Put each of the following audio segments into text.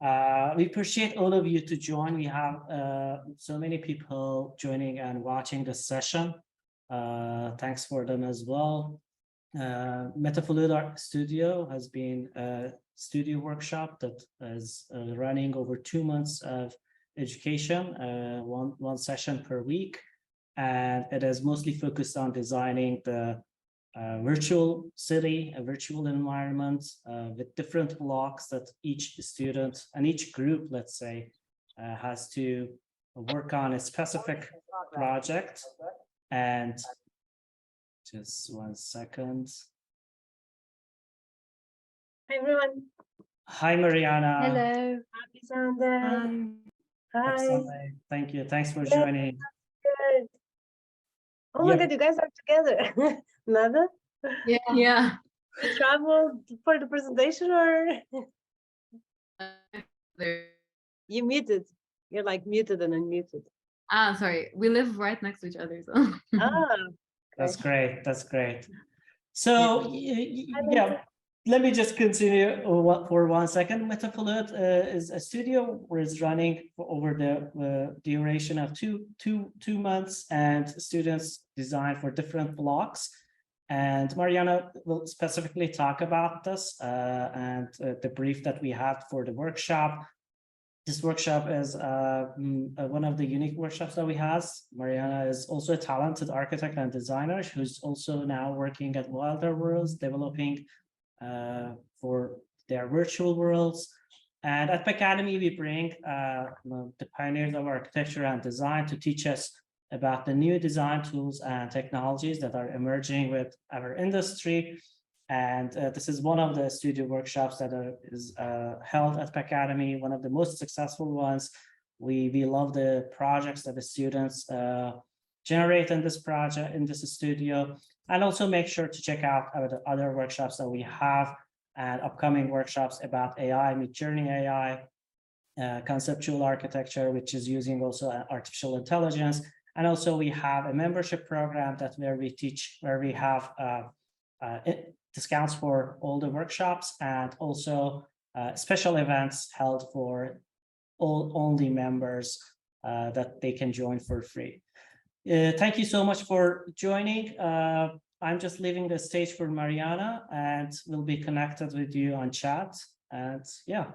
We appreciate all of you to join. We have so many people joining and watching this session. Thanks for them as well. Heatherwick Studio has been a studio workshop that is running over 2 months of education, one session per week. And it is mostly focused on designing the virtual city, a virtual environment with different blocks that each student and each group, let's say, has to work on a specific project. And just 1 second. Hi, everyone. Hi, Mariana. Hello. Happy Sunday. Hi. Happy Sunday. Thank you. Thanks for joining. Good. Oh my God, you guys are together. Nada? Yeah. You traveled for the presentation or? You muted. You're like muted and unmuted. Sorry. We live right next to each other. So. That's great. That's great. So yeah, let me just continue for 1 second. Heatherwick is a studio where it's running for over the duration of two months, and students design for different blocks. And Mariana will specifically talk about this and the brief that we had for the workshop. This workshop is one of the unique workshops that we have. Mariana is also a talented architect and designer who's also now working at Wilder Worlds, developing for their virtual worlds. And at Academy, we bring the pioneers of architecture and design to teach us about the new design tools and technologies that are emerging with our industry. And this is one of the studio workshops that is held at Academy, one of the most successful ones. We love the projects that the students generate in this project, in this studio, and also make sure to check out our other workshops that we have and upcoming workshops about AI, Midjourney AI, conceptual architecture, which is using also artificial intelligence. And also we have a membership program where we have discounts for all the workshops, and also special events held for only members that they can join for free. Thank you so much for joining. I'm just leaving the stage for Mariana, and we'll be connected with you on chat. And yeah,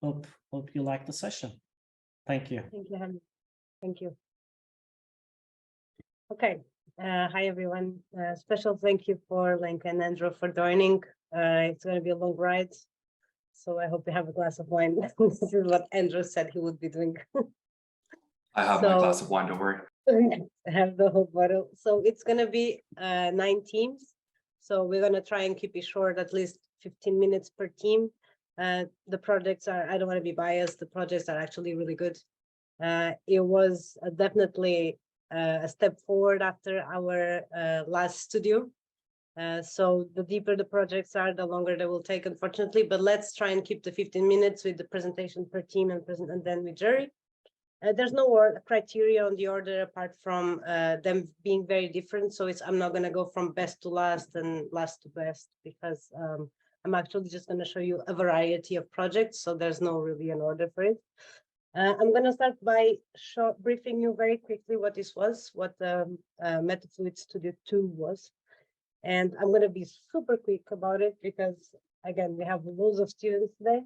hope you like the session. Thank you. Thank you, Henry. Thank you. Okay. Hi, everyone. Special thank you for Lenka and Andrew for joining. It's going to be a long ride, so I hope you have a glass of wine. This is what Andrew said he would be doing. I have my glass of wine, don't worry. I have the whole bottle. So it's going to be 9 teams. So we're going to try and keep it short, at least 15 minutes per team. The projects are, I don't want to be biased, the projects are actually really good. It was definitely a step forward after our last studio. So the deeper the projects are, the longer they will take, unfortunately. But let's try and keep the 15 minutes with the presentation per team and then with jury. There's no criteria on the order apart from them being very different. So I'm not going to go from best to last and last to best, because I'm actually just going to show you a variety of projects. So there's no really an order for it. I'm going to start by briefing you very quickly what this was, what the Heatherwick Studio 2 was. And I'm going to be super quick about it because, again, we have loads of students today.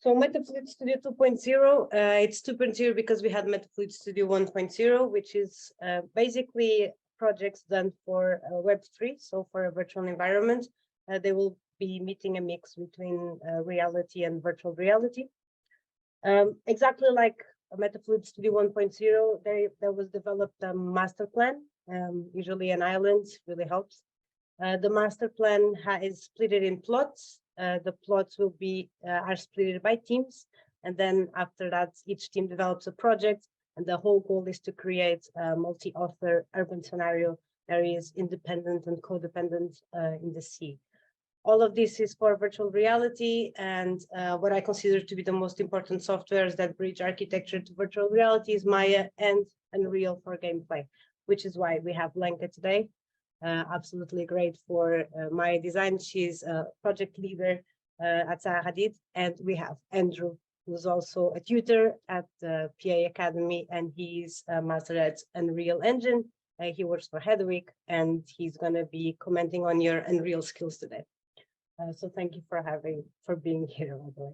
So Heatherwick Studio 2.0, it's 2.0 because we had Heatherwick Studio 1.0, which is basically projects done for Web3, so for a virtual environment. They will be meeting a mix between reality and virtual reality. Exactly like Heatherwick Studio 1.0, there was developed a master plan. Usually an island really helps. The master plan is split in plots. The plots will be are split by teams, and then after that, each team develops a project, and the whole goal is to create a multi-author urban scenario that is independent and codependent in the sea. All of this is for virtual reality, and what I consider to be the most important softwares that bridge architecture to virtual reality is Maya and Unreal for gameplay, which is why we have Lenka today. Absolutely great for Maya design. She's a project leader at Zaha Hadid, and we have Andrew who's also a tutor at the PA Academy, and he's a master at Unreal Engine. He works for Heatherwick, and he's going to be commenting on your Unreal skills today. So thank you for being here, by the way.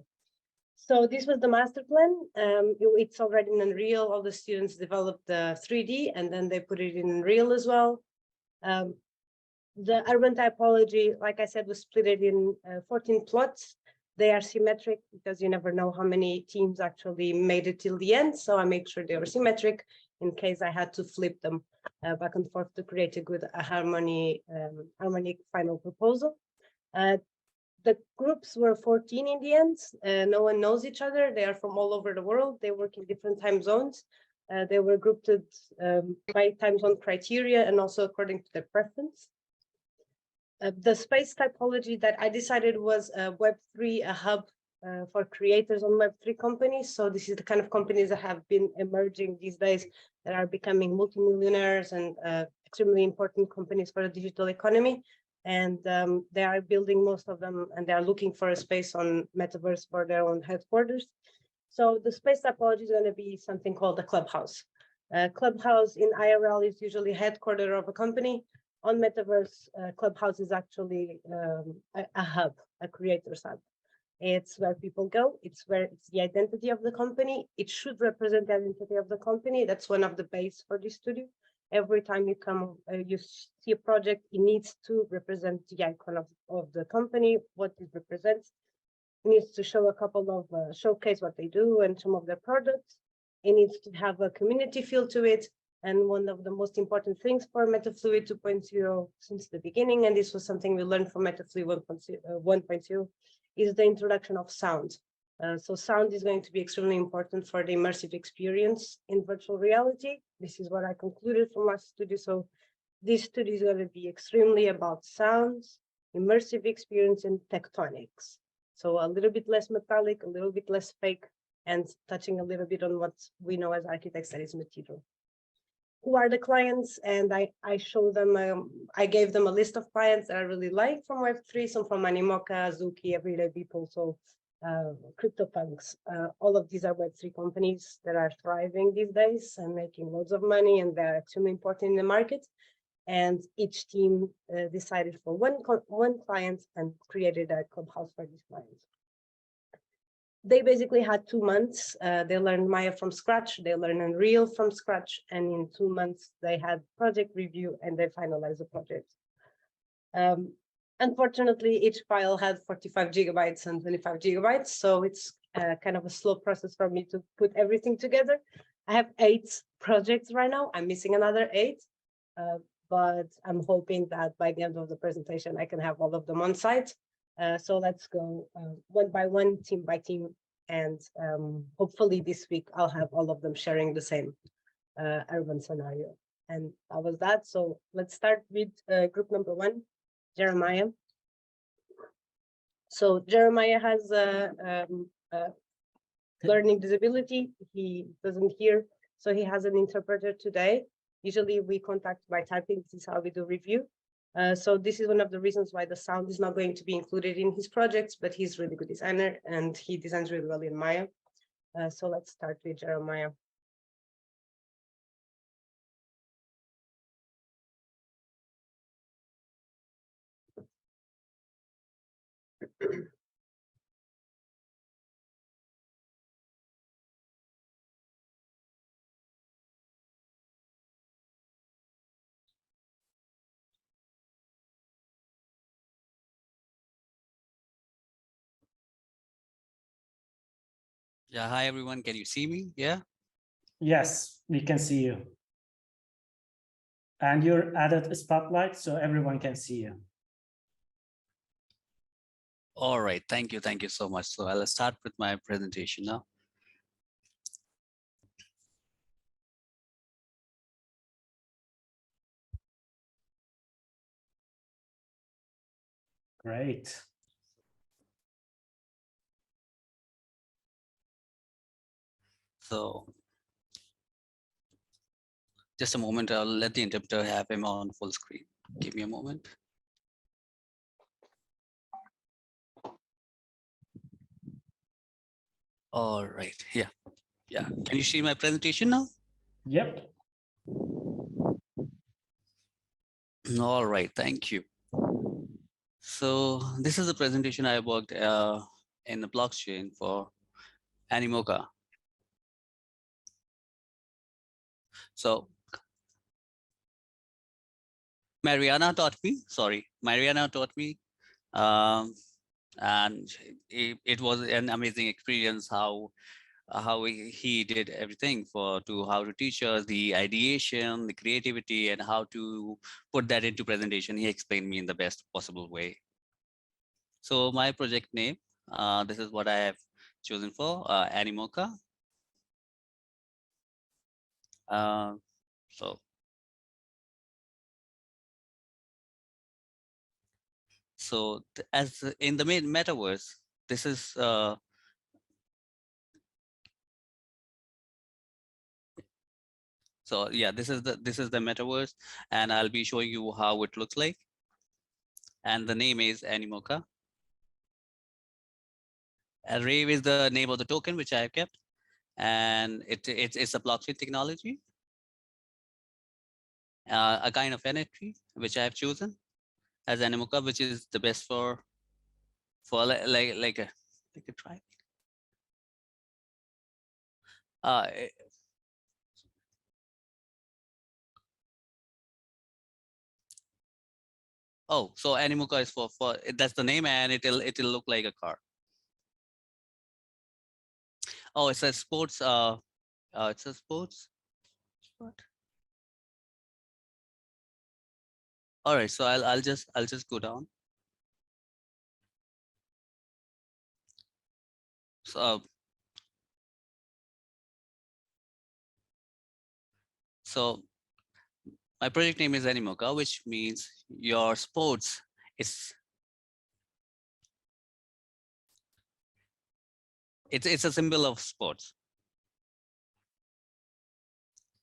So this was the master plan. It's already in Unreal. All the students developed the 3D, and then they put it in Unreal as well. The urban typology, like I said, was split in 14 plots. They are symmetric because you never know how many teams actually made it till the end. So I made sure they were symmetric in case I had to flip them back and forth to create a good harmonic final proposal. The groups were 14 in the end. No one knows each other. They are from all over the world. They work in different time zones. They were grouped by time zone criteria and also according to their preference. The space typology that I decided was Web3, a hub for creators on Web3 companies. So this is the kind of companies that have been emerging these days that are becoming multimillionaires and extremely important companies for the digital economy. And they are building most of them, and they are looking for a space on Metaverse for their own headquarters. So the space typology is going to be something called a clubhouse. Clubhouse in IRL is usually headquarters of a company. On Metaverse, Clubhouse is actually a hub, a creator's hub. It's where people go. It's the identity of the company. It should represent the identity of the company. That's one of the base for this studio. Every time you come, you see a project, it needs to represent the icon of the company, what it represents. It needs to show a couple of showcase what they do and some of their products. It needs to have a community feel to it. And one of the most important things for MetaFluid 2.0 since the beginning, and this was something we learned from MetaFluid 1.0, is the introduction of sound. So sound is going to be extremely important for the immersive experience in virtual reality. This is what I concluded from last studio. So this studio is going to be extremely about sounds, immersive experience, and tectonics. So a little bit less metallic, a little bit less fake, and touching a little bit on what we know as architects, that is material. Who are the clients? And I show them, I gave them a list of clients that I really like from Web3, some from Animoca, Azuki, Everyday People, so CryptoPunks. All of these are Web3 companies that are thriving these days and making loads of money, and they're extremely important in the market. And each team decided for one client and created a clubhouse for these clients. They basically had 2 months. They learned Maya from scratch. They learned Unreal from scratch. And in 2 months, they had project review and they finalized the project. Unfortunately, each file had 45 gigabytes and 25 gigabytes. So it's kind of a slow process for me to put everything together. I have 8 projects right now. I'm missing another 8. But I'm hoping that by the end of the presentation, I can have all of them on site. So let's go one by one, team by team, and hopefully this week I'll have all of them sharing the same urban scenario. And that was that. So let's start with group number 1, Jeremiah. So Jeremiah has learning disability. He doesn't hear, so he has an interpreter today. Usually we contact by typing. This is how we do review. So this is one of the reasons why the sound is not going to be included in his projects, but he's a really good designer and he designs really well in Maya. So let's start with Jeremiah. Yeah, hi everyone. Can you see me? Yeah. Yes, we can see you. And you're added a spotlight so everyone can see you. All right. Thank you. Thank you so much. So I'll start with my presentation now. Great. So just a moment, I'll let the interpreter have him on full screen. Give me a moment. All right. Yeah. Yeah. Can you see my presentation now? Yep. All right. Thank you. So this is the presentation I worked in the blockchain for Animoca. So Mariana taught me, um, and it was an amazing experience how he did everything how to teach us the ideation, the creativity, and how to put that into presentation. He explained me in the best possible way. So my project name, this is what I have chosen for Animoca. So as in the main metaverse, this is so yeah, this is the metaverse, and I'll be showing you how it looks like. And the name is Animoca. Rave is the name of the token which I have kept, and it's a blockchain technology, a kind of NFT which I have chosen as Animoca, which is the best for like a tribe. Uh, eh, oh, so Animoca is for that's the name, and it'll look like a car. Oh, it's a sports. It's a sports. What? All right, so I'll just go down. So so my project name is Animoca, which means your sports is it's a symbol of sports.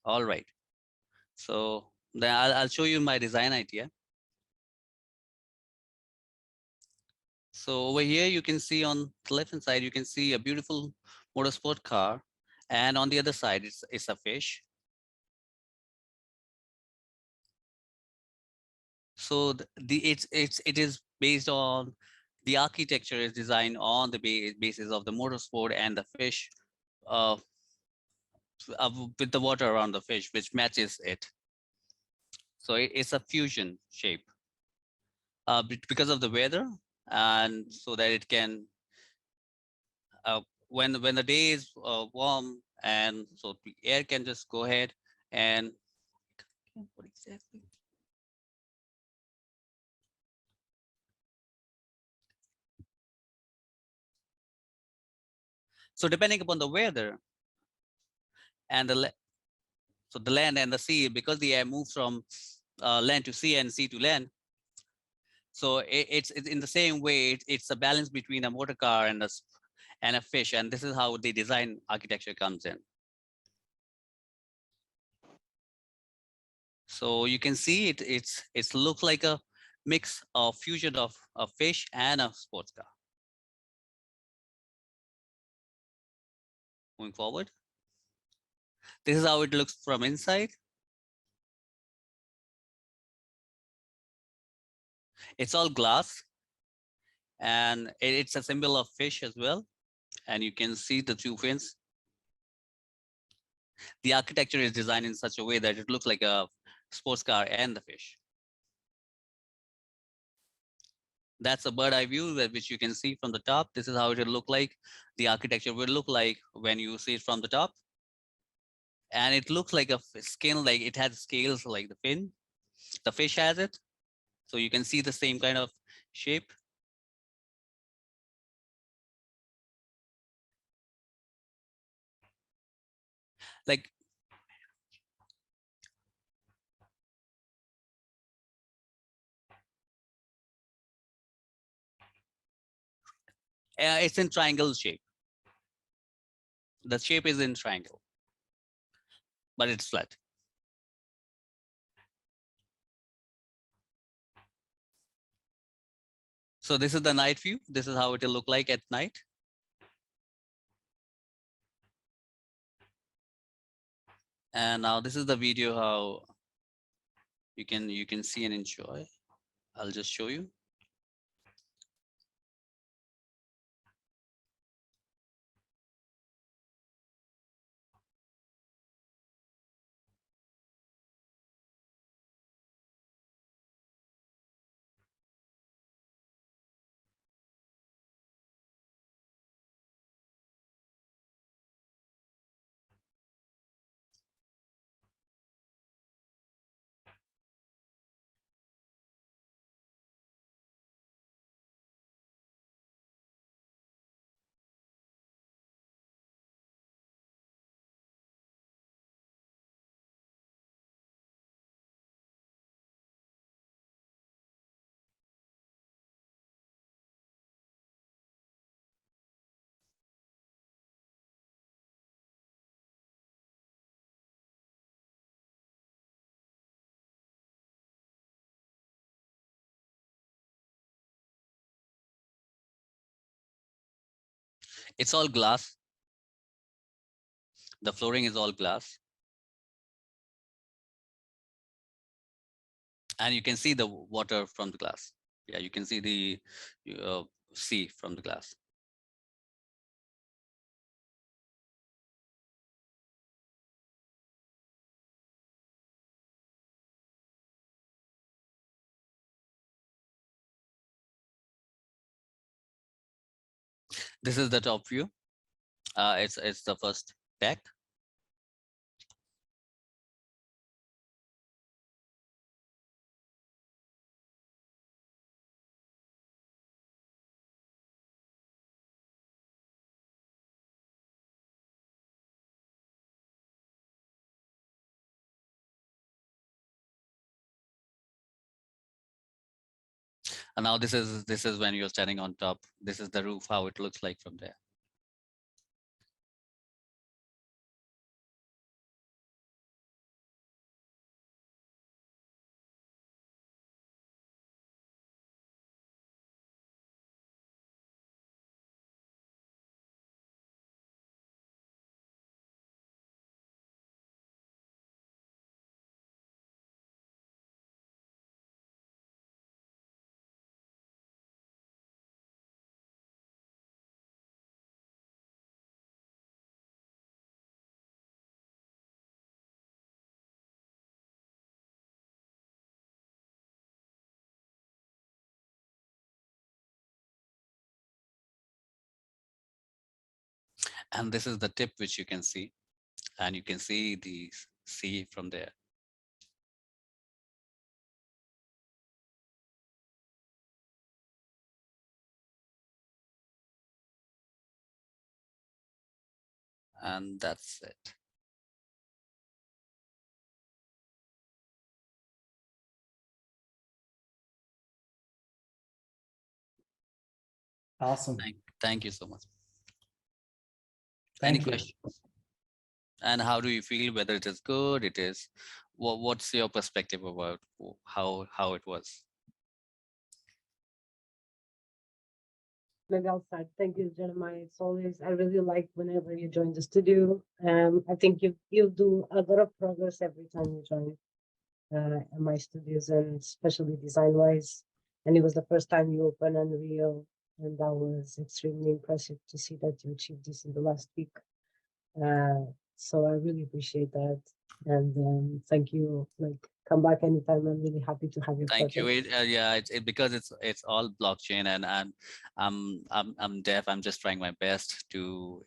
All right. So then I'll show you my design idea. So over here, you can see on the left hand side, you can see a beautiful motorsport car. And on the other side, it's a fish. So it is based on the architecture is designed on the basis of the motorsport and the fish uh, with the water around the fish, which matches it. So it's a fusion shape because of the weather, and so that it can when the day is warm, and so the air can just go ahead and what exactly? So depending upon the weather and so the land and the sea, because the air moves from land to sea and sea to land. So it's in the same way, it's a balance between a motor car and a fish, and this is how the design architecture comes in. So you can see it looks like a mix of fusion of a fish and a sports car. Moving forward, this is how it looks from inside. It's all glass, and it's a symbol of fish as well. And you can see the two fins. The architecture is designed in such a way that it looks like a sports car and the fish. That's a bird eye view which you can see from the top. This is how it will look like. The architecture will look like when you see it from the top. And it looks like a skin, like it has scales like the fin. The fish has it. So you can see the same kind of shape. Like it's in triangle shape. The shape is in triangle, but it's flat. So this is the night view. This is how it will look like at night. And now this is the video how you can see and enjoy. I'll just show you. It's all glass. The flooring is all glass. And you can see the water from the glass. Yeah, you can see the sea from the glass. This is the top view. It's the first deck. And now this is when you're standing on top. This is the roof, how it looks like from there. And this is the tip which you can see. And you can see the sea from there. And that's it. Awesome. Thank you so much. Thank Any you. questions? And how do you feel, whether it is good, it is, what's your perspective about how it was? Maybe I'll start. Thank you, Jeremiah. It's always, I really like whenever you join the studio. I think you do a lot of progress every time you join my studios, and especially design wise. And it was the first time you opened Unreal, and that was extremely impressive to see that you achieved this in the last week. So I really appreciate that, and thank you. Like, come back anytime. I'm really happy to have your Thank you. project. Yeah, because it's all blockchain, and I'm deaf. I'm just trying my best to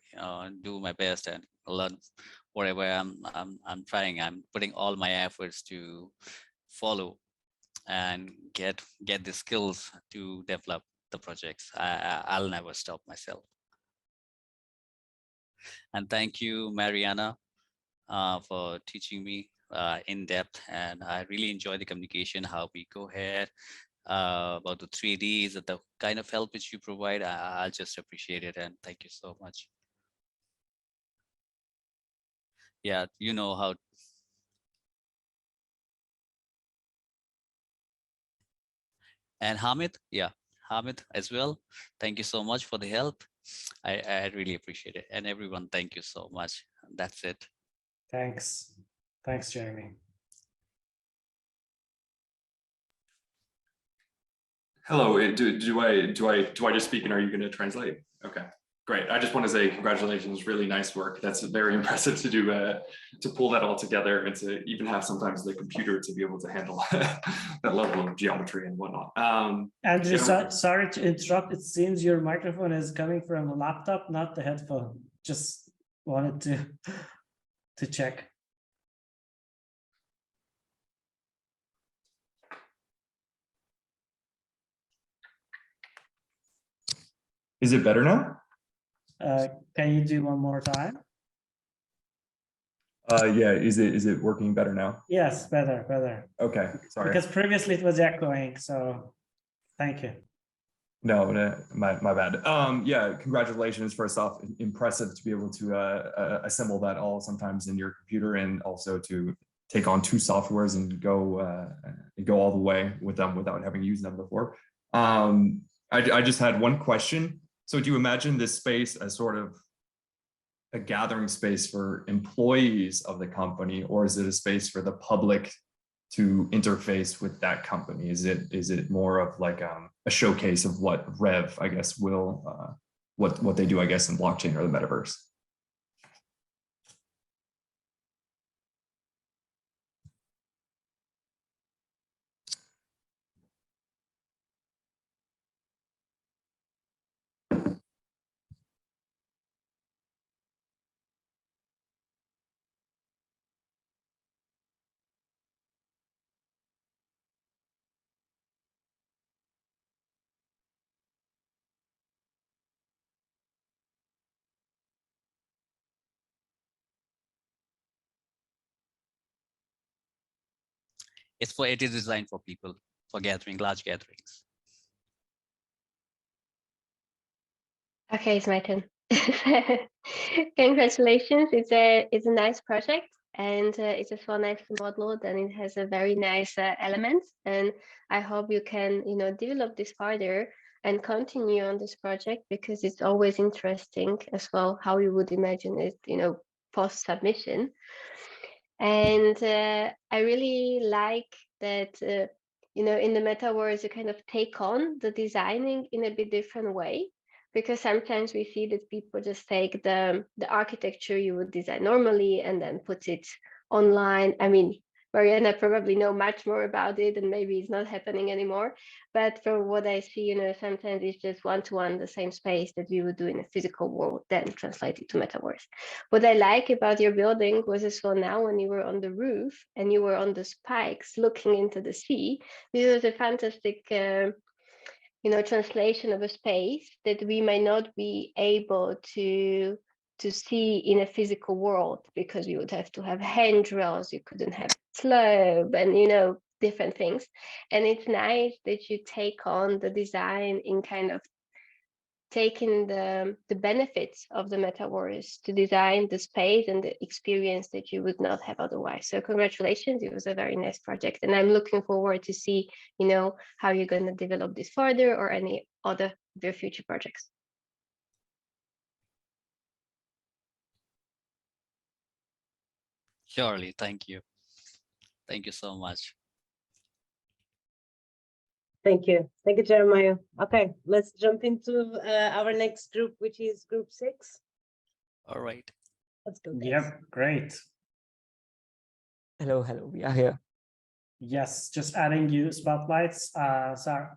do my best and learn whatever I'm trying. I'm putting all my efforts to follow and get the skills to develop the projects. I'll never stop myself. And thank you, Mariana, for teaching me in depth. And I really enjoy the communication, how we go ahead about the 3Ds, the kind of help which you provide. I'll just appreciate it. And thank you so much. Yeah, you know how. And Hamid, yeah, Hamid as well. Thank you so much for the help. I really appreciate it. And everyone, thank you so much. That's it. Thanks. Thanks, Jeremy. Hello, do I just speak and are you going to translate? Okay, great. I just want to say congratulations, really nice work. That's very impressive to do, to pull that all together and to even have sometimes the computer to be able to handle that level of geometry and whatnot. Andrew, yeah. sorry to interrupt. It seems your microphone is coming from a laptop, not the headphone. Just wanted to check. Is it better now? Can you do one more time? Yeah, is it working better now? Yes, better. Okay, sorry. Because previously it was echoing, so thank you. No, my bad. Yeah, congratulations first off. Impressive to be able to assemble that all sometimes in your computer, and also to take on two softwares and go all the way with them without having used them before. I just had one question. So do you imagine this space as sort of a gathering space for employees of the company, or is it a space for the public to interface with that company? Is it more of like a showcase of what Rev, I guess, will what they do, I guess, in blockchain or the metaverse? It is designed for people, for gathering, large gatherings. Okay, it's my turn. Congratulations! It's a nice project, and it's a so nice model, and it has a very nice elements. And I hope you can develop this further and continue on this project, because it's always interesting as well how you would imagine it post submission. And I really like that in the metaverse you kind of take on the designing in a bit different way, because sometimes we see that people just take the architecture you would design normally and then put it online. I mean, Mariana probably know much more about it, and maybe it's not happening anymore. But from what I see, sometimes it's just one-to-one the same space that we would do in a physical world, then translate it to metaverse. What I like about your building was as well, now when you were on the roof and you were on the spikes looking into the sea, this was a fantastic translation of a space that we might not be able to see in a physical world, because you would have to have handrails, you couldn't have slope and different things. And it's nice that you take on the design in kind of taking the benefits of the metaverse to design the space and the experience that you would not have otherwise. So congratulations, it was a very nice project, and I'm looking forward to see how you're going to develop this further, or any other of your future projects. Surely, thank you so much. Thank you, Jeremiah. Okay, let's jump into our next group, which is group 6. All right. Let's go, guys. Yep, great. Hello, we are here. Yes, just adding you spotlights. Sorry.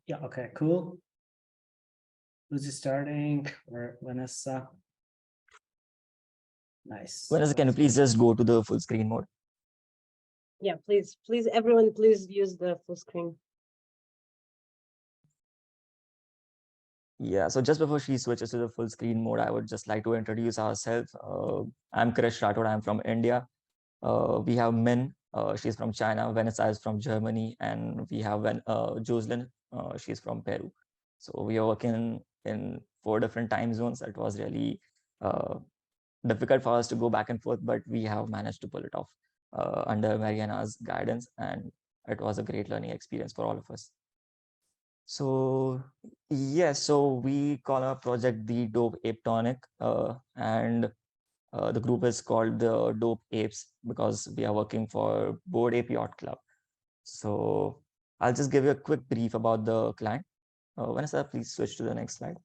Yeah, okay, cool. Who's starting? Or Vanessa? Nice. Vanessa, can you please just go to the full screen mode? Yeah, please, everyone, please use the full screen. Yeah, so just before she switches to the full screen mode, I would just like to introduce ourselves. I'm Krish Rathod, I'm from India. We have Min, she's from China, Vanessa is from Germany, and we have Jocelyn, she's from Peru. So we are working in 4 different time zones. It was really difficult for us to go back and forth, but we have managed to pull it off under Mariana's guidance, and it was a great learning experience for all of us. So yes, so we call our project the Dope Ape Tonic, and The group is called the Dope Apes because we are working for Bored Ape Yacht Club. So I'll just give you a quick brief about the client. Vanessa, please switch to the next slide.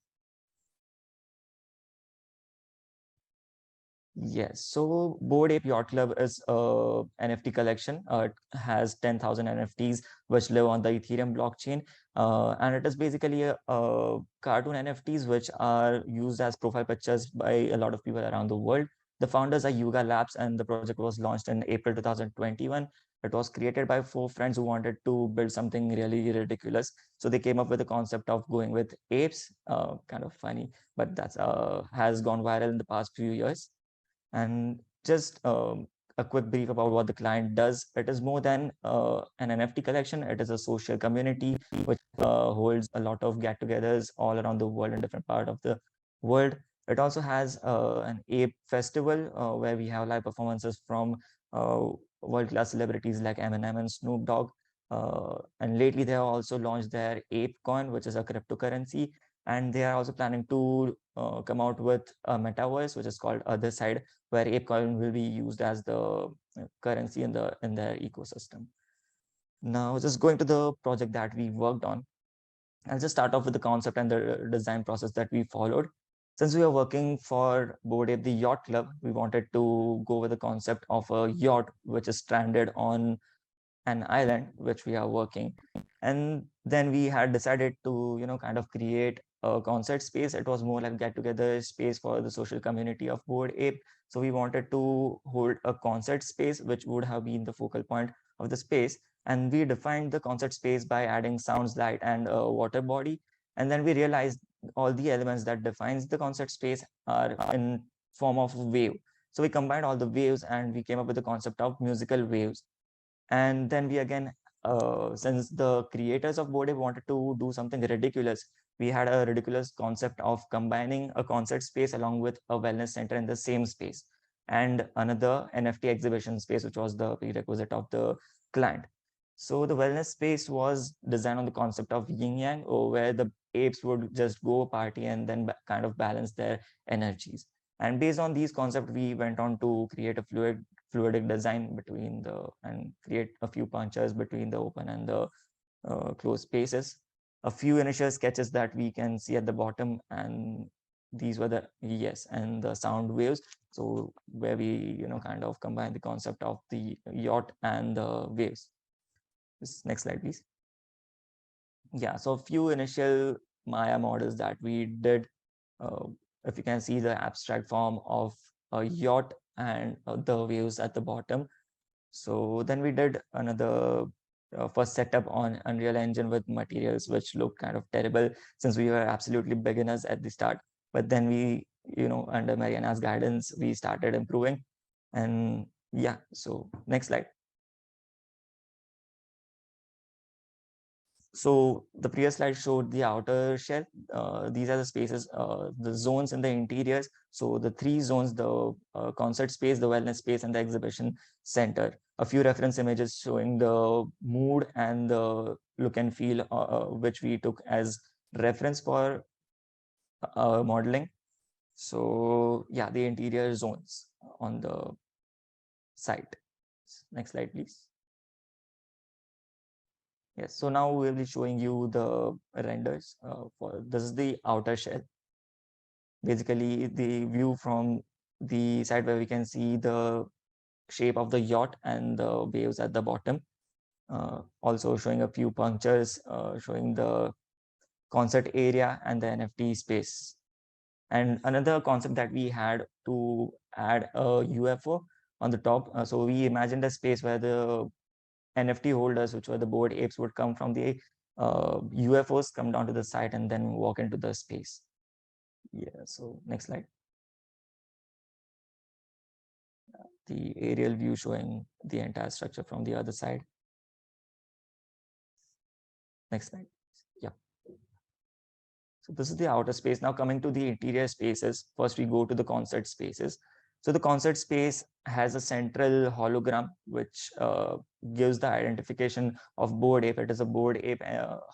Yes, so Bored Ape Yacht Club is a NFT collection. It has 10,000 NFTs which live on the Ethereum blockchain. And it is basically a cartoon NFTs which are used as profile pictures by a lot of people around the world. The founders are Yuga Labs, and the project was launched in April 2021. It was created by 4 friends who wanted to build something really ridiculous. So they came up with the concept of going with apes, kind of funny, but that's has gone viral in the past few years. And just a quick brief about what the client does. It is more than an NFT collection. It is a social community which holds a lot of get-togethers all around the world in different parts of the world. It also has an ape festival where we have live performances from world-class celebrities like Eminem and Snoop Dogg. And lately, they have also launched their Ape Coin, which is a cryptocurrency. And they are also planning to come out with a metaverse, which is called Other Side, where ApeCoin will be used as the currency in their ecosystem. Now, just going to the project that we worked on, I'll just start off with the concept and the design process that we followed. Since we are working for Bored Ape, the Yacht Club, we wanted to go with the concept of a yacht which is stranded on an island which we are working. And then we had decided to, kind of create a concert space. It was more like get together space for the social community of Bored Ape. So we wanted to hold a concert space, which would have been the focal point of the space. And we defined the concert space by adding sounds, light, and a water body. And then we realized all the elements that defines the concert space are in form of wave. So we combined all the waves and we came up with the concept of musical waves. And then we again, since the creators of Bored Ape wanted to do something ridiculous, we had a ridiculous concept of combining a concert space along with a wellness center in the same space, and another NFT exhibition space, which was the prerequisite of the client. So the wellness space was designed on the concept of yin yang, or where the apes would just go party and then kind of balance their energies. And based on these concepts, we went on to create a fluidic design between and create a few punctures between the open and the closed spaces. A few initial sketches that we can see at the bottom, and these were and the sound waves. So where we kind of combine the concept of the yacht and the waves. Next slide, please. Yeah, so a few initial Maya models that we did. If you can see the abstract form of a yacht and the waves at the bottom. So then we did another first setup on Unreal Engine with materials which look kind of terrible since we were absolutely beginners at the start. But then we, under Mariana's guidance, we started improving. And yeah, so next slide. So the previous slide showed the outer shell. These are the spaces, the zones in the interiors. So the 3 zones, the concert space, the wellness space, and the exhibition center. A few reference images showing the mood and the look and feel, which we took as reference for modeling. So yeah, the interior zones on the site. Next slide, please. Yes, so now we'll be showing you the renders for this is the outer shell. Basically, the view from the side where we can see the shape of the yacht and the waves at the bottom. Also showing a few punctures, showing the concert area and the NFT space. And another concept that we had to add a UFO on the top. So we imagined a space where the NFT holders, which were the Bored Apes, would come from the UFOs, come down to the site and then walk into the space. Yeah, so next slide. The aerial view showing the entire structure from the other side. Next slide. Yeah. So this is the outer space. Now coming to the interior spaces, first we go to the concert spaces. So the concert space has a central hologram, which gives the identification of Bored Ape. It is a Bored Ape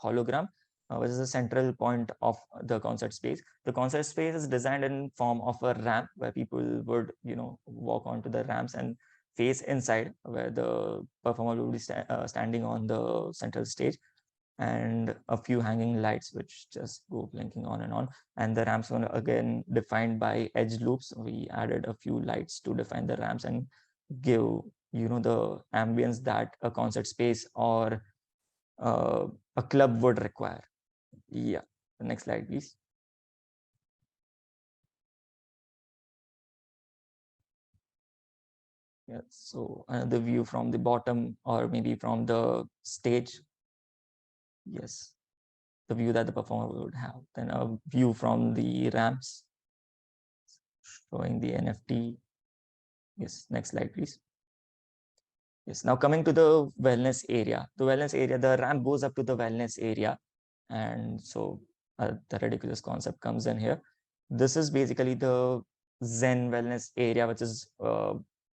hologram. which is the central point of the concert space. The concert space is designed in form of a ramp where people would, walk onto the ramps and face inside, where the performer will be standing on the central stage, and a few hanging lights which just go blinking on and on. And the ramps were again defined by edge loops. We added a few lights to define the ramps and give, the ambience that a concert space or a club would require. Yeah, the next slide, please. Yeah, so another view from the bottom, or maybe from the stage. Yes, the view that the performer would have. Then a view from the ramps, showing the NFT. Yes, next slide, please. Yes, now coming to the wellness area. The wellness area, the ramp goes up to the wellness area. And so the ridiculous concept comes in here. This is basically the Zen wellness area, which is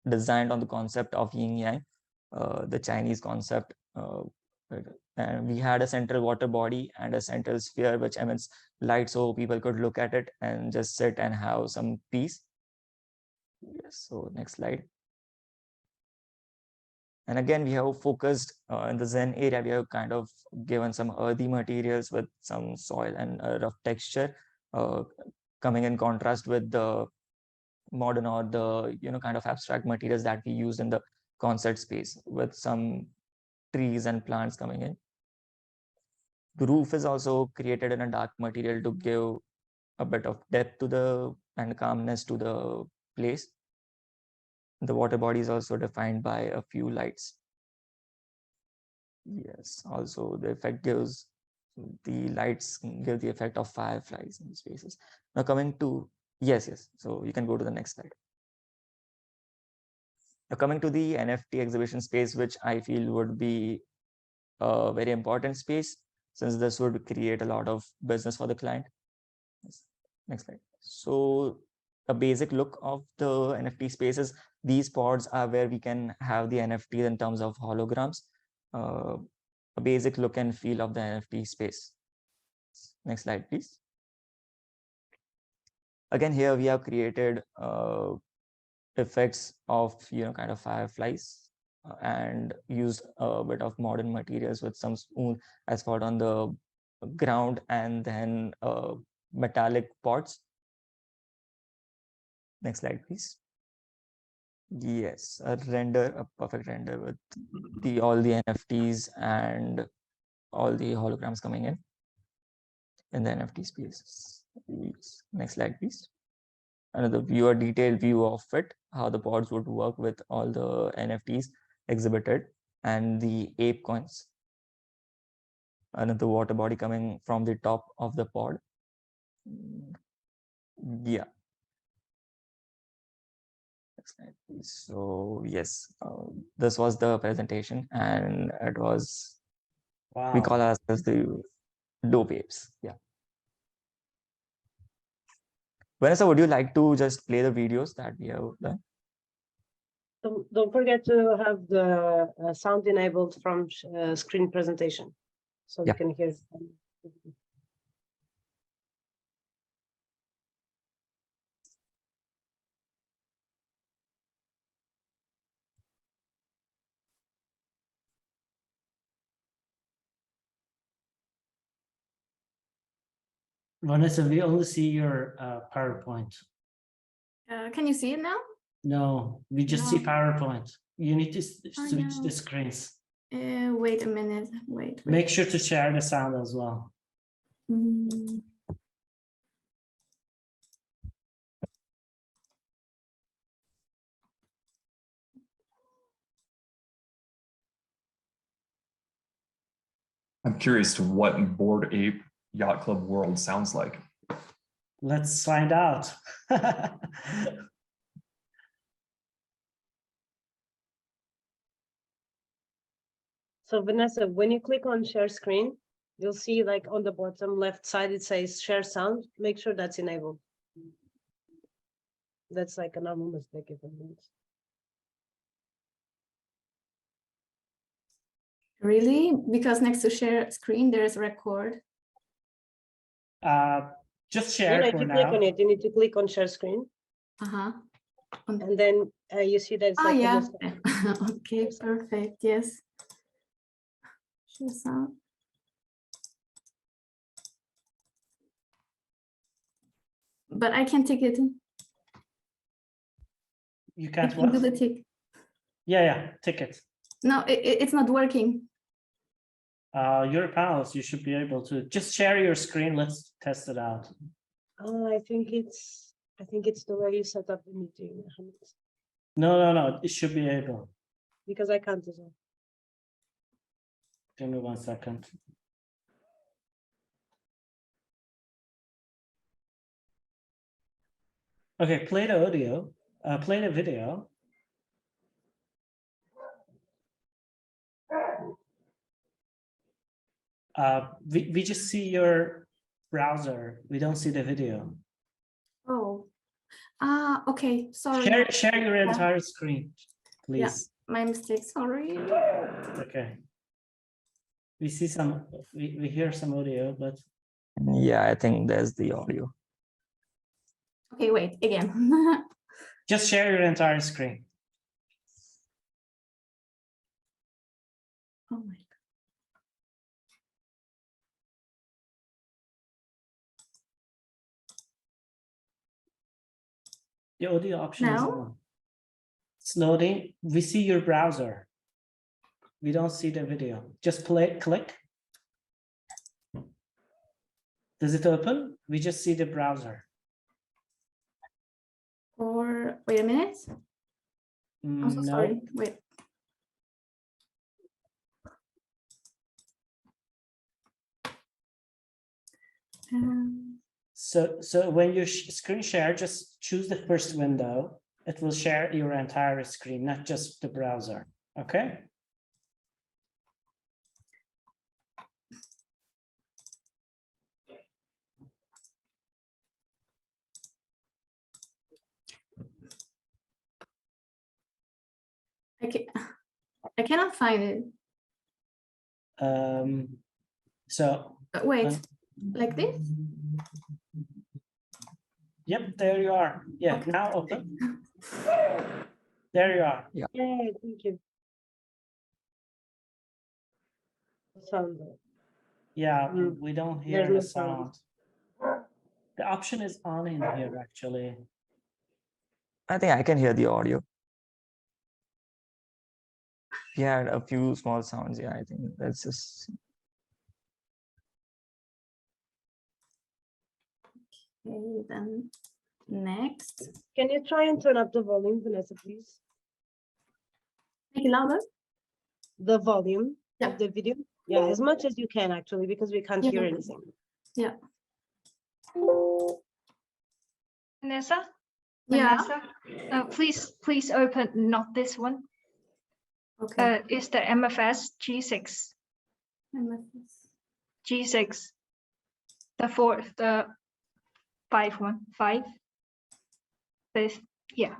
designed on the concept of yin yang, the Chinese concept. And we had a central water body and a central sphere which emits light, so people could look at it and just sit and have some peace. Yes, so next slide. And again, we have focused in the Zen area, we have kind of given some earthy materials with some soil and a rough texture, coming in contrast with the modern or the kind of abstract materials that we used in the concert space, with some trees and plants coming in. The roof is also created in a dark material to give a bit of depth to the and calmness to the place. The water body is also defined by a few lights. Yes, also the effect gives, the lights give the effect of fireflies in spaces. Now coming to, yes, so you can go to the next slide. Now coming to the NFT exhibition space, which I feel would be a very important space, since this would create a lot of business for the client. Next slide. So a basic look of the NFT spaces, these pods are where we can have the NFTs in terms of holograms, a basic look and feel of the NFT space. Next slide, please. Again, here we have created effects of kind of fireflies and used a bit of modern materials with some spoon asphalt on the ground, and then metallic pots. Next slide, please. Yes, a perfect render with all the NFTs and all the holograms coming in the NFT spaces. Yes. Next slide, please. Another viewer detailed view of it, how the pods would work with all the NFTs exhibited and the ape coins. Another water body coming from the top of the pod. Yeah. So yes, this was the presentation, and it was, Wow. We call ourselves the dope apes. Yeah. Vanessa, would you like to just play the videos that we have done? Don't forget to have the sound enabled from screen presentation, so we can hear. Vanessa, we only see your PowerPoint. Can you see it now? No, we just see PowerPoint. You need to switch the screens. Wait a minute. Wait. Make sure to share the sound as well. I'm curious to what Bored Ape Yacht Club world sounds like. Let's find out. So Vanessa, when you click on share screen, you'll see like on the bottom left side, it says share sound. Make sure that's enabled. That's like a normal mistake if it means. Really? Because next to share screen, there's record. Just No, share no, if for you click now. on it, you need to click on share screen, Uh-huh. and then you see that it's Oh, like yeah. almost. Okay, perfect. Yes. Share sound. But I can take it. You I can't can do what? the tick. Yeah, ticket. No, it's not working. Your panels, you should be able to just share your screen. Let's test it out. Oh, I think it's the way you set up the meeting, No, it should be able. because I can't as well. Give me 1 second. Okay, play the audio, play the video. We just see your browser. We don't see the video. Oh. Okay, sorry. Share your Yeah. entire screen, please. My mistake, sorry. Okay. We see some, we hear some audio, but Yeah, I think there's the audio. Okay, wait, again. just share your entire screen. Oh my. The audio option is Now? on. It's loading. We see your browser. We don't see the video. Just click. Does it open? We just see the browser. Or wait a minute. I'm so No. sorry. Wait. So when you screen share, just choose the first window. It will share your entire screen, not just the browser. Okay. I cannot find it. So Wait, like this? Yep, there you are. Yeah, Okay. now open. There you are. Yeah, thank you. Sound. Yeah, we don't hear There's no the sound. sound. The option is on in here, actually. I think I can hear the audio. We had a few small sounds. Yeah, I think that's just. Okay, then next. Can you try and turn up the volume, Vanessa, please? Make it louder. The volume Yeah. of the video? Yeah, as much as you can, actually, because we can't Yeah. hear anything. Yeah. Vanessa? Yeah. Vanessa? Please open not this one. Okay. It's the MFS G6. G6. The fourth, the 5 one. 5. This, yeah.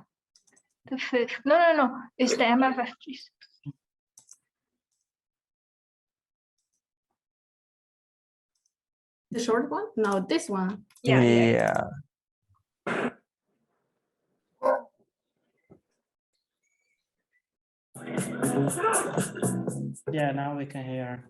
The fifth. No. It's the MFS G6. The short one? No, this one. Yeah. Yeah, now we can hear.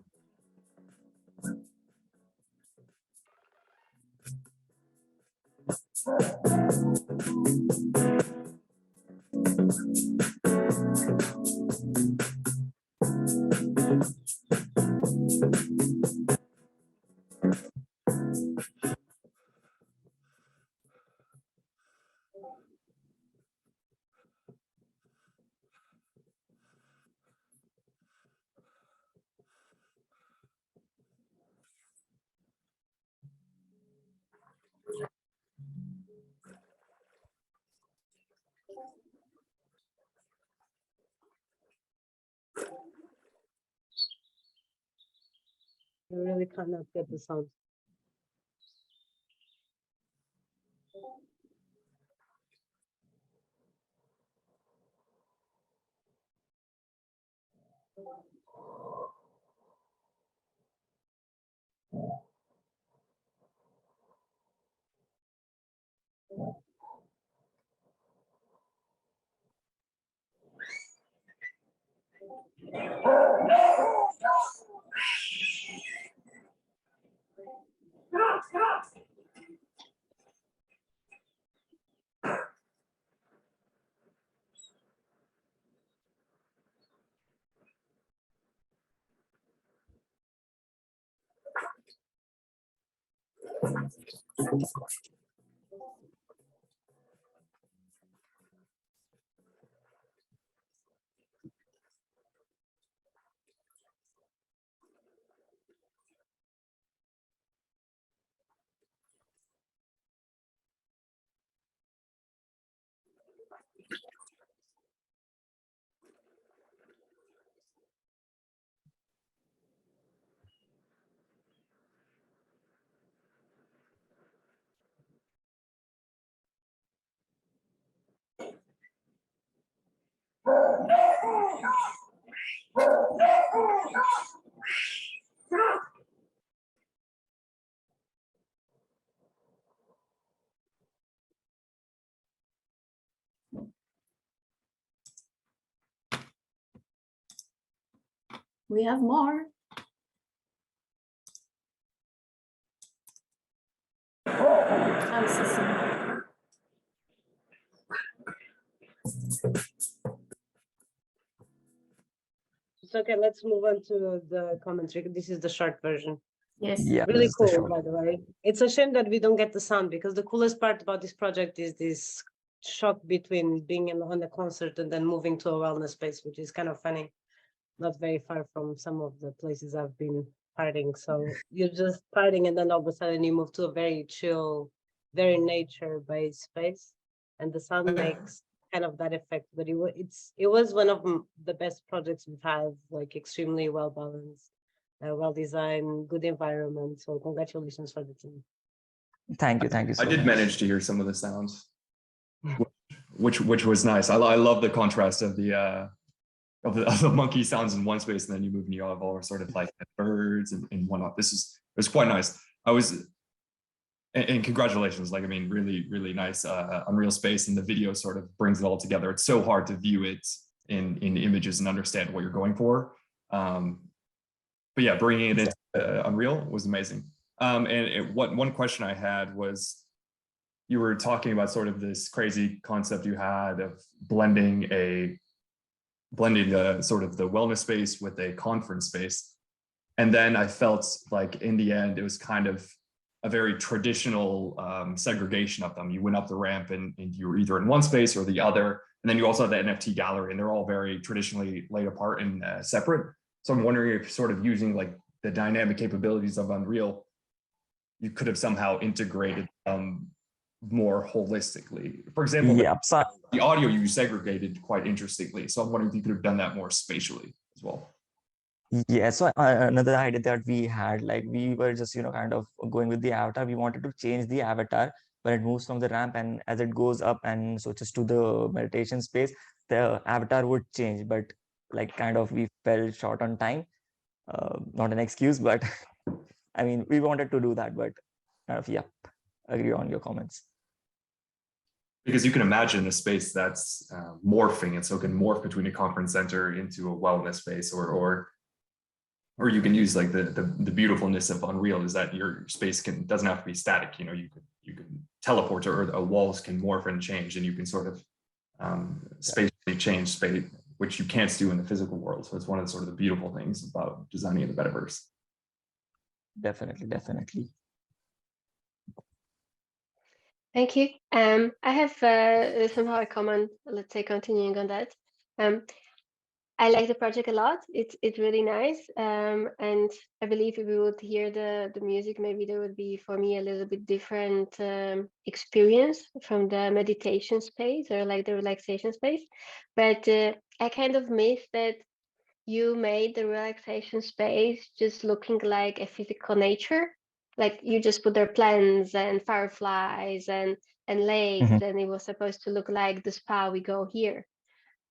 You really cannot get the sound. We have more. Oh, Cecily. So, okay, let's move on to the commentary. This is the short version. Yes. Yeah, Really this is the cool, short. by the way. It's a shame that we don't get the sound, because the coolest part about this project is this shock between being on a concert and then moving to a wellness space, which is kind of funny. Not very far from some of the places I've been partying. So you're just partying and then all of a sudden you move to a very chill, very nature-based space, and the sound makes kind of that effect. But it was one of the best projects we've had, like extremely well balanced, well designed, good environment. So congratulations for the team. Thank you so I did much. manage to hear some of the sounds, which was nice. I love the contrast of the monkey sounds in one space, and then you move and you have all sort of like birds and whatnot. It was quite nice. And congratulations, like, I mean, really nice Unreal space, and the video sort of brings it all together. It's so hard to view it in images and understand what you're going for. But yeah, bringing it into Unreal was amazing. One question I had was, you were talking about sort of this crazy concept you had of blending sort of the wellness space with a conference space. And then I felt like in the end, it was kind of a very traditional segregation of them. You went up the ramp and you were either in one space or the other. And then you also have the NFT gallery, and they're all very traditionally laid apart and separate. So I'm wondering if sort of using like the dynamic capabilities of Unreal, you could have somehow integrated more holistically. For example, Yeah, so the audio you segregated quite interestingly. So I'm wondering if you could have done that more spatially as well. yeah, so another idea that we had, like, we were just, kind of going with the avatar. We wanted to change the avatar when it moves from the ramp, and as it goes up and switches to the meditation space, the avatar would change. But like, kind of, we fell short on time. Not an excuse, but I mean, we wanted to do that, but yeah, agree on your comments. Because you can imagine a space that's morphing, and so it can morph between a conference center into a wellness space, or you can use like the beautifulness of Unreal is that your space doesn't have to be static. You can teleport, or the walls can morph and change, and you can sort of spatially change space, which you can't do in the physical world. So it's one of the sort of the beautiful things about designing in the metaverse. Definitely. Thank you. I have somehow a comment, let's say, continuing on that. I like the project a lot. It's really nice. And I believe if we would hear the music, maybe there would be, for me, a little bit different experience from the meditation space, or like the relaxation space. But I kind of miss that you made the relaxation space just looking like a physical nature. Like you just put there plants and fireflies and lakes, and it was supposed to look like the spa we go here.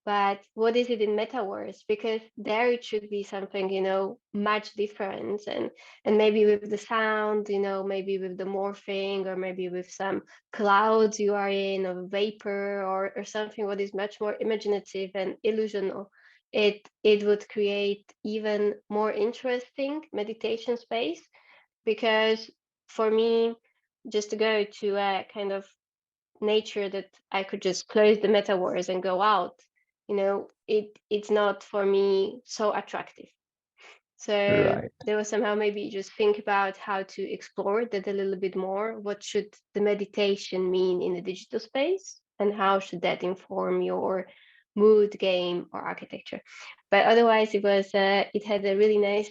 But what is it in metaverse? Because there it should be something, much different, and maybe with the sound, maybe with the morphing, or maybe with some clouds you are in, or vapor, or something what is much more imaginative and it would create even more interesting meditation space, because for me, just to go to a kind of nature that I could just close the metaverse and go out, it's not for me so attractive. So Right. there was somehow maybe just think about how to explore that a little bit more. What should the meditation mean in the digital space, and how should that inform your mood, game, or architecture? But otherwise, it had a really nice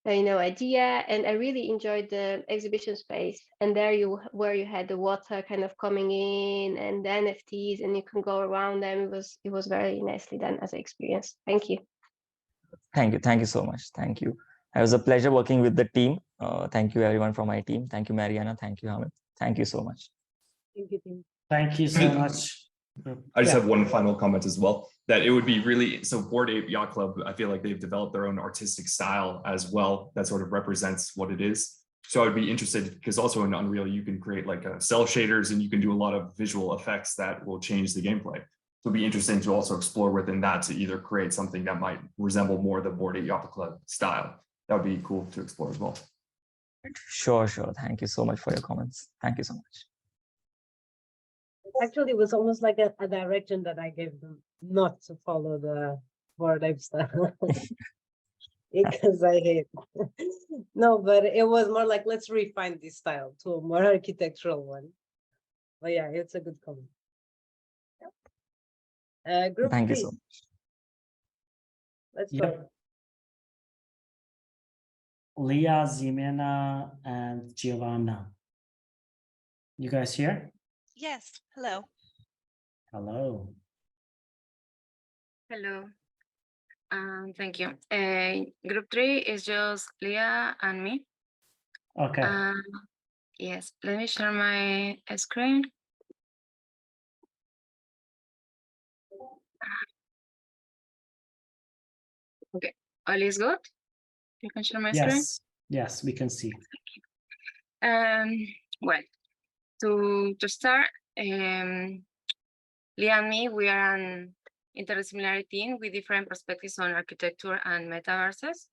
idea, and I really enjoyed the exhibition space. And there where you had the water kind of coming in and the NFTs, and you can go around them. It was very nicely done as an experience. Thank you. Thank you so much. Thank you. It was a pleasure working with the team. Thank you everyone from my team. Thank you, Mariana. Thank you, Hamid. Thank you so much. Thank you, Tim. Thank you so much. I just Yeah. have one final comment as well, that it would be really, so Bored Ape Yacht Club, I feel like they've developed their own artistic style as well that sort of represents what it is. So I'd be interested, because also in Unreal, you can create like cell shaders and you can do a lot of visual effects that will change the gameplay. So it'd be interesting to also explore within that to either create something that might resemble more the Bored Ape Yacht Club style. That would be cool to explore as well. Sure. Thank you so much for your comments. Thank you so much. Actually, it was almost like a direction that I gave them not to follow the Bored Ape style. Because I hate no, but it was more like, let's refine this style to a more architectural one. But yeah, it's a good comment. Group Thank you three. so much. Let's Yep. go. Leah, Ximena, and Giovanna. You guys here? Yes, hello. Hello. Hello. Thank you. Group 3 is just Leah and me. Okay. Yes, let me share my screen. Okay, all is good? You can share my screen? Yes, we can see. Well, to start, Leah and me, we are an interdisciplinary team with different perspectives on architecture and metaverses.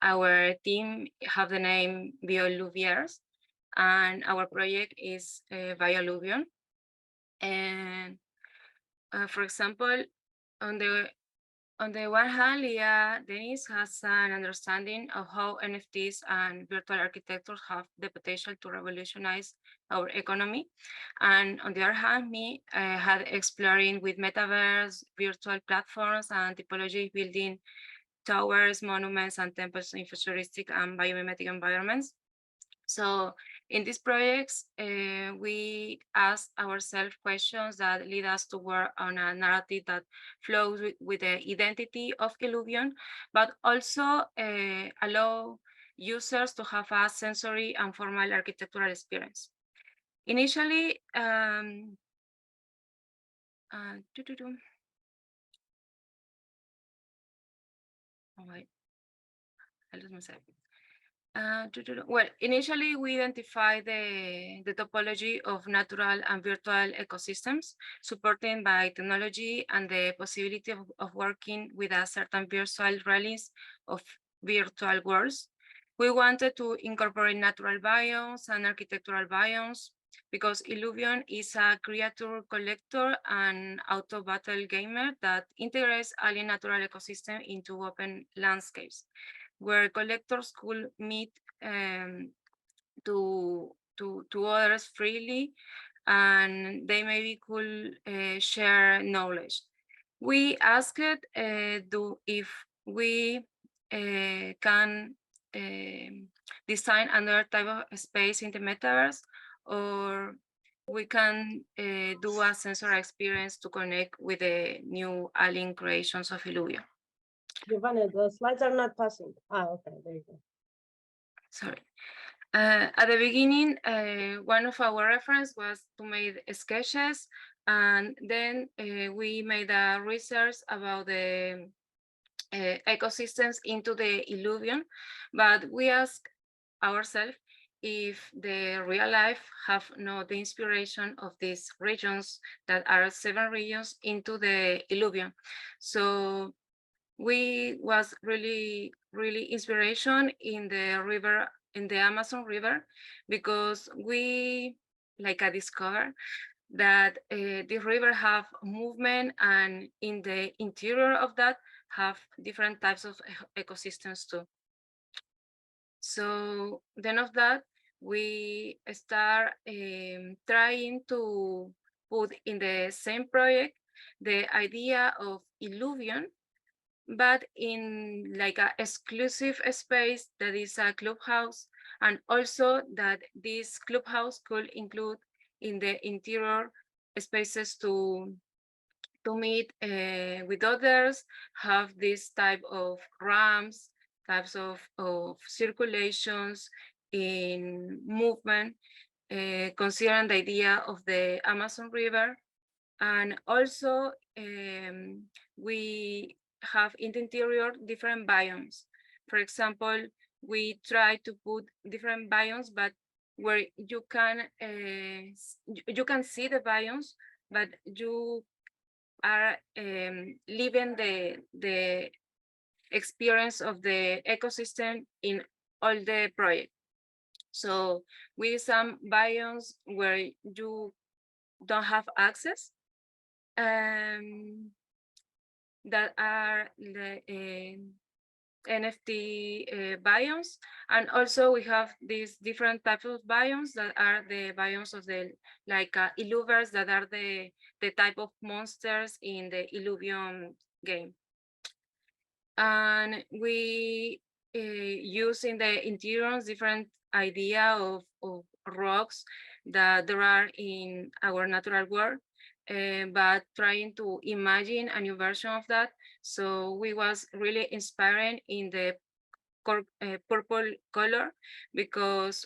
Our team have the name Bioluviers, and our project is Bioluvion. And for example, on the one hand, Leah Dennis has an understanding of how NFTs and virtual architectures have the potential to revolutionize our economy. And on the other hand, me had exploring with metaverse, virtual platforms, and typology building towers, monuments, and temples in futuristic and biomimetic environments. So in these projects, we ask ourselves questions that lead us to work on a narrative that flows with the identity of Illuvion, but also allow users to have a sensory and formal architectural experience. Initially, oh wait, I lost myself. Well, initially we identified the topology of natural and virtual ecosystems, supported by technology and the possibility of working with a certain virtual realism of virtual worlds. We wanted to incorporate natural biomes and architectural biomes because Illuvion is a creature collector and auto battle gamer that integrates alien natural ecosystem into open landscapes, where collectors could meet to others freely, and they maybe could share knowledge. We asked if we can design another type of space in the metaverse, or we can do a sensory experience to connect with the new alien creations of Illuvion. Giovanna, the slides are not passing. Okay, there you go. Sorry. At the beginning, one of our reference was to make sketches, and then we made a research about the ecosystems into the Illuvion, but we asked ourselves if the real life have no the inspiration of these regions that are 7 regions into the illuvium. So we was really inspiration in the river, in the Amazon River, because we like I discovered that the river have movement, and in the interior of that have different types of ecosystems too. So then of that, we start trying to put in the same project the idea of illuvion, but in like a exclusive space that is a clubhouse, and also that this clubhouse could include in the interior spaces to meet with others, have this type of ramps, types of circulations in movement, considering the idea of the Amazon River. And also we have in the interior different biomes. For example, we try to put different biomes, but where you can see the biomes, but you are living the experience of the ecosystem in all the project. So with some biomes where you don't have access, that are the NFT biomes. And also we have these different types of biomes that are the biomes of the like illuvers, that are the type of monsters in the Illuvium game. And we use in the interiors different idea of rocks that there are in our natural world, but trying to imagine a new version of that. So we was really inspiring in the purple color, because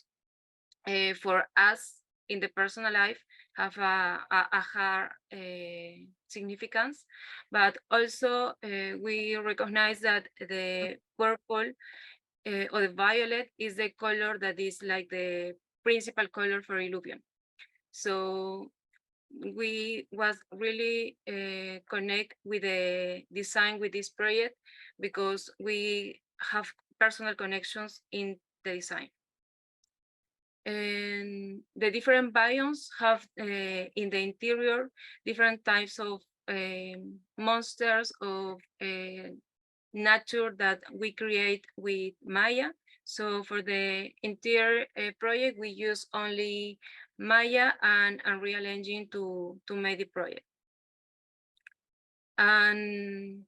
for us in the personal life have a hard significance, but also we recognize that the purple or the violet is the color that is like the principal color for illuvium. So we was really connect with the design with this project, because we have personal connections in the design. And the different biomes have in the interior different types of monsters of nature that we create with Maya. So for the interior project, we use only Maya and Unreal Engine to make the project. And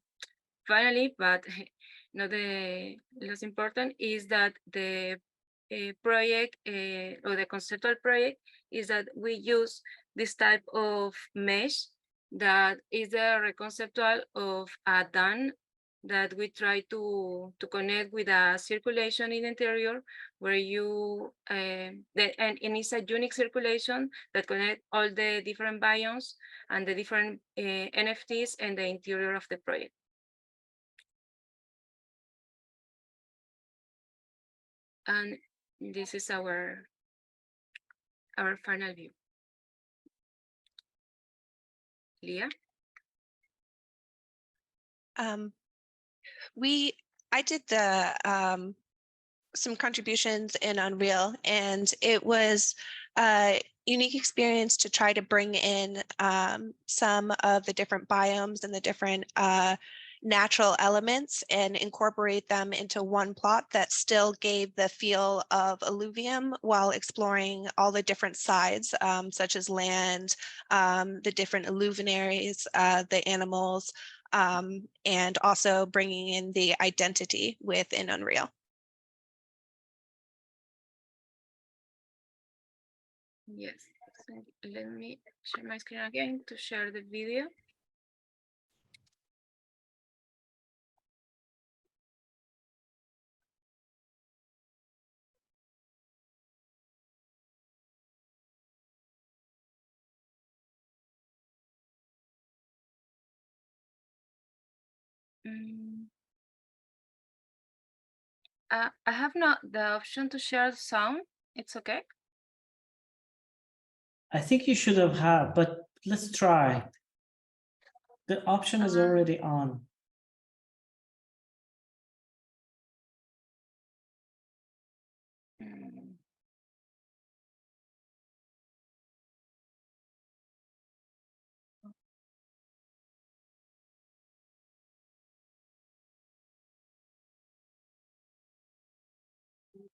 finally, but not the less important, is that the project or the conceptual project is that we use this type of mesh that is the conceptual of a dam that we try to connect with a circulation in the interior, where you and it's a unique circulation that connect all the different biomes and the different NFTs in the interior of the project. And this is our final view. Leah? I did the some contributions in Unreal, and it was a unique experience to try to bring in some of the different biomes and the different natural elements and incorporate them into one plot that still gave the feel of alluvium while exploring all the different sides, such as land, the different illuminaries, the animals, and also bringing in the identity within Unreal. Yes, so let me share my screen again to share the video. I have not the option to share sound. It's okay. I think you should have had, but let's try. The option is already on. Mm.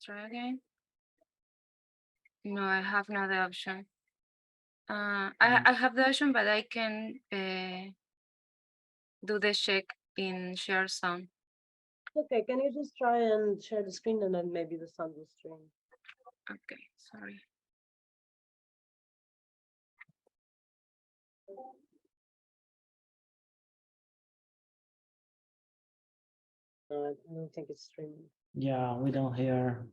Try again. No, I have not the option. I have the option, but I can do the check in share sound. Okay, can you just try and share the screen and then maybe the sound will stream? Okay, sorry. I don't think it's streaming. Yeah, we don't hear.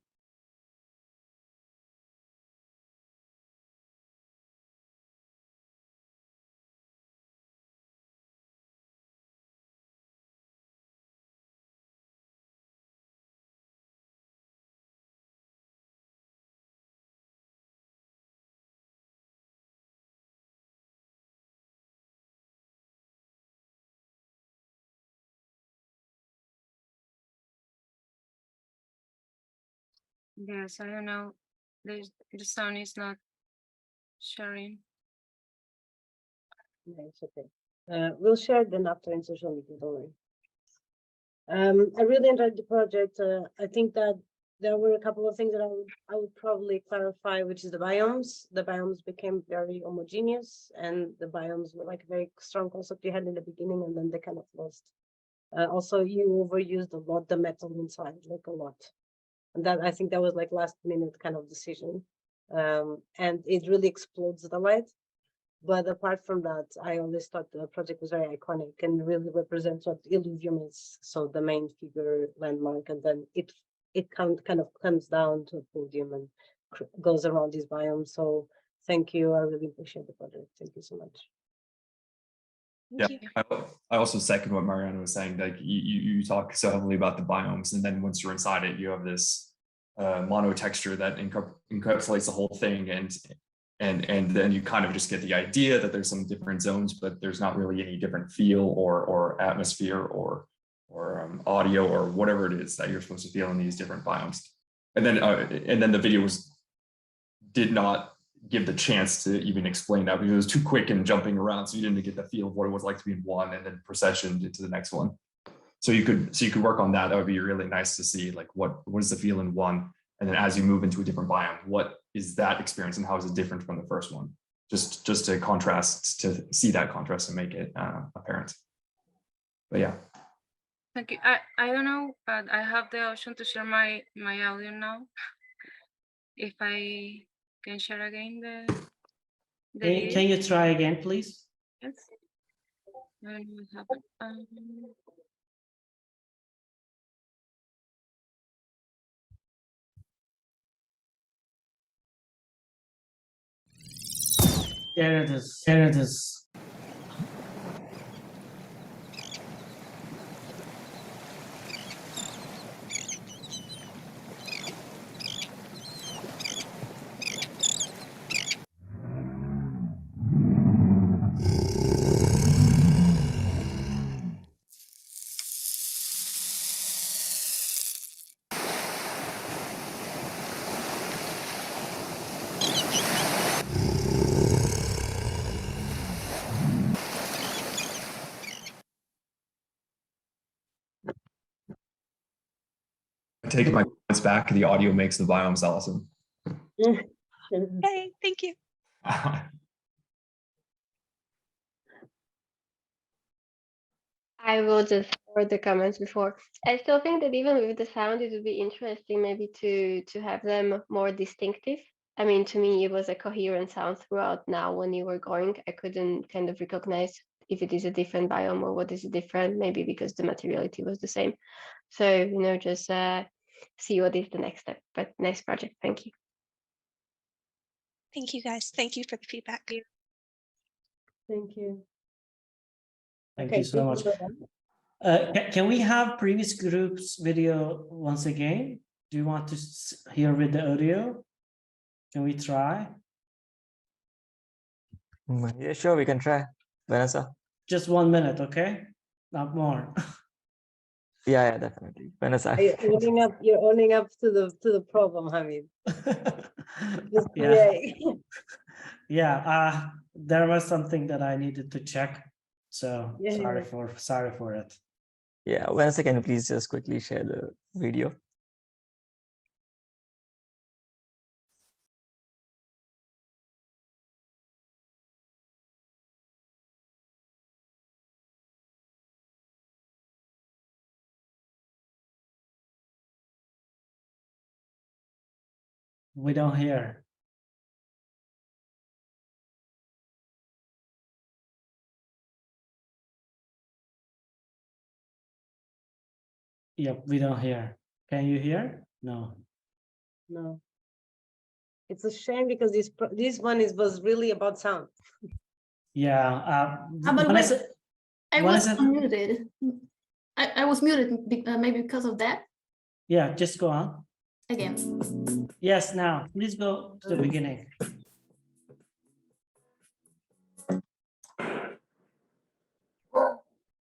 Yes, I don't know. The sound is not sharing. No, it's okay. We'll share it then after in social media, don't worry. I really enjoyed the project. I think that there were a couple of things that I would probably clarify, which is the biomes. The biomes became very homogeneous, and the biomes were like a very strong concept you had in the beginning, and then they kind of lost. Also, you overused a lot the metal inside, like a lot. And that I think that was like last minute kind of decision. And it really explodes the light. But apart from that, I always thought the project was very iconic and really represents what Illuvium is. So the main figure landmark, and then it kind of comes down to a podium and goes around these biomes. So thank you. I really appreciate the project. Thank you so much. Yeah, I also second what Mariana was saying. Like you talk so heavily about the biomes, and then once you're inside it, you have this mono texture that encapsulates the whole thing, and then you kind of just get the idea that there's some different zones, but there's not really any different feel or atmosphere or audio or whatever it is that you're supposed to feel in these different biomes. And then the video did not give the chance to even explain that because it was too quick and jumping around, so you didn't get the feel of what it was like to be in one and then processioned into the next one. So you could work on that. That would be really nice to see, like what is the feel in one, and then as you move into a different biome, what is that experience and how is it different from the first one? Just to contrast, to see that contrast and make it apparent. But yeah. Thank you. I don't know, but I have the option to share my audio now. If I can share again the video. Can you try again, please? Yes. There it is. There it is. I take my comments back. The audio makes the biomes awesome. Hey, thank you. I will just forward the comments before. I still think that even with the sound, it would be interesting maybe to have them more distinctive. I mean, to me, it was a coherent sound throughout. Now, when you were going, I couldn't kind of recognize if it is a different biome or what is different, maybe because the materiality was the same. So, just see what is the next step. But nice project. Thank you. Thank you, guys. Thank you for the feedback. Thank you. Thank Okay, you so much. Can we have previous groups video once again? Do you want to hear with the audio? Can we try? Yeah, sure, we can try. Vanessa. Just 1 minute, okay? Not more. Yeah, definitely. Vanessa. You're owning up to the problem, Hamid. Just Yeah. create. Yeah, there was something that I needed to check. So Yeah. sorry for it. Yeah, Vanessa, can you please just quickly share the video? We don't hear. Yep, we don't hear. Can you hear? No. No. It's a shame because this one was really about sound. Yeah. But wait, I was Vanessa- muted. I was muted maybe because of that. Yeah, just go on. Again. Yes, now please go to the beginning.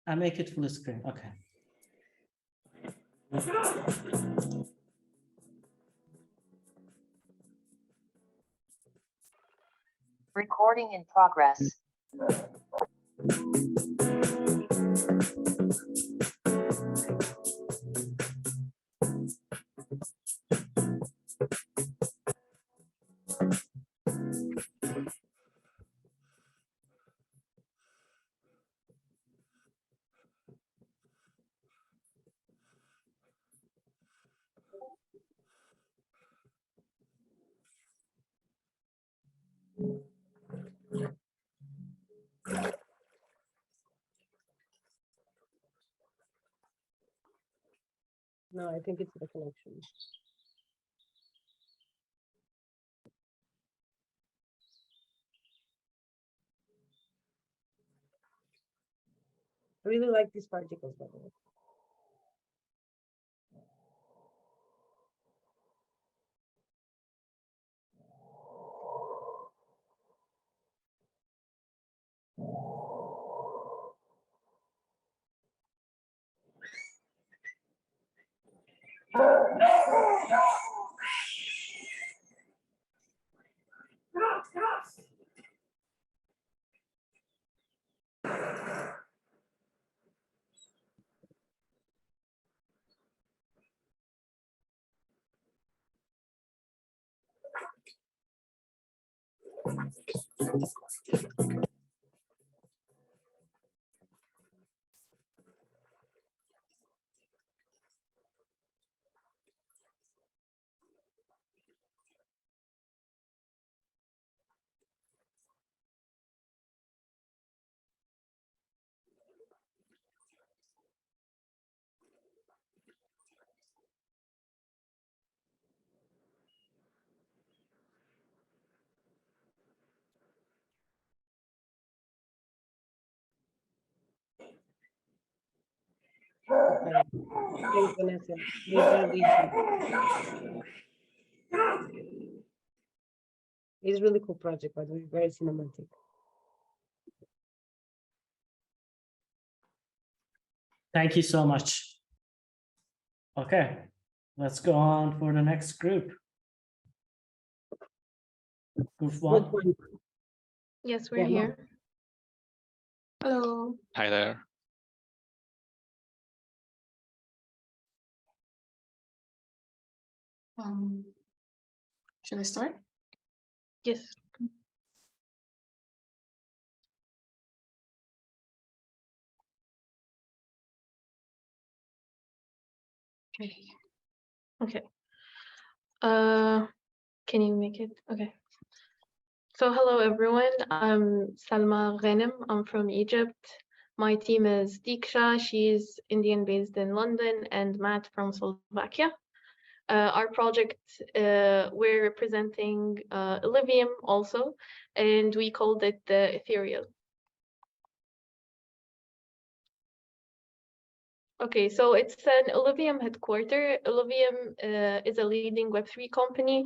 I make it full screen. Okay. Recording in progress. No, I think it's the connection. I really like these particles, by the way. Thanks, Vanessa. It's a really cool project, by the way, very cinematic. Thank you so much. Okay, let's go on for the next group. Group one. Yes, we're here. Hello. Hi there. Should I start? Yes. Okay. Okay. Can you make it? Okay. So hello everyone. I'm Salma Ghanem. I'm from Egypt. My team is Diksha. She's Indian based in London, and Matt from Slovakia. Our project, we're representing Illuvium also, and we called it the Ethereal. Okay, so it's an Illuvium headquarter. Illuvium is a leading Web3 company.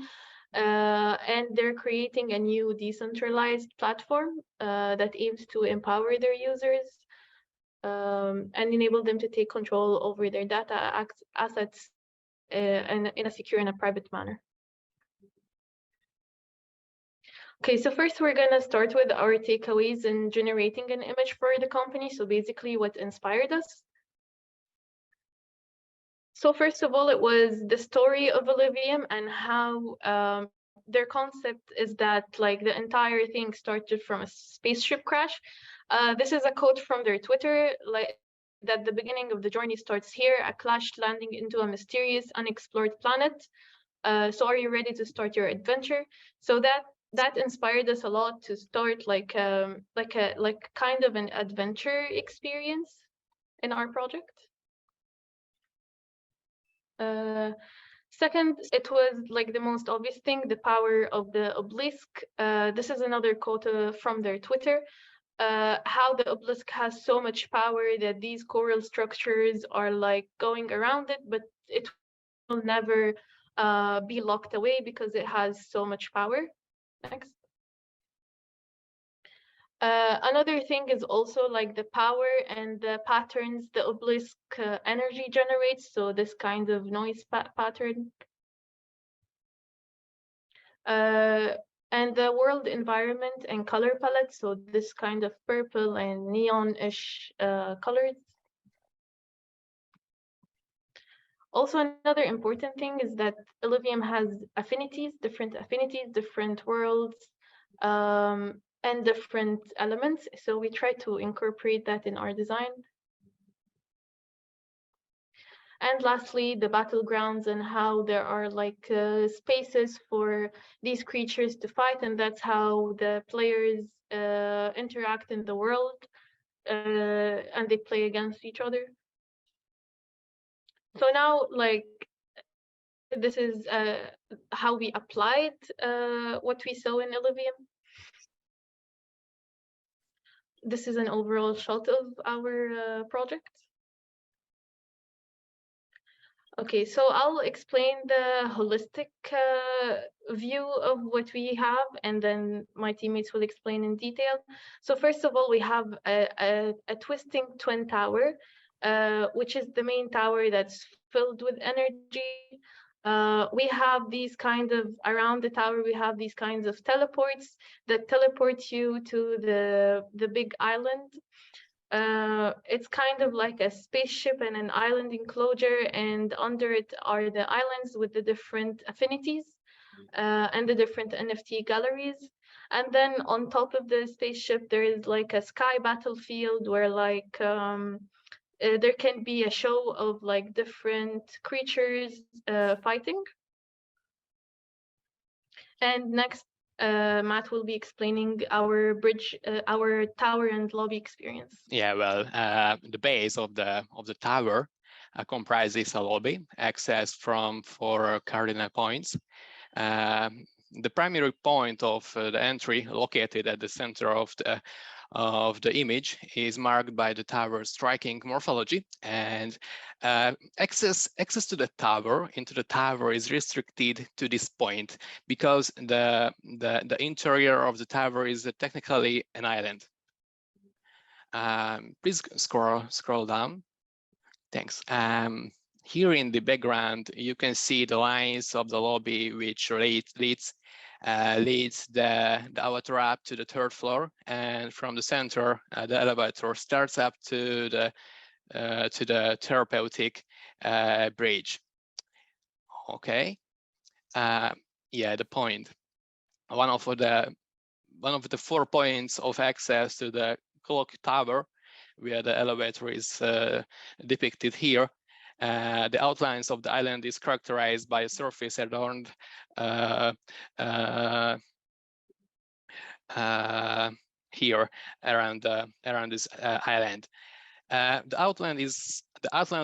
And they're creating a new decentralized platform that aims to empower their users and enable them to take control over their data assets in a secure and a private manner. Okay, so first we're gonna start with our takeaways in generating an image for the company. So basically what inspired us. So first of all, it was the story of Illuvium and how their concept is that like the entire thing started from a spaceship crash. This is a quote from their Twitter, like that the beginning of the journey starts here, a crash landing into a mysterious unexplored planet. So are you ready to start your adventure? So that inspired us a lot to start like kind of an adventure experience in our project. Second, it was like the most obvious thing, the power of the obelisk. This is another quote from their Twitter. How the obelisk has so much power that these coral structures are like going around it, but it will never be locked away because it has so much power. Next. Another thing is also like the power and the patterns the obelisk energy generates. So this kind of noise pattern. And the world environment and color palette. So this kind of purple and neon-ish colors. Also, another important thing is that Illuvium has different worlds, and different elements. So we try to incorporate that in our design. And lastly, the battlegrounds and how there are like spaces for these creatures to fight, and that's how the players interact in the world, and they play against each other. So now, like, this is how we applied what we saw in Illuvium. This is an overall shot of our project. Okay, so I'll explain the holistic view of what we have, and then my teammates will explain in detail. So first of all, we have a twisting twin tower, which is the main tower that's filled with energy. We have these kind of, around the tower, we have these kinds of teleports that teleport you to the big island. It's kind of like a spaceship and an island enclosure, and under it are the islands with the different affinities and the different NFT galleries. And then on top of the spaceship, there is like a sky battlefield where like there can be a show of like different creatures fighting. And next, Matt will be explaining our bridge, our tower and lobby experience. Yeah, well, the base of the tower comprises a lobby accessed from 4 cardinal points. The primary point of the entry, located at the center of the image, is marked by the tower's striking morphology, and access to the tower, into the tower, is restricted to this point because the interior of the tower is technically an island. Please scroll down. Thanks. Here in the background, you can see the lines of the lobby, which leads the avatar up to the 3rd floor, and from the center, the elevator starts up to the therapeutic bridge. Okay. Yeah, the point. One of the 4 points of access to the clock tower, where the elevator is depicted here. The outlines of the island is characterized by a surface adorned here around this island. The outline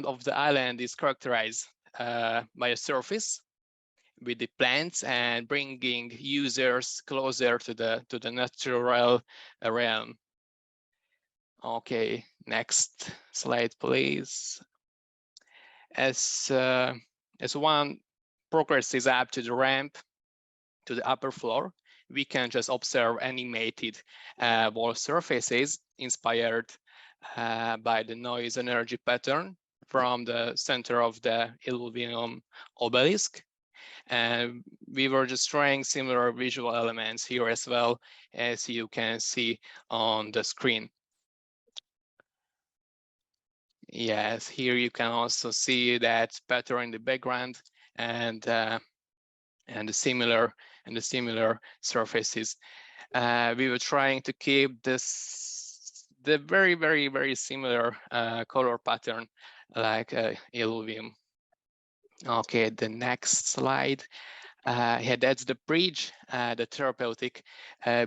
of the island is characterized by a surface with the plants and bringing users closer to the natural realm. Okay, next slide, please. As one progresses up to the ramp, to the upper floor, we can just observe animated wall surfaces inspired by the noise energy pattern from the center of the Illuvium obelisk. And we were just trying similar visual elements here as well, as you can see on the screen. Yes, here you can also see that pattern in the background and the similar surfaces. We were trying to keep the very similar color pattern like Illuvium. Okay, the next slide. Yeah, that's the bridge, the therapeutic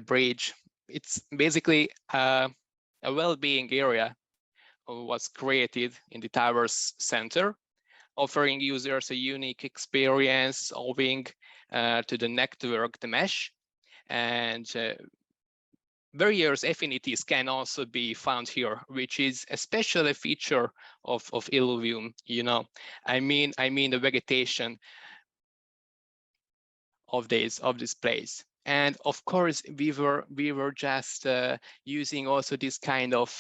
bridge. It's basically a well-being area was created in the tower's center, offering users a unique experience owing to the network, the mesh, and various affinities can also be found here, which is a special feature of Illuvium. You know, I mean the vegetation of this place. And of course, we were just using also this kind of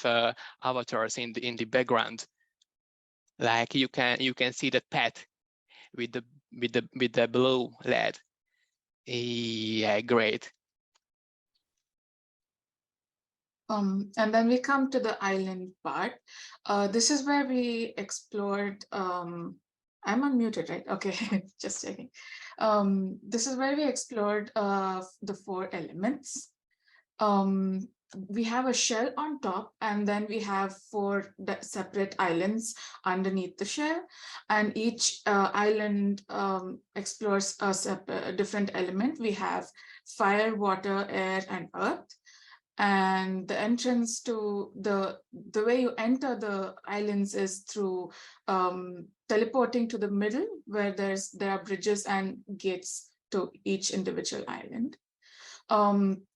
avatars in the background. Like you can see the pet with the blue LED. Yeah, great. And then we come to the island part. This is where we explored. I'm unmuted, right? Okay, just checking. This is where we explored the 4 elements. We have a shell on top, and then we have 4 separate islands underneath the shell, and each island explores a different element. We have fire, water, air, and earth. And the entrance to the way you enter the islands is through teleporting to the middle, where there are bridges and gates to each individual island.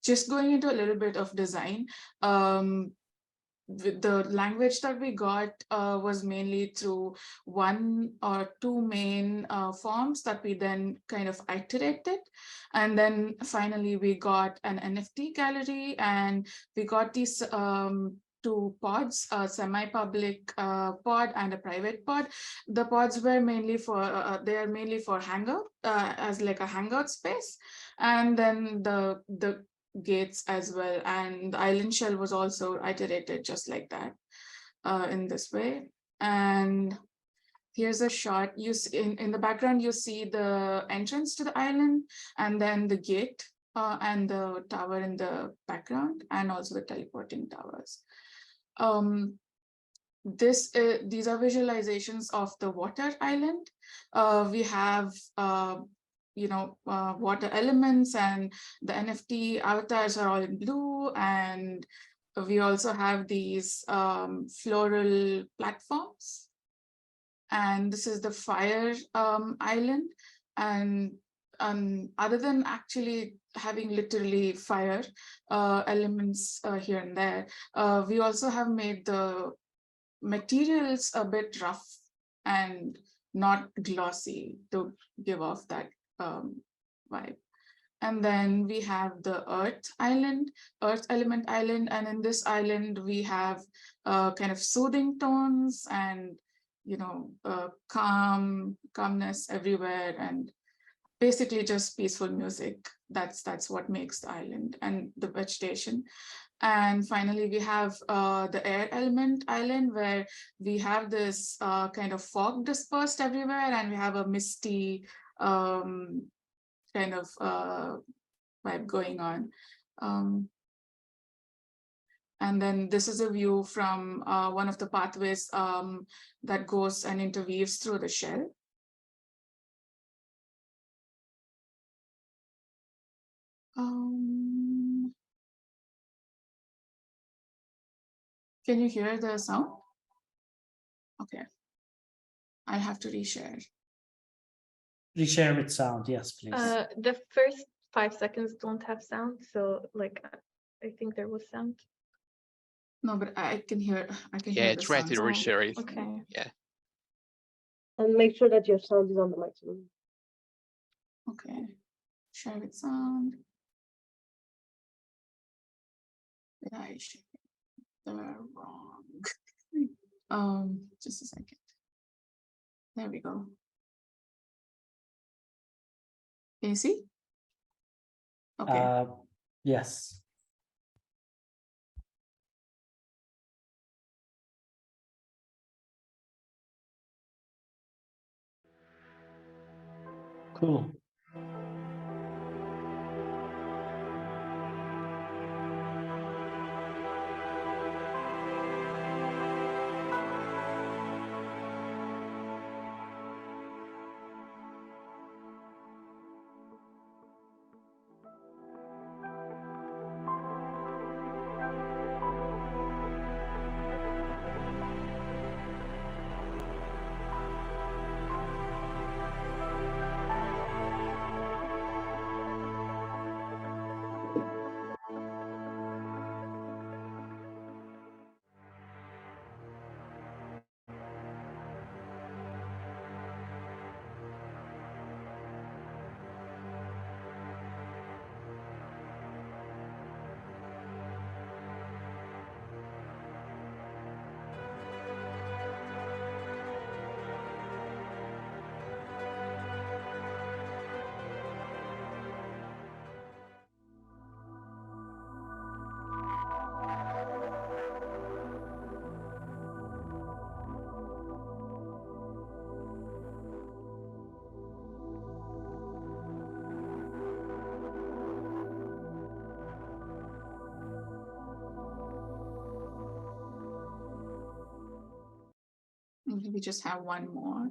Just going into a little bit of design, the language that we got was mainly through 1 or 2 main forms that we then kind of iterated. And then finally we got an NFT gallery, and we got these 2 pods, a semi-public pod and a private pod. The pods were mainly for, they are mainly for hangout, as like a hangout space. And then the gates as well, and the island shell was also iterated just like that in this way. And here's a shot. You see in the background, you see the entrance to the island, and then the gate and the tower in the background, and also the teleporting towers. These are visualizations of the water island. We have water elements, and the NFT avatars are all in blue, and we also have these floral platforms. And this is the fire island. And other than actually having literally fire elements here and there, we also have made the materials a bit rough and not glossy to give off that vibe. And then we have the earth element island, and in this island we have kind of soothing tones and calmness everywhere, and basically just peaceful music. That's what makes the island, and the vegetation. And finally, we have the air element island, where we have this kind of fog dispersed everywhere, and we have a misty kind of vibe going on. And then this is a view from one of the pathways that goes and interweaves through the shell. Can you hear the sound? Okay. I have to reshare. Reshare with sound, yes, please. The first 5 seconds don't have sound, so like I think there was sound. No, but I can hear. Yeah, try to reshare it. Okay. Yeah. And make sure that your sound is on the maximum. Okay. share with sound. Did I share the wrong? Just a second. There we go. Can you see? Okay. Yes. Cool. Maybe we just have one more.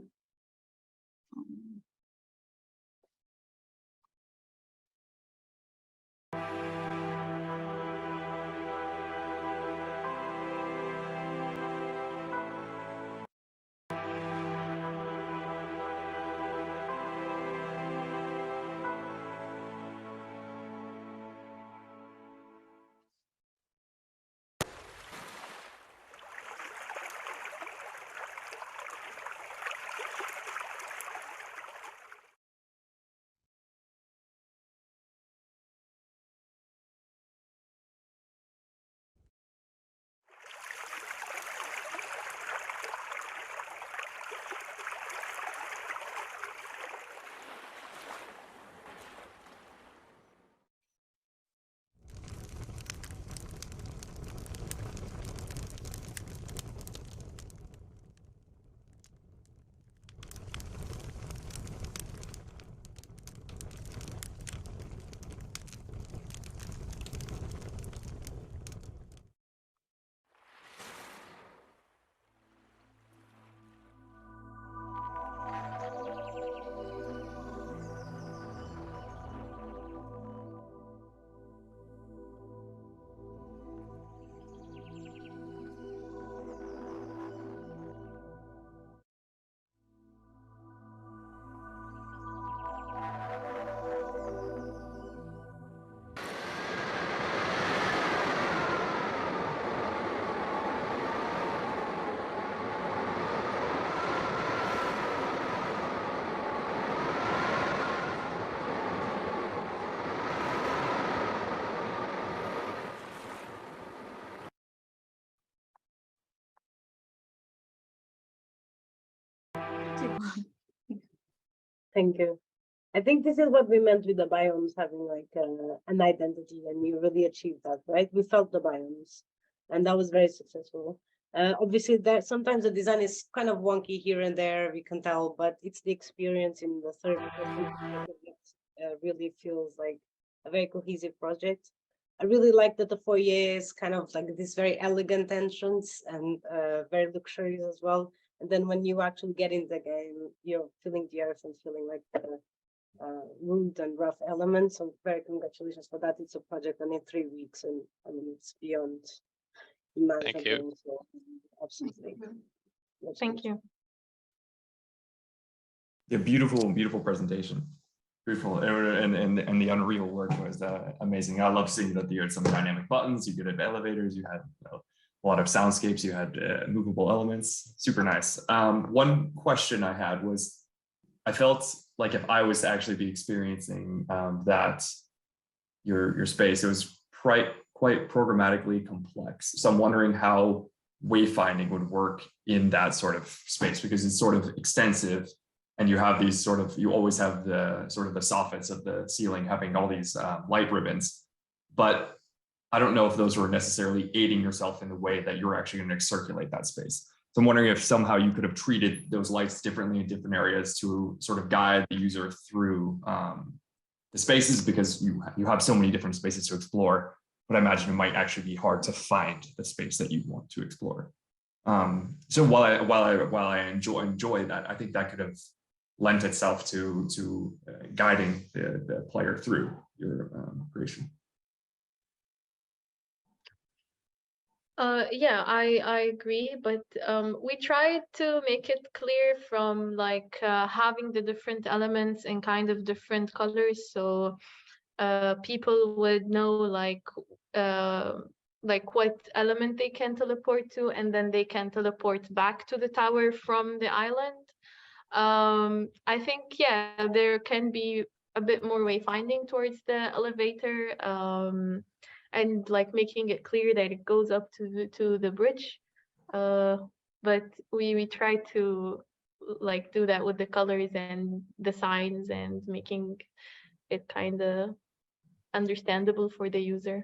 Thank you. I think this is what we meant with the biomes having like an identity, and you really achieved that, right? We felt the biomes, and that was very successful. Obviously, that sometimes the design is kind of wonky here and there, we can tell, but it's the experience in the third person that really feels like a very cohesive project. I really like that the foyer is kind of like this very elegant entrance and very luxurious as well. And then when you actually get in the game, you're feeling the earth and feeling like the rude and rough elements. So very congratulations for that. It's a project done in 3 weeks, and I mean, it's beyond Thank you. So absolutely. Thank you. Yeah, beautiful presentation. Beautiful, and the Unreal work was amazing. I love seeing that you had some dynamic buttons, you did elevators, you had a lot of soundscapes, you had movable elements. Super nice. One question I had was, I felt like if I was to actually be experiencing that your space, it was quite programmatically complex. So I'm wondering how wayfinding would work in that sort of space, because it's sort of extensive, and you have these sort of, you always have the sort of the soffits of the ceiling having all these light ribbons, but I don't know if those were necessarily aiding yourself in the way that you're actually going to circulate that space. So I'm wondering if somehow you could have treated those lights differently in different areas to sort of guide the user through the spaces, because you have so many different spaces to explore. But I imagine it might actually be hard to find the space that you want to explore. So while I enjoy that, I think that could have lent itself to guiding the player through your creation. Yeah, I agree, but we tried to make it clear from like having the different elements in kind of different colors, so people would know like what element they can teleport to, and then they can teleport back to the tower from the island. I think, yeah, there can be a bit more wayfinding towards the elevator, and like making it clear that it goes up to the bridge. But we try to like do that with the colors and the signs and making it kind of understandable for the user.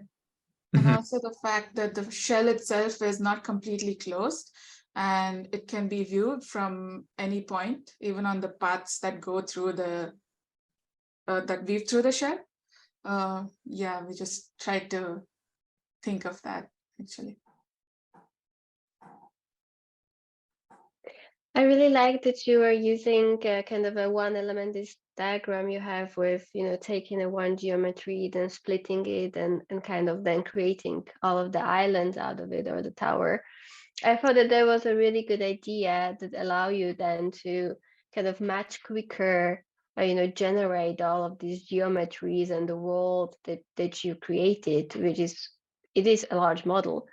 And also the fact that the shell itself is not completely closed, and it can be viewed from any point, even on the paths that go through the that weave through the shell. Yeah, we just tried to think of that actually. I really like that you are using kind of a one element diagram you have with, taking a one geometry, then splitting it and kind of then creating all of the islands out of it, or the tower. I thought that was a really good idea that allow you then to kind of much quicker, generate all of these geometries and the world that you created, it is a large model.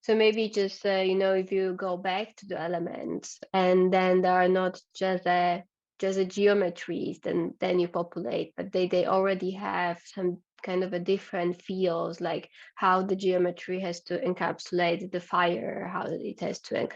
So maybe just, if you go back to the elements, and then there are not just a geometries, then you populate, but they already have some kind of a different feels, like how the geometry has to encapsulate the fire, how it has to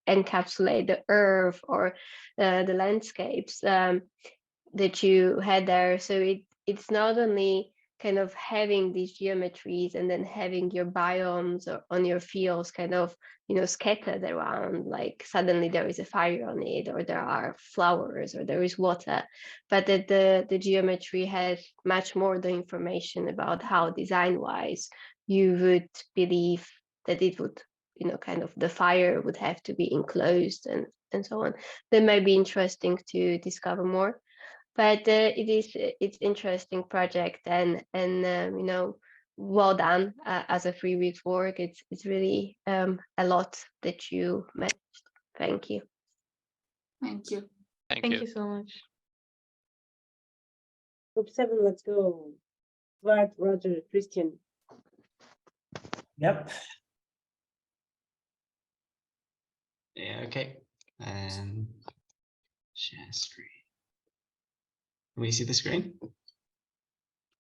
encapsulate the earth, or the landscapes that you had there. So it's not only kind of having these geometries and then having your biomes or on your fields kind of, scattered around, like suddenly there is a fire on it, or there are flowers, or there is water, but that the geometry has much more the information about how design-wise you would believe that it would, kind of the fire would have to be enclosed and so on. That might be interesting to discover more. But it's interesting project, and well done as a 3 weeks work. It's really a lot that you managed. Thank you. Thank you. Thank you so much. Group 7, let's go. Vlad, Roger, Christian. Yep. Yeah, okay. Share screen. Can we see the screen?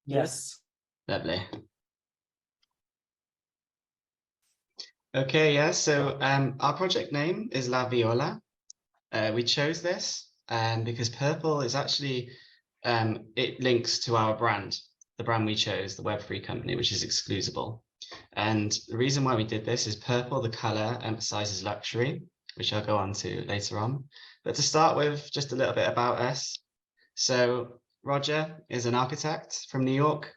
Yes. Lovely. Okay, yeah, so our project name is La Viola. We chose this because purple is actually, it links to our brand, the brand we chose, the Web3 company, which is exclusable. And the reason why we did this is purple, the color, emphasizes luxury, which I'll go on to later on. But to start with, just a little bit about us. So Roger is an architect from New York.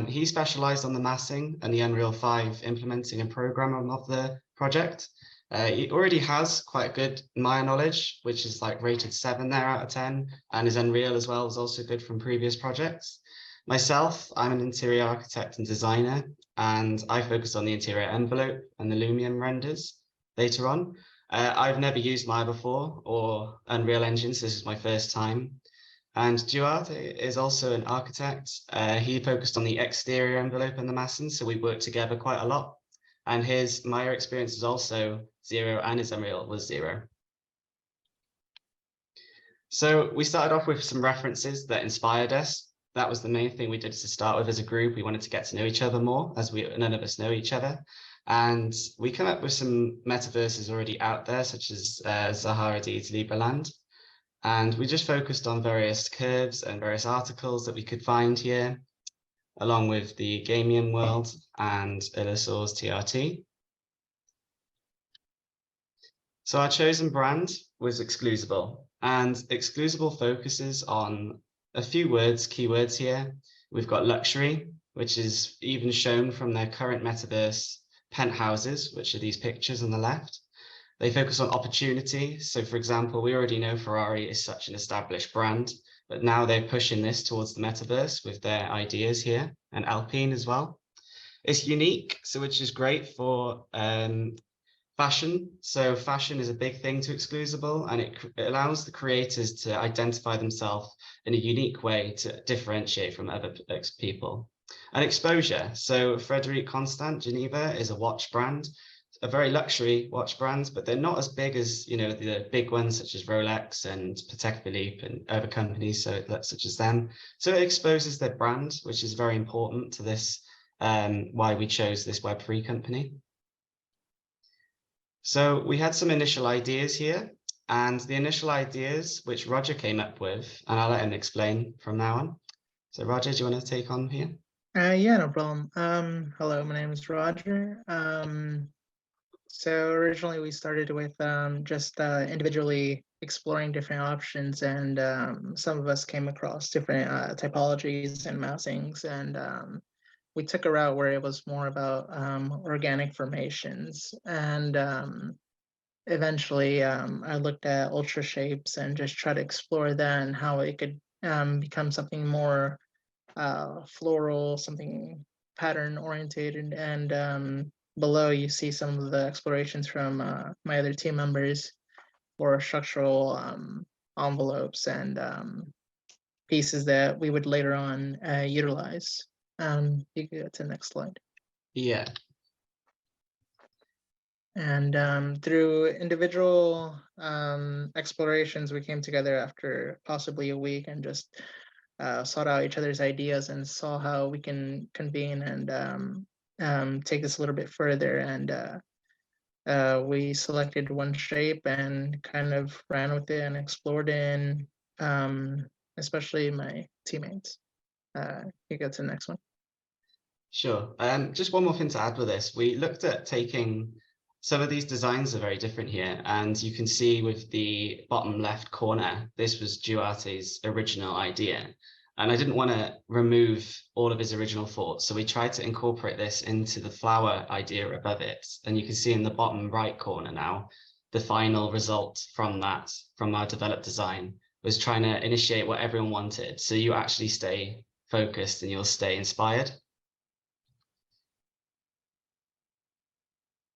He specialized on the massing and the Unreal 5 implementing and programming of the project. He already has quite good Maya knowledge, which is like rated 7 there out of 10, and his Unreal as well is also good from previous projects. Myself, I'm an interior architect and designer, and I focus on the interior envelope and the Lumion renders later on. I've never used Maya before or Unreal Engine, so this is my first time. And Duarte is also an architect. He focused on the exterior envelope and the massing, so we worked together quite a lot. And his Maya experience is also 0, and his Unreal was 0. So we started off with some references that inspired us. That was the main thing we did to start with as a group. We wanted to get to know each other more, as none of us know each other. And we came up with some metaverses already out there, such as Zaha Hadid's Liberland. And we just focused on various curves and various articles that we could find here, along with the Gamium world and Illusor's TRT. So our chosen brand was Exclusable, and Exclusable focuses on a few keywords here. We've got luxury, which is even shown from their current metaverse penthouses, which are these pictures on the left. They focus on opportunity. So for example, we already know Ferrari is such an established brand, but now they're pushing this towards the metaverse with their ideas here, and Alpine as well. It's unique, so which is great for fashion. So fashion is a big thing to Exclusable, and it allows the creators to identify themselves in a unique way to differentiate from other people. And exposure. So Frederic Constant Geneva is a watch brand, a very luxury watch brand, but they're not as big as the big ones such as Rolex and Patek Philippe and other companies such as them. So it exposes their brand, which is very important to this, why we chose this Web3 company. So we had some initial ideas here, and the initial ideas which Roger came up with, and I'll let him explain from now on. So Roger, do you want to take on here? Yeah, no problem. Hello, my name is Roger. So originally we started with just individually exploring different options, and some of us came across different typologies and mousings, and we took a route where it was more about organic formations, and eventually I looked at ultra shapes and just try to explore that and how it could become something more floral, something pattern orientated. And below you see some of the explorations from my other team members for structural envelopes and pieces that we would later on utilize. You can go to the next slide. Yeah. And through individual explorations, we came together after possibly a week and just sought out each other's ideas and saw how we can convene and take this a little bit further. And we selected one shape and kind of ran with it and explored it, especially my teammates. You go to the next one. Sure. Just one more thing to add with this. We looked at taking some of these designs are very different here, and you can see with the bottom left corner, this was Duarte's original idea. And I didn't want to remove all of his original thoughts, so we tried to incorporate this into the flower idea above it. And you can see in the bottom right corner now, the final result from our developed design was trying to initiate what everyone wanted. So you actually stay focused and you'll stay inspired.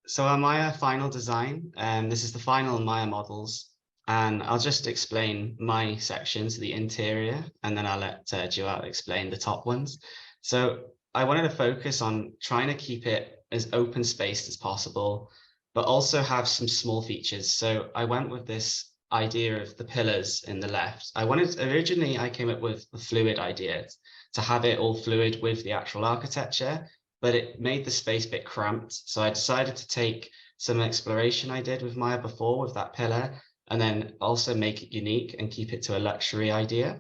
So our Maya final design, this is the final Maya models, and I'll just explain my section to the interior, and then I'll let Duarte explain the top ones. So I wanted to focus on trying to keep it as open spaced as possible, but also have some small features. So I went with this idea of the pillars in the left. Originally I came up with the fluid idea to have it all fluid with the actual architecture, but it made the space a bit cramped. So I decided to take some exploration I did with Maya before with that pillar, and then also make it unique and keep it to a luxury idea.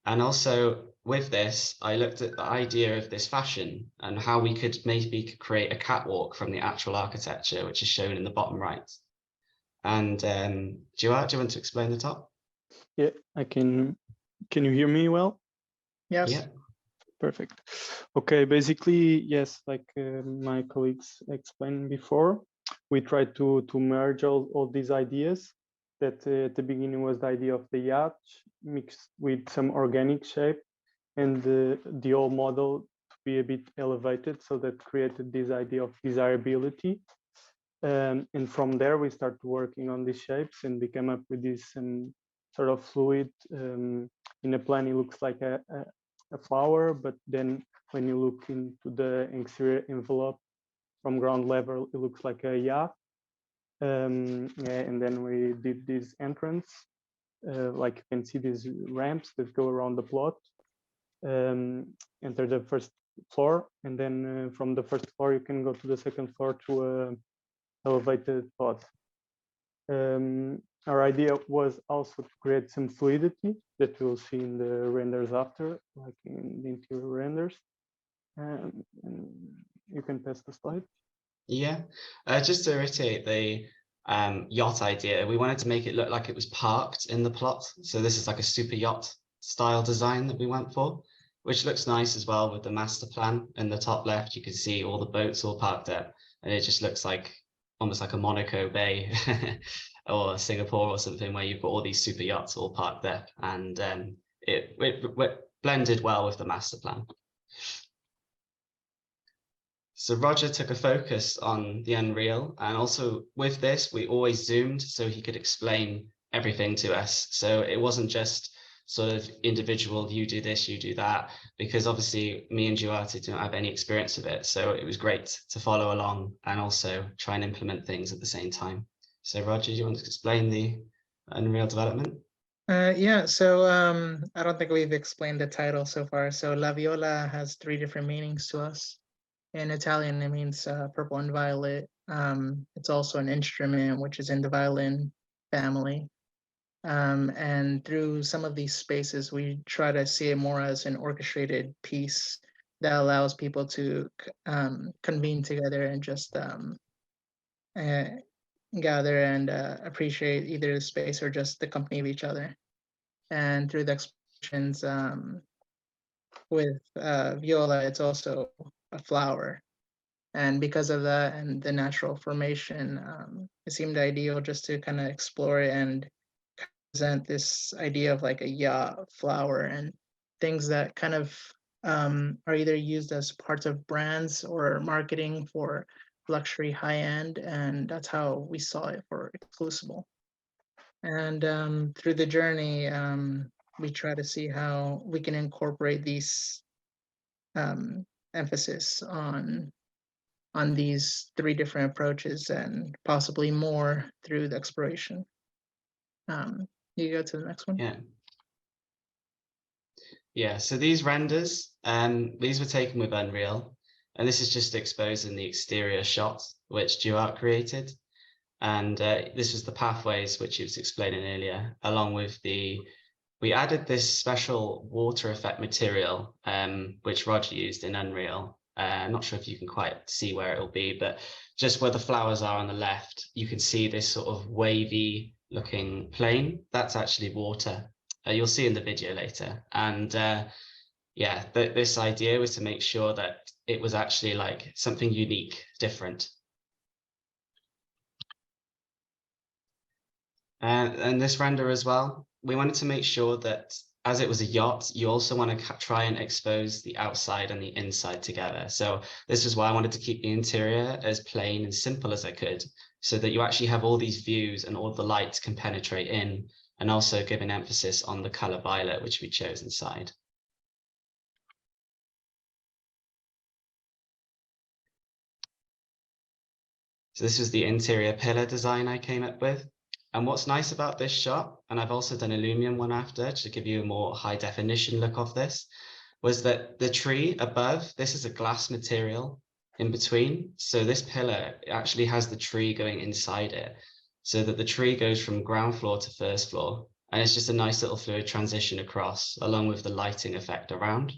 And also with this, I looked at the idea of this fashion and how we could maybe create a catwalk from the actual architecture, which is shown in the bottom right. And Duarte, do you want to explain the top? Yeah, I can. Can you hear me well? Yes. Yeah. Perfect. Okay, basically, yes, like my colleagues explained before, we tried to merge all these ideas that at the beginning was the idea of the yacht mixed with some organic shape, and the whole model to be a bit elevated, so that created this idea of desirability. And from there, we started working on these shapes, and we came up with this sort of fluid. In a plan, it looks like a flower, but then when you look into the exterior envelope from ground level, it looks like a yacht. And then we did this entrance, like you can see these ramps that go around the plot. Enter the first floor, and then from the first floor you can go to the second floor to elevated pod. Our idea was also to create some fluidity that we'll see in the renders after, like in the interior renders. And you can pass the slide. Yeah, just to reiterate the yacht idea, we wanted to make it look like it was parked in the plot. So this is like a super yacht style design that we went for, which looks nice as well with the master plan. In the top left, you can see all the boats all parked up, and it just looks like almost like a Monaco Bay or Singapore or something, where you've got all these super yachts all parked up, and it blended well with the master plan. So Roger took a focus on the Unreal, and also with this, we always zoomed so he could explain everything to us. So it wasn't just sort of individual, you do this, you do that, because obviously me and Duarte don't have any experience of it. So it was great to follow along and also try and implement things at the same time. So Roger, do you want to explain the Unreal development? Yeah, so I don't think we've explained the title so far. So La Viola has 3 different meanings to us. In Italian, it means purple and violet. It's also an instrument, which is in the violin family. And through some of these spaces, we try to see it more as an orchestrated piece that allows people to convene together and just gather and appreciate either the space or just the company of each other. And through the expressions with viola, it's also a flower. And because of that and the natural formation, it seemed ideal just to kind of explore it and present this idea of like a yacht flower and things that kind of are either used as parts of brands or marketing for luxury high end. And that's how we saw it for Exclusible. And through the journey, we try to see how we can incorporate these emphasis on these 3 different approaches and possibly more through the exploration. You go to the next one. Yeah, so these renders, these were taken with Unreal, and this is just exposing the exterior shot which Duarte created. And this was the pathways which he was explaining earlier, along with we added this special water effect material, which Roger used in Unreal. I'm not sure if you can quite see where it'll be, but just where the flowers are on the left, you can see this sort of wavy looking plane. That's actually water. You'll see in the video later. And yeah, this idea was to make sure that it was actually like something unique, different. And this render as well, we wanted to make sure that as it was a yacht, you also want to try and expose the outside and the inside together. So this is why I wanted to keep the interior as plain and simple as I could, so that you actually have all these views and all the lights can penetrate in, and also give an emphasis on the color violet, which we chose inside. So this was the interior pillar design I came up with. And what's nice about this shot, and I've also done a Lumion one after to give you a more high definition look of this, was that the tree above, this is a glass material in between. So this pillar actually has the tree going inside it, so that the tree goes from ground floor to first floor. And it's just a nice little fluid transition across, along with the lighting effect around.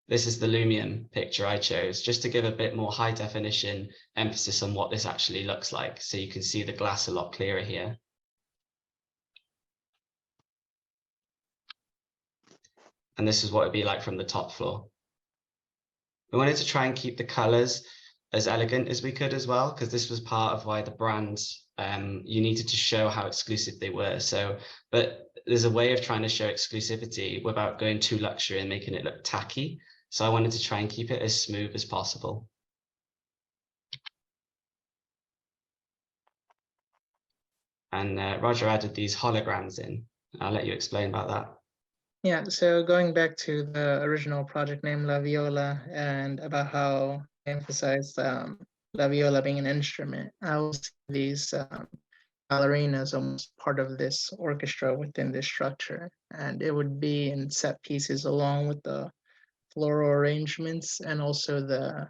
This is the Lumion picture I chose, just to give a bit more high definition emphasis on what this actually looks like. So you can see the glass a lot clearer here. And this is what it'd be like from the top floor. We wanted to try and keep the colors as elegant as we could as well, because this was part of why the brands, you needed to show how exclusive they were. So, but there's a way of trying to show exclusivity without going too luxury and making it look tacky. So I wanted to try and keep it as smooth as possible. And Roger added these holograms in. I'll let you explain about that. Yeah, so going back to the original project name La Viola and about how I emphasized La Viola being an instrument, I will see these ballerina is almost part of this orchestra within this structure, and it would be in set pieces along with the floral arrangements and also the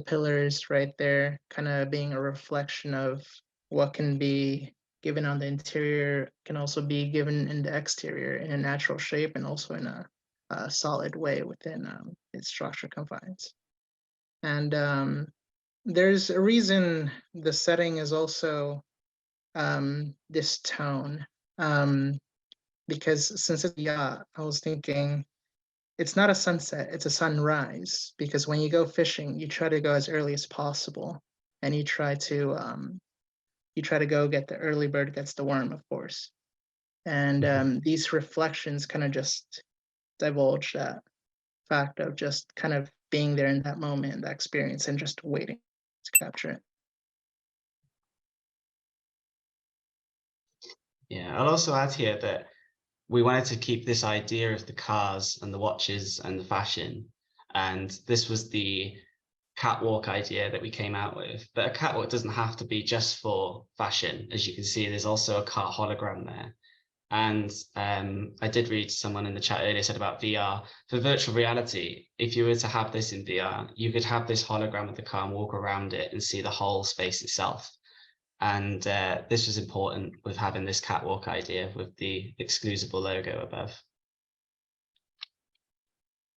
pillars right there, kind of being a reflection of what can be given on the interior can also be given in the exterior in a natural shape and also in a solid way within its structure confines. And there's a reason the setting is also this tone, because since it's yacht, I was thinking it's not a sunset, it's a sunrise, because when you go fishing, you try to go as early as possible, and you try to go get the early bird gets the worm, of course. And these reflections kind of just divulge that fact of just kind of being there in that moment, that experience, and just waiting to capture it. Yeah, I'll also add here that we wanted to keep this idea of the cars and the watches and the fashion. And this was the catwalk idea that we came out with. But a catwalk doesn't have to be just for fashion. As you can see, there's also a car hologram there. And I did read someone in the chat earlier said about VR. For virtual reality, if you were to have this in VR, you could have this hologram of the car and walk around it and see the whole space itself. And this was important with having this catwalk idea with the exclusable logo above.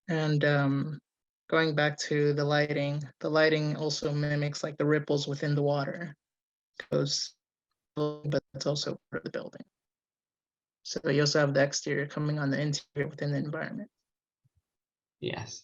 And going back to the lighting also mimics like the ripples within the water. Goes, but it's also part of the building. So you also have the exterior coming on the interior within the environment. Yes.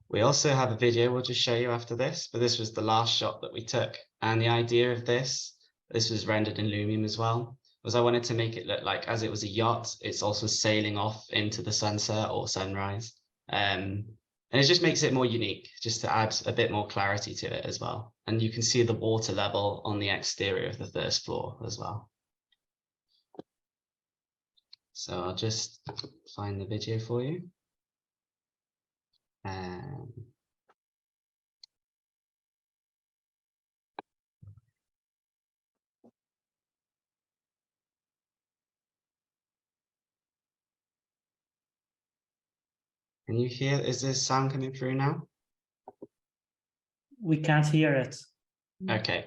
We also have a video we'll just show you after this, but this was the last shot that we took. And the idea of this was rendered in Lumium as well, was I wanted to make it look like, as it was a yacht, it's also sailing off into the sunset or sunrise. And it just makes it more unique, just to add a bit more clarity to it as well. And you can see the water level on the exterior of the first floor as well. So I'll just find the video for you. Can you hear, is this sound coming through now? We can't hear it. Okay.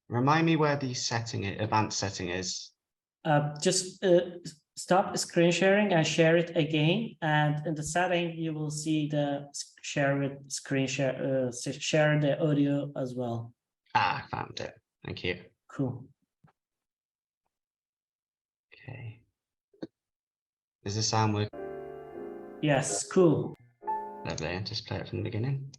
Remind me where the setting, advanced setting is. Just stop screen sharing and share it again. And in the setting, you will see the share with screen share, share the audio as well. Ah, I found it. Thank you. Cool. Okay. Does the sound work? Yes, cool. Lovely. I'll just play it from the beginning.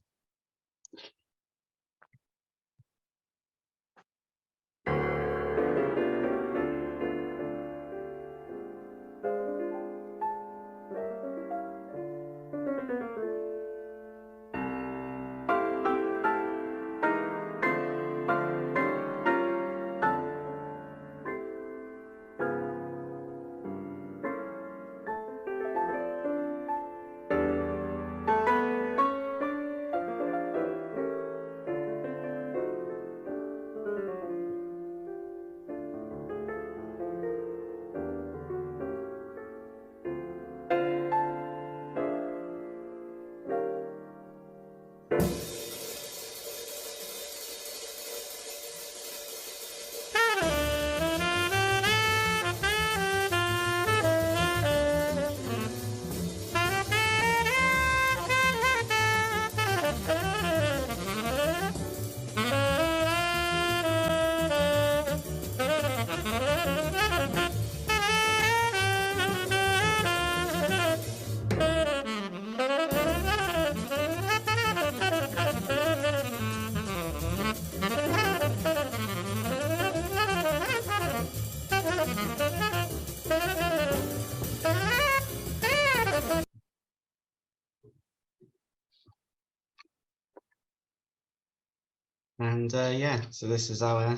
And yeah, so this is our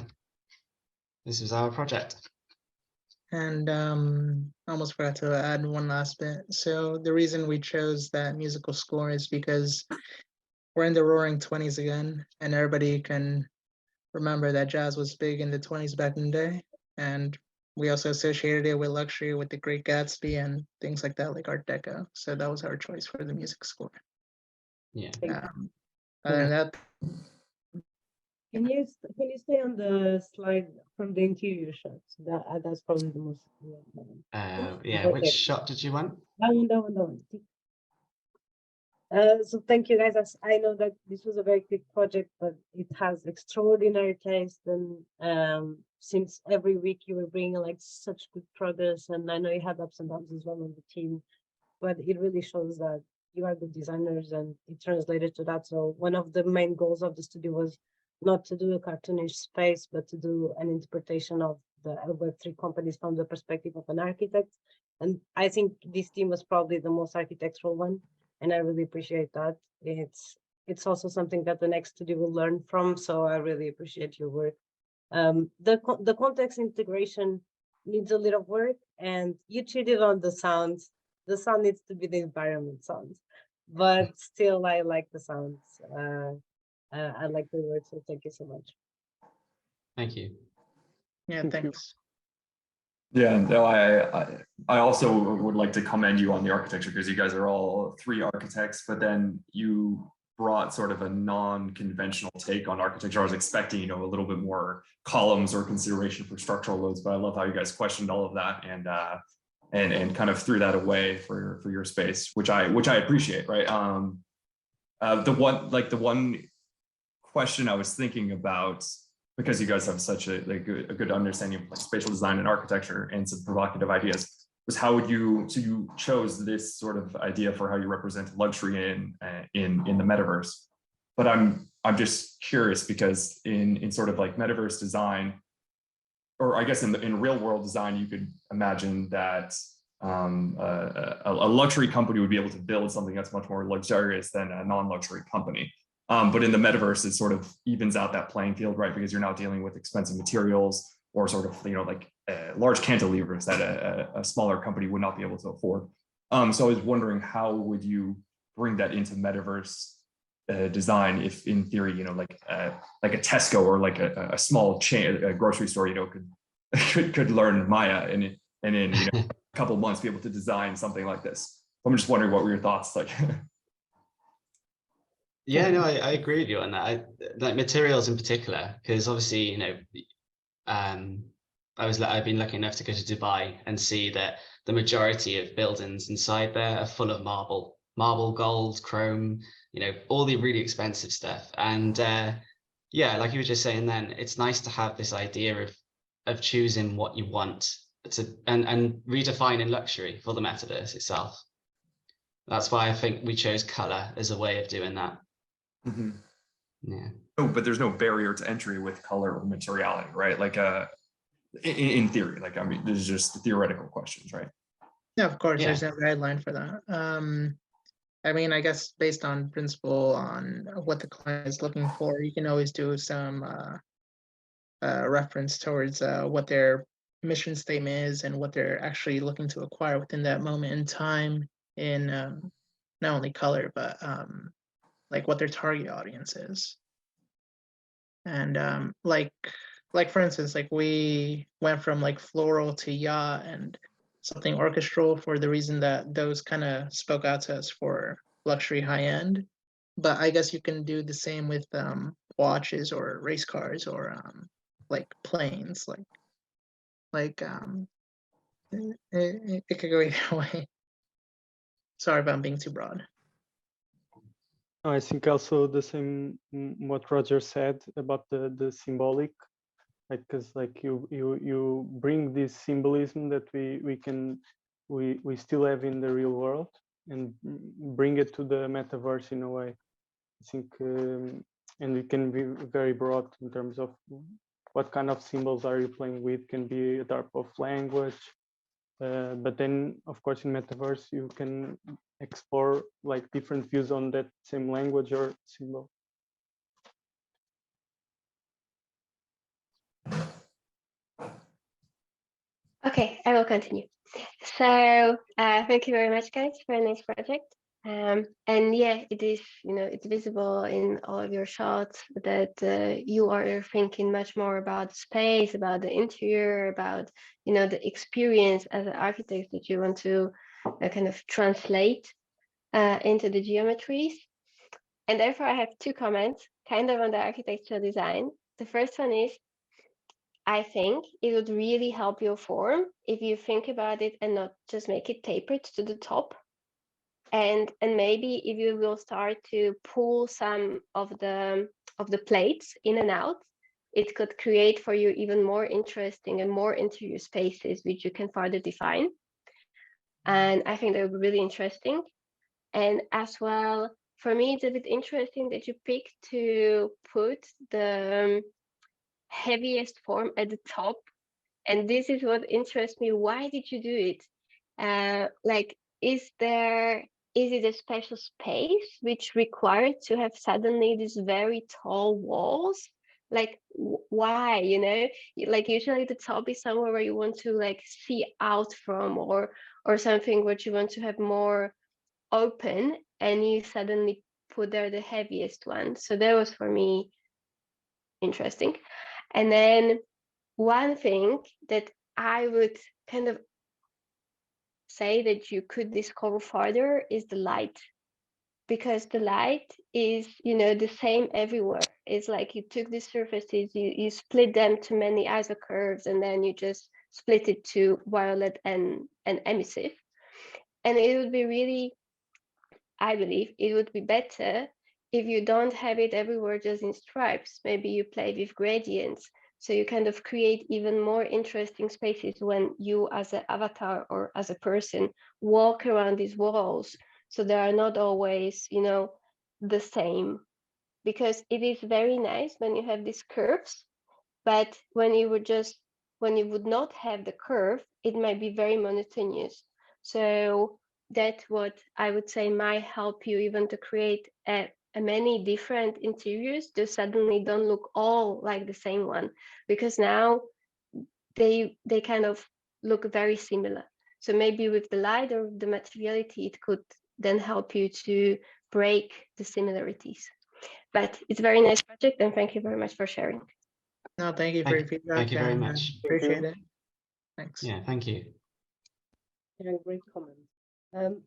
project. And I almost forgot to add one last bit. So the reason we chose that musical score is because we're in the Roaring 20s again, and everybody can remember that jazz was big in the 20s back in the day. And we also associated it with luxury, with the Great Gatsby and things like that, like Art Deco. So that was our choice for the music score. Yeah. Other than that, Can you stay on the slide from the interior shots? That's probably the most. Yeah, which shot did you want? That one. So thank you guys. I know that this was a very quick project, but it has extraordinary taste. And since every week you were bringing like such good progress, and I know you had ups and downs as well on the team, but it really shows that you are good designers, and it translated to that. So one of the main goals of the studio was not to do a cartoonish space, but to do an interpretation of the Web3 companies from the perspective of an architect. And I think this team was probably the most architectural one, and I really appreciate that. It's also something that the next studio will learn from, so I really appreciate your work. The context integration needs a little work, and you cheated on the sounds. The sound needs to be the environment sounds, but still I like the sounds. I like the words, so thank you so much. Thank you. Yeah, thanks. Yeah, no, I also would like to commend you on the architecture, because you guys are all 3 architects, but then you brought sort of a non-conventional take on architecture. I was expecting, a little bit more columns or consideration for structural loads, but I love how you guys questioned all of that and kind of threw that away for your space, which I appreciate, right? The one question I was thinking about, because you guys have such a good understanding of like spatial design and architecture and some provocative ideas, was how would you, so you chose this sort of idea for how you represent luxury in the metaverse. But I'm just curious, because in sort of like metaverse design, or I guess in real world design, you could imagine that a luxury company would be able to build something that's much more luxurious than a non-luxury company. But in the metaverse, it sort of evens out that playing field, right? Because you're now dealing with expensive materials, or sort of, like large cantilevers that a smaller company would not be able to afford. So I was wondering, how would you bring that into metaverse design, if in theory, like a Tesco or like a small chain, a grocery store, could learn Maya and in a couple of months be able to design something like this. I'm just wondering, what were your thoughts like? Yeah, no, I agree with you on that. Like materials in particular, because obviously, I've been lucky enough to go to Dubai and see that the majority of buildings inside there are full of marble, gold, chrome, all the really expensive stuff. And yeah, like you were just saying then, it's nice to have this idea of choosing what you want to and redefining luxury for the metaverse itself. That's why I think we chose color as a way of doing that. Mm-hmm. Yeah. No, but there's no barrier to entry with color or materiality, right? Like in theory, like, I mean, this is just theoretical questions, right? Yeah, of course, Yeah. there's no guideline for that. I mean, I guess based on principle on what the client is looking for, you can always do some reference towards what their mission statement is and what they're actually looking to acquire within that moment in time, in not only color, but like what their target audience is. And like for instance, like we went from like floral to yacht and something orchestral for the reason that those kind of spoke out to us for luxury high end. But I guess you can do the same with watches or race cars or like planes, it could go either way. Sorry if I'm being too broad. I think also the same what Roger said about the symbolic, like, because like you bring this symbolism that we still have in the real world and bring it to the metaverse in a way. I think and it can be very broad in terms of what kind of symbols are you playing with. Can be a type of language, but then of course in metaverse you can explore like different views on that same language or symbol. Okay, I will continue. So thank you very much, guys, for a nice project. And yeah, it is, it's visible in all of your shots that you are thinking much more about space, about the interior, about, the experience as an architect that you want to kind of translate into the geometries. And therefore I have two comments kind of on the architectural design. The first one is, I think it would really help your form if you think about it and not just make it tapered to the top. And maybe if you will start to pull some of the plates in and out, it could create for you even more interesting and more interior spaces which you can further define. And I think that would be really interesting. And as well, for me, it's a bit interesting that you picked to put the heaviest form at the top. And this is what interests me. Why did you do it? Like, is it a special space which required to have suddenly these very tall walls? Like, why, like usually the top is somewhere where you want to like see out from, or something what you want to have more open, and you suddenly put there the heaviest one. So that was for me interesting. And then one thing that I would kind of say that you could discover further is the light, because the light is, the same everywhere. It's like you took the surfaces, you split them to many isocurves, and then you just split it to violet and emissive. And it would be really, I believe it would be better if you don't have it everywhere just in stripes. Maybe you play with gradients, so you kind of create even more interesting spaces when you as an avatar or as a person walk around these walls. So they are not always, the same, because it is very nice when you have these curves, but when you would not have the curve, it might be very monotonous. So that's what I would say might help you even to create a many different interiors. They suddenly don't look all like the same one, because now they kind of look very similar. So maybe with the light or the materiality, it could then help you to break the similarities. But it's a very nice project, and thank you very much for sharing. No, thank you for your feedback. Thank you very much. Appreciate it. Thanks. Yeah, thank you. Yeah, great comment.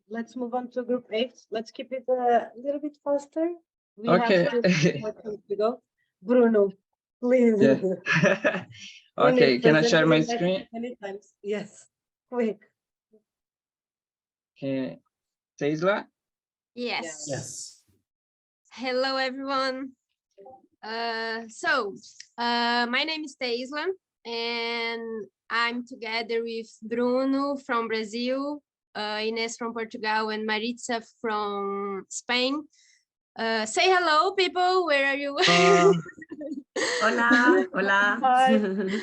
Let's move on to group 8. Let's keep it a little bit faster. We Okay. have 2 more things to go. Bruno, please. Yeah. Okay, can I share my screen? Many times. Yes, quick. Okay. Tesla? Yes. Yes. Hello, everyone. My name is Teisla, and I'm together with Bruno from Brazil, Ines from Portugal, and Maritza from Spain. Say hello, people. Where are you? Hola, hola. Hi.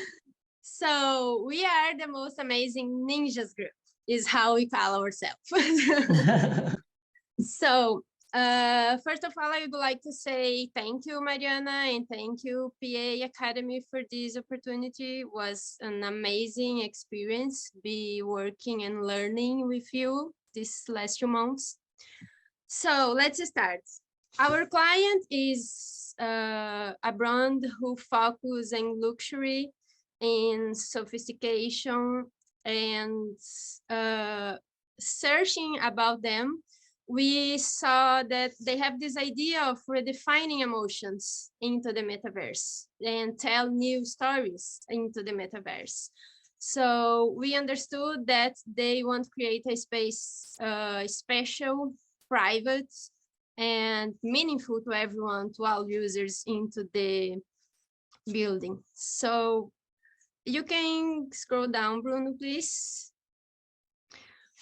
So we are the most amazing ninjas group, is how we call ourselves. So first of all, I would like to say thank you, Mariana, and thank you, PA Academy, for this opportunity. It was an amazing experience, be working and learning with you these last 2 months. So let's start. Our client is a brand who focus on luxury and sophistication, and searching about them, we saw that they have this idea of redefining emotions into the metaverse and tell new stories into the metaverse. So we understood that they want to create a space special, private, and meaningful to everyone, to all users into the building. So you can scroll down, Bruno, please.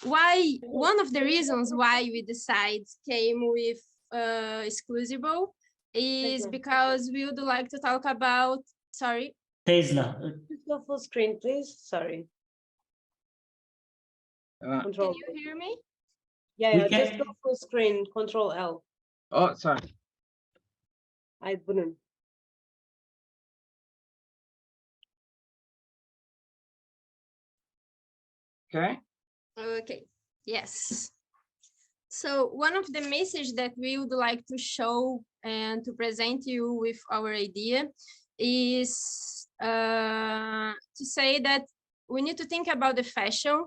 Why, one of the reasons why we decided came with Exclusible is because we would like to talk about, sorry. Tesla. Just go full screen, please. Sorry. Control. Can you hear me? Yeah, just go full screen, Control L. Oh, sorry. I wouldn't. Okay. Okay, yes. So one of the messages that we would like to show and to present you with our idea is to say that we need to think about the fashion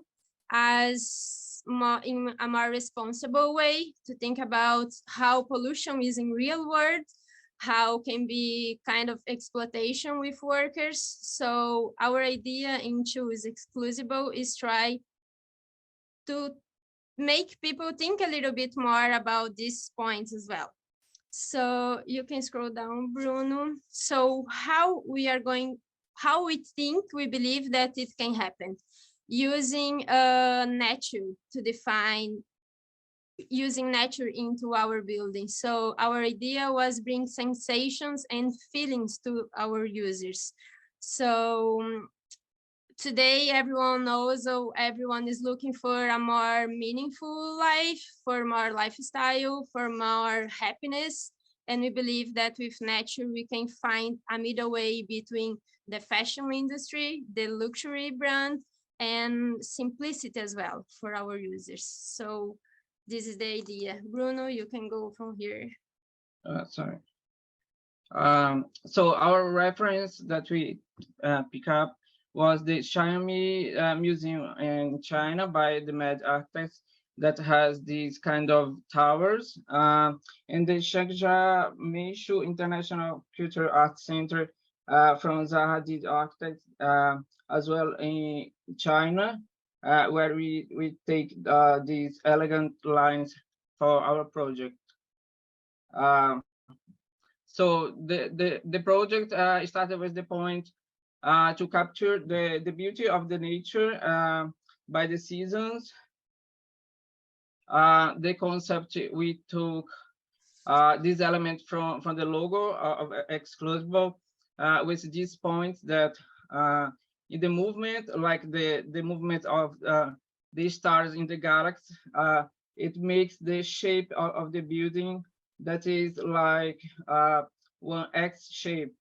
as in a more responsible way, to think about how pollution is in real world, how can be kind of exploitation with workers. So our idea in Choose Exclusible is try to make people think a little bit more about these points as well. So you can scroll down, Bruno. So how we think, we believe that it can happen using nature to define, using nature into our building. So our idea was bring sensations and feelings to our users. So today everyone knows, so everyone is looking for a more meaningful life, for more lifestyle, for more happiness. And we believe that with nature, we can find a middle way between the fashion industry, the luxury brand, and simplicity as well for our users. So this is the idea. Bruno, you can go from here. Sorry. So our reference that we pick up was the Xiaomi Museum in China by the Mad Architects that has these kind of towers. And the Shangja Meishu International Cultural Arts Center from Zaha Hadid Architects as well in China, where we take these elegant lines for our project. So the project started with the point to capture the beauty of the nature by the seasons. The concept, we took this element from the logo of Exclusible with these points that in the movement, like the movement of the stars in the galaxy, it makes the shape of the building that is like one X shape.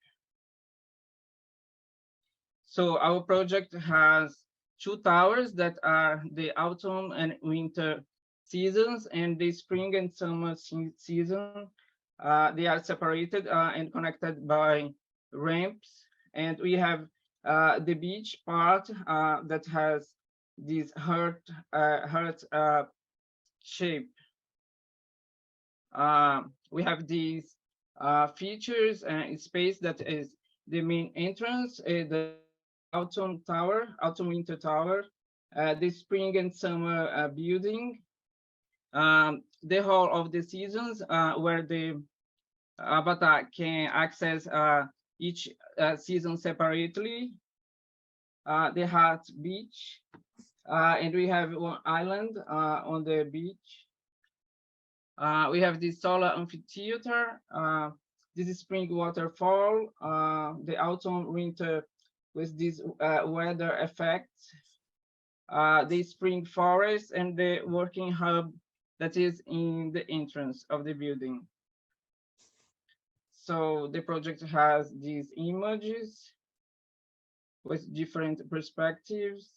So our project has two towers that are the autumn and winter seasons, and the spring and summer season. They are separated and connected by ramps. And we have the beach part that has this heart shape. We have these features and space that is the main entrance, the autumn tower, autumn winter tower, the spring and summer building, the whole of the seasons where the avatar can access each season separately, the Heart Beach, and we have one island on the beach. We have the solar amphitheater, this is spring waterfall, the autumn winter with this weather effects, the spring forest, and the working hub that is in the entrance of the building. So the project has these images with different perspectives.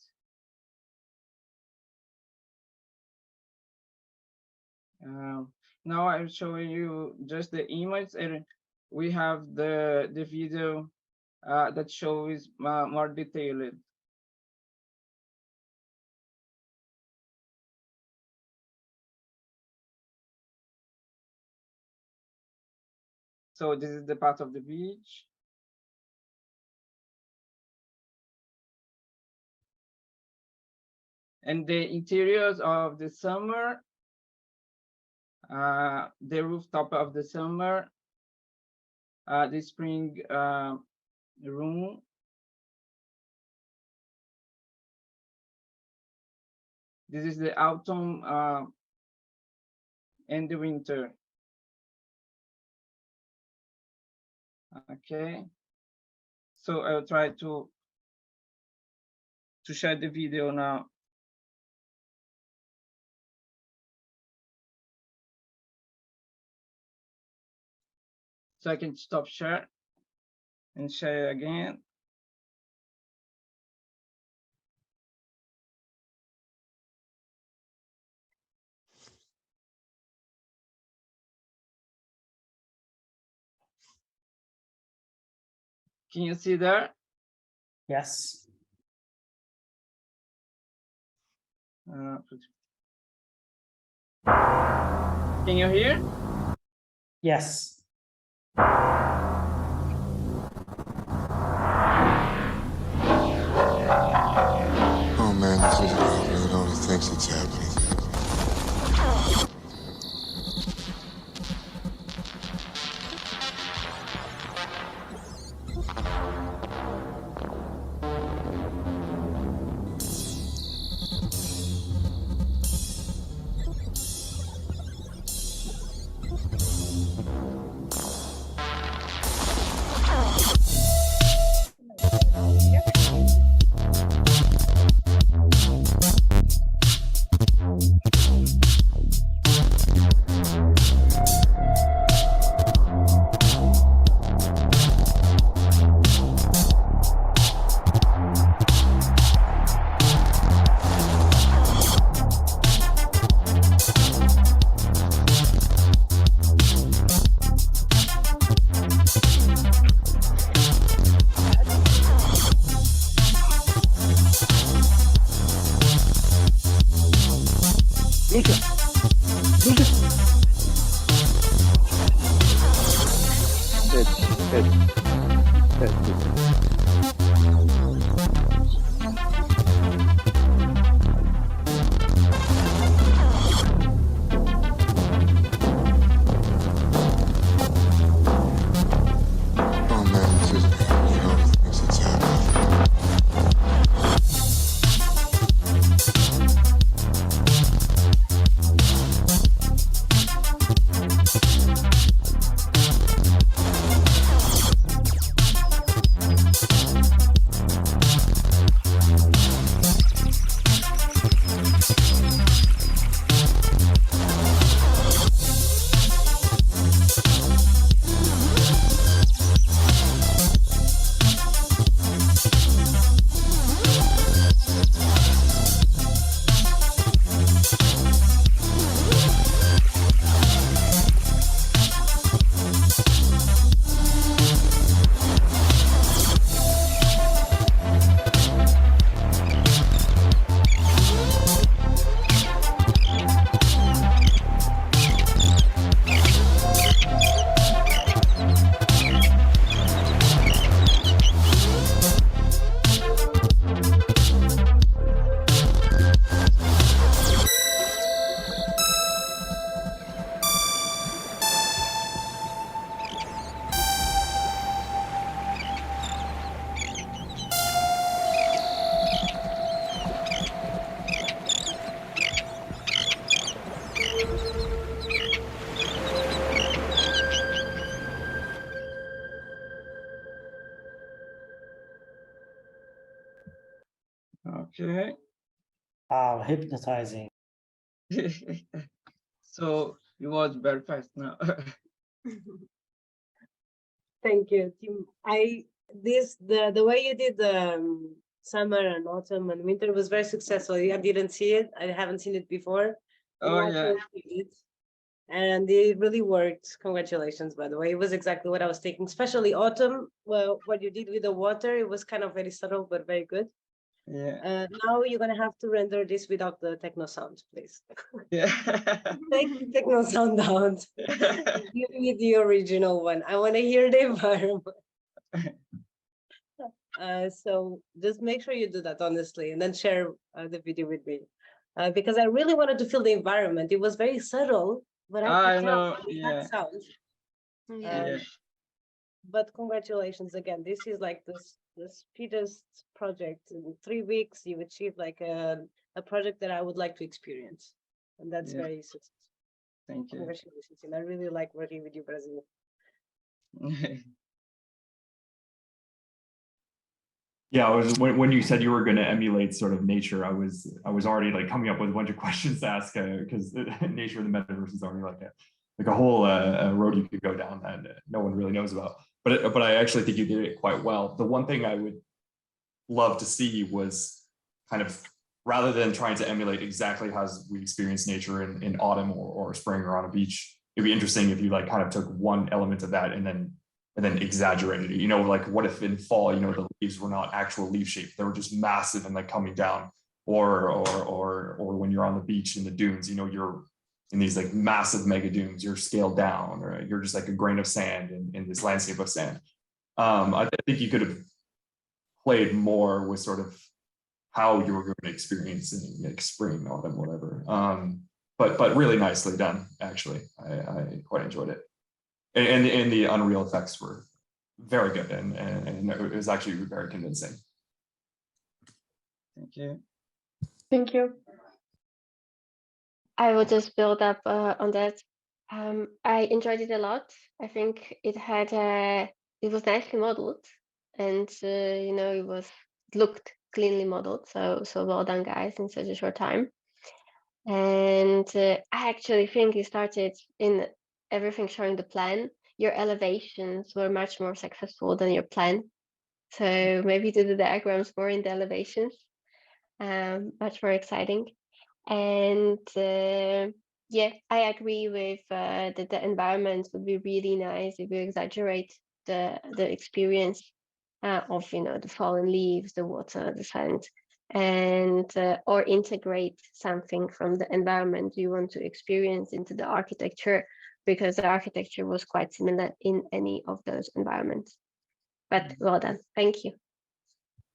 Now I'm showing you just the image, and we have the video that shows more detailed. So this is the part of the beach. And the interiors of the summer, the rooftop of the summer, the spring room. This is the autumn and the winter. Okay, so I'll try to share the video now. So I can stop share and share again. Can you see there? Yes. Can you hear? Yes. Oh man, this is really all the things that's happening. Okay. Wow, hypnotizing. So it was very fast now. Thank you, Tim. The way you did the summer and autumn and winter was very successful. I didn't see it. I haven't seen it before. Oh, yeah. And it really worked. Congratulations, by the way. It was exactly what I was thinking, especially autumn. Well, what you did with the water, it was kind of very subtle, but very good. Yeah. Now you're gonna have to render this without the techno sound, please. Yeah. Take the techno sound out. Give me the original one. I want to hear the environment. So just make sure you do that honestly, and then share the video with me, because I really wanted to feel the environment. It was very subtle, but I could tell how it sounds. Yeah. But congratulations again. This is like the speediest project. In 3 weeks, you achieved like a project that I would like to experience, and that's very successful. Thank you. Congratulations, and I really like working with you, Brazil. Yeah, I was when you said you were going to emulate sort of nature, I was already like coming up with a bunch of questions to ask because nature in the metaverse is already like a whole road you could go down that no one really knows about. But I actually think you did it quite well. The one thing I would love to see was kind of, rather than trying to emulate exactly how we experience nature in autumn or spring or on a beach, it'd be interesting if you like kind of took one element of that and then and then exaggerated it. Like what if in fall, the leaves were not actual leaf shape, they were just massive and like coming down, or when you're on the beach in the dunes, you're in these like massive mega dunes, you're scaled down, or you're just like a grain of sand in this landscape of sand. I think you could have played more with sort of how you were going to experience in like spring, autumn, whatever. But really nicely done, actually. I quite enjoyed it. And the Unreal effects were very good, and it was actually very convincing. Thank you. Thank you. I will just build up on that. I enjoyed it a lot. I think it was nicely modeled, and it looked cleanly modeled. So well done, guys, in such a short time. And I actually think you started in everything showing the plan. Your elevations were much more successful than your plan. So maybe do the diagrams more in the elevations. Much more exciting. And yeah, I agree with that the environment would be really nice if you exaggerate the experience of the fallen leaves, the water, the sand, and or integrate something from the environment you want to experience into the architecture, because the architecture was quite similar in any of those environments. But well done. Thank you.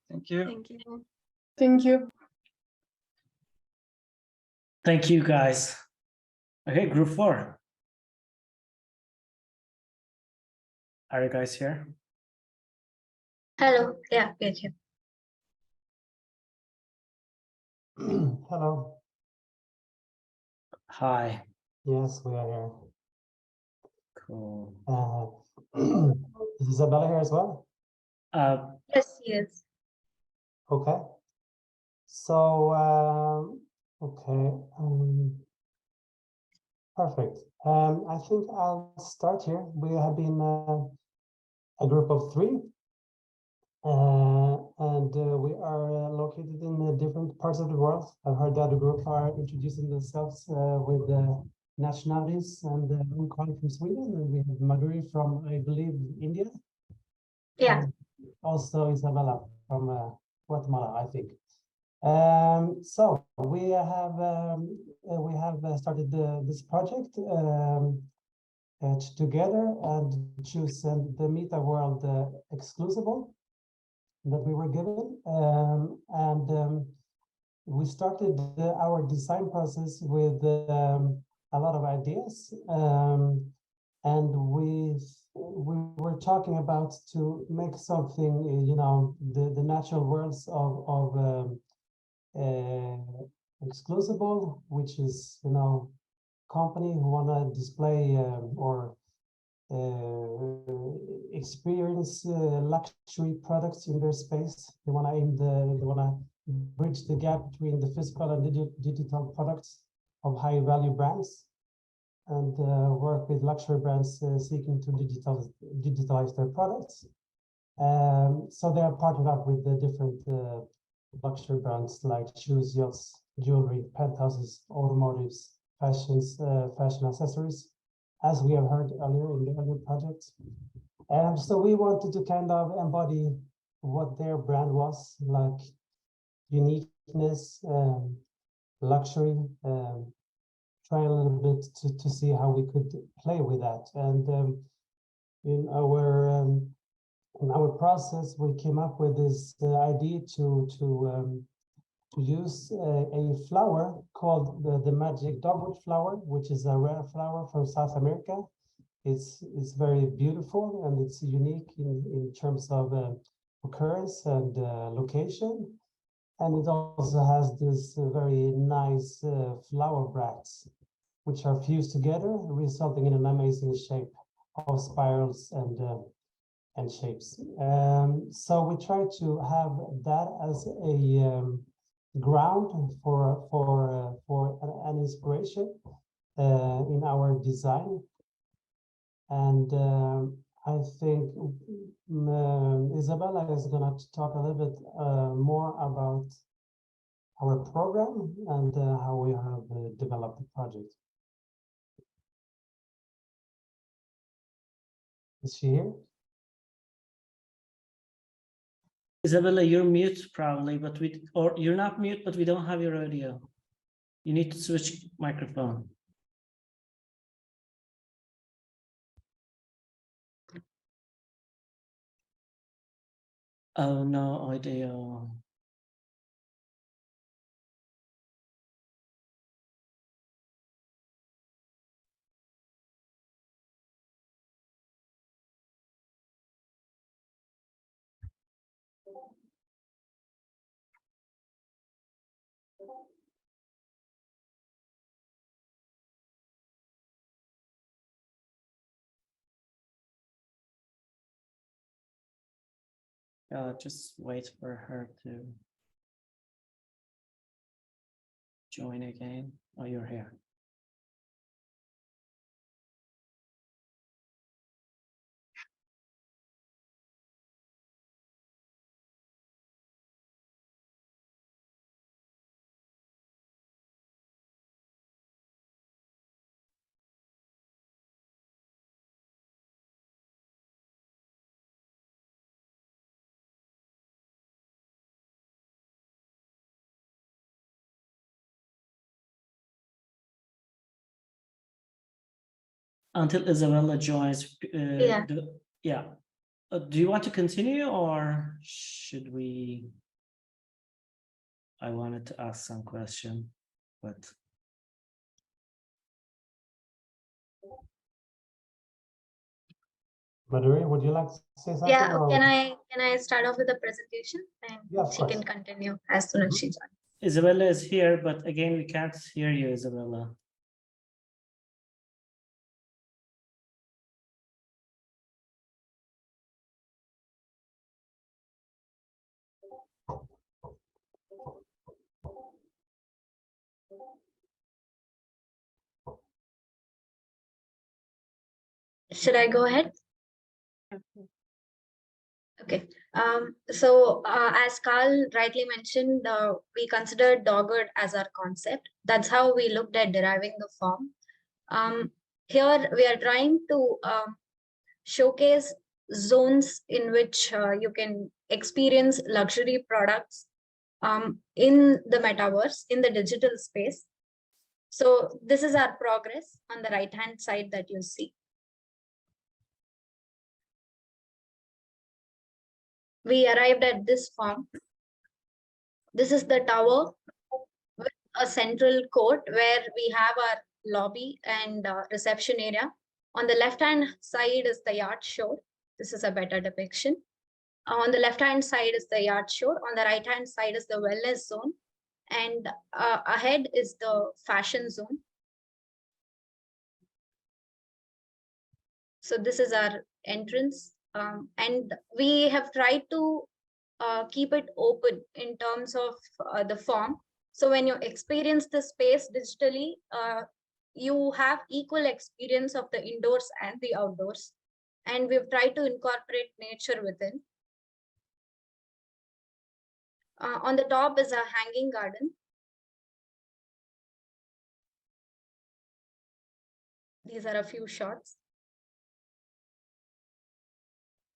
Thank you. Thank you. Thank you. Thank you, guys. Okay, group 4. Are you guys here? Hello. Yeah, good. Hello. Hi. Yes, we are here. Cool. Is Isabella here as well? Yes, yes. Okay. So, okay. Perfect. I think I'll start here. We have been a group of 3. And we are located in different parts of the world. I've heard the other group are introducing themselves with nationalities, and I'm calling from Sweden, and we have Madhuri from, I believe, India. Yeah. And also Isabella from Guatemala, I think. So we have started this project together and chosen the Meta World exclusable that we were given, and we started our design process with a lot of ideas, and we were talking about to make something, the natural worlds of exclusable, which is company who want to display or experience luxury products in their space. They want to bridge the gap between the physical and digital products of high value brands, and work with luxury brands seeking to digitalize their products. So they are partnered up with the different luxury brands like shoes, yachts, jewelry, penthouses, automotives, fashion accessories, as we have heard earlier in the other projects. And so we wanted to kind of embody what their brand was, like uniqueness, luxury, try a little bit to see how we could play with that. And in our process, we came up with this idea to use a flower called the magic dogwood flower, which is a rare flower from South America. It's very beautiful, and it's unique in terms of occurrence and location. And it also has this very nice flower bracts, which are fused together, resulting in an amazing shape of spirals and shapes. So we try to have that as a ground for an inspiration in our design. And I think Isabella is going to talk a little bit more about our program and how we have developed the project. Is she here? Isabella, you're mute probably, but or you're not mute, but we don't have your audio. You need to switch microphone. Oh, no audio. Just wait for her to join again. Oh, you're here. Until Isabella joins. Yeah. Do you want to continue or should we? I wanted to ask some question, but. Madhuri, would you like to say something? Yeah, or- can I start off with the presentation and Yeah, of she course. can continue as soon as she joins. Isabella is here, but again, we can't hear you, Isabella. Should I go ahead? Okay. So as Carl rightly mentioned, we considered dogged as our concept. That's how we looked at deriving the form. Here we are trying to showcase zones in which you can experience luxury products in the metaverse, in the digital space. So this is our progress on the right-hand side that you see. We arrived at this form. This is the tower with a central court where we have our lobby and reception area. On the left-hand side is the yacht shore. This is a better depiction. On the left-hand side is the yacht shore. On the right-hand side is the wellness zone. And ahead is the fashion zone. So this is our entrance. And we have tried to keep it open in terms of the form. So when you experience the space digitally, you have equal experience of the indoors and the outdoors. And we've tried to incorporate nature within. On the top is a hanging garden. These are a few shots.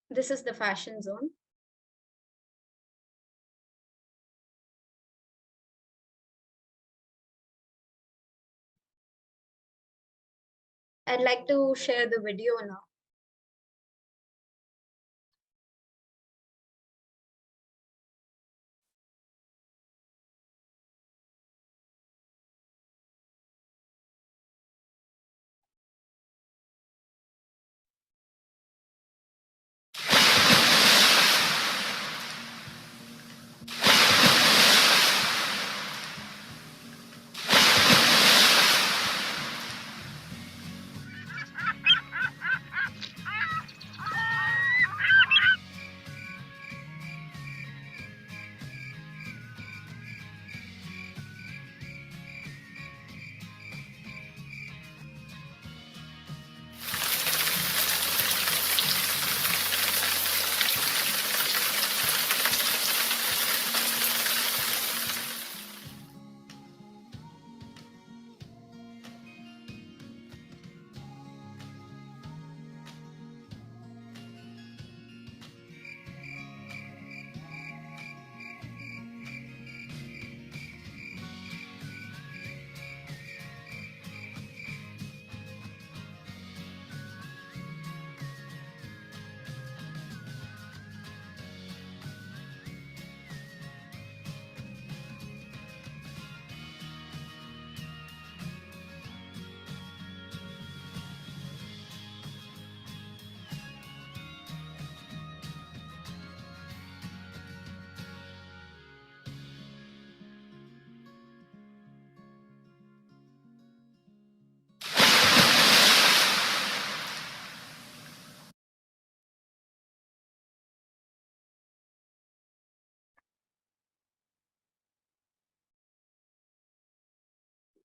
This is the fashion zone. I'd like to share the video now.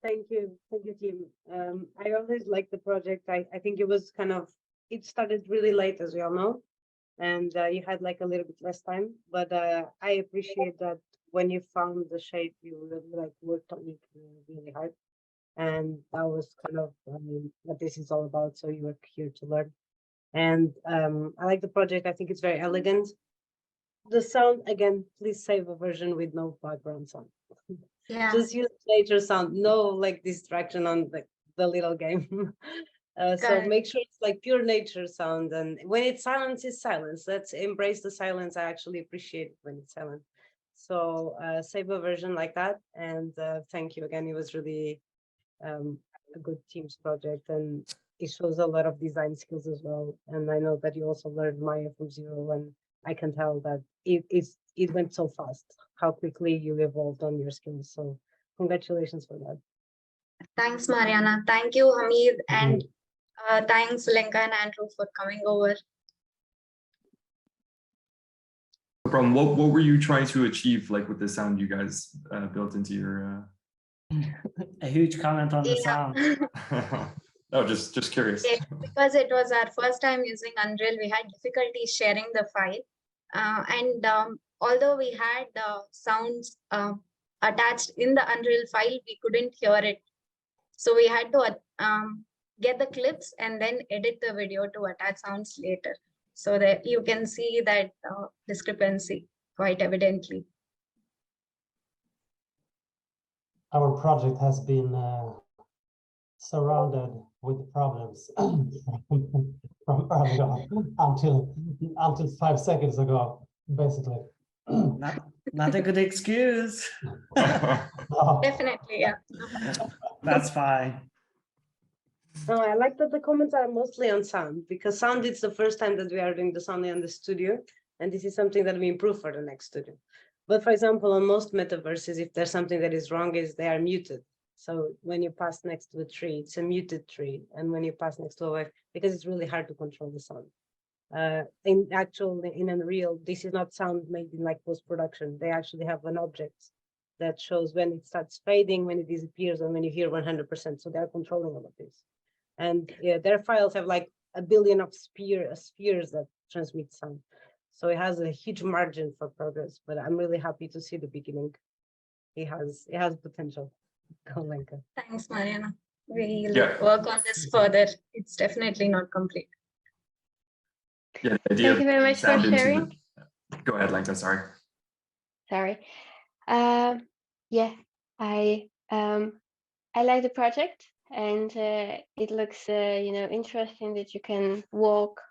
Thank you, team. I always liked the project. I think it was it started really late, as we all know, and you had like a little bit less time. But I appreciate that when you found the shape, you really like worked on it really hard, and that was what this is all about. So you were here to learn, and I like the project. I think it's very elegant. The sound, again, please save a version with no background sound. Yeah. Just use nature sound, no like distraction on the little game. So Correct. make sure it's like pure nature sound, and when it's silence, it's silence. Let's embrace the silence. I actually appreciate it when it's silent. So save a version like that, and thank you again. It was really a good team's project, and it shows a lot of design skills as well. And I know that you also learned Maya from zero, and I can tell that it went so fast, how quickly you evolved on your skills. So congratulations for that. Thanks, Mariana. Thank you, Hamid, and thanks, Lenka and Andrew, for coming over. No problem. What were you trying to achieve, like with the sound you guys built into your? A huge comment on the sound. No, just curious. Because it was our first time using Unreal, we had difficulty sharing the file. Although we had sounds attached in the Unreal file, we couldn't hear it. So we had to get the clips and then edit the video to attach sounds later. So that you can see that discrepancy quite evidently. Our project has been surrounded with problems from early on until 5 seconds ago, basically. Not a good excuse. Definitely, yeah. That's fine. No, I like that the comments are mostly on sound, because sound is the first time that we are doing this only on the studio, and this is something that we improve for the next studio. But for example, on most metaverses, if there's something that is wrong, is they are muted. So when you pass next to a tree, it's a muted tree, and when you pass next to a wave, because it's really hard to control the sound. In Unreal, this is not sound made in like post-production. They actually have an object that shows when it starts fading, when it disappears, and when you hear 100%. So they're controlling all of this. And yeah, their files have like 1 billion of spheres that transmit sound. So it has a huge margin for progress, but I'm really happy to see the beginning. It has potential. Go, Lenka. Thanks, Mariana. We'll work on this further. It's definitely not complete. Yeah, Thank you very much for sharing. Go ahead, Lenka, sorry. Sorry. Yeah, I like the project, and it looks interesting that you can walk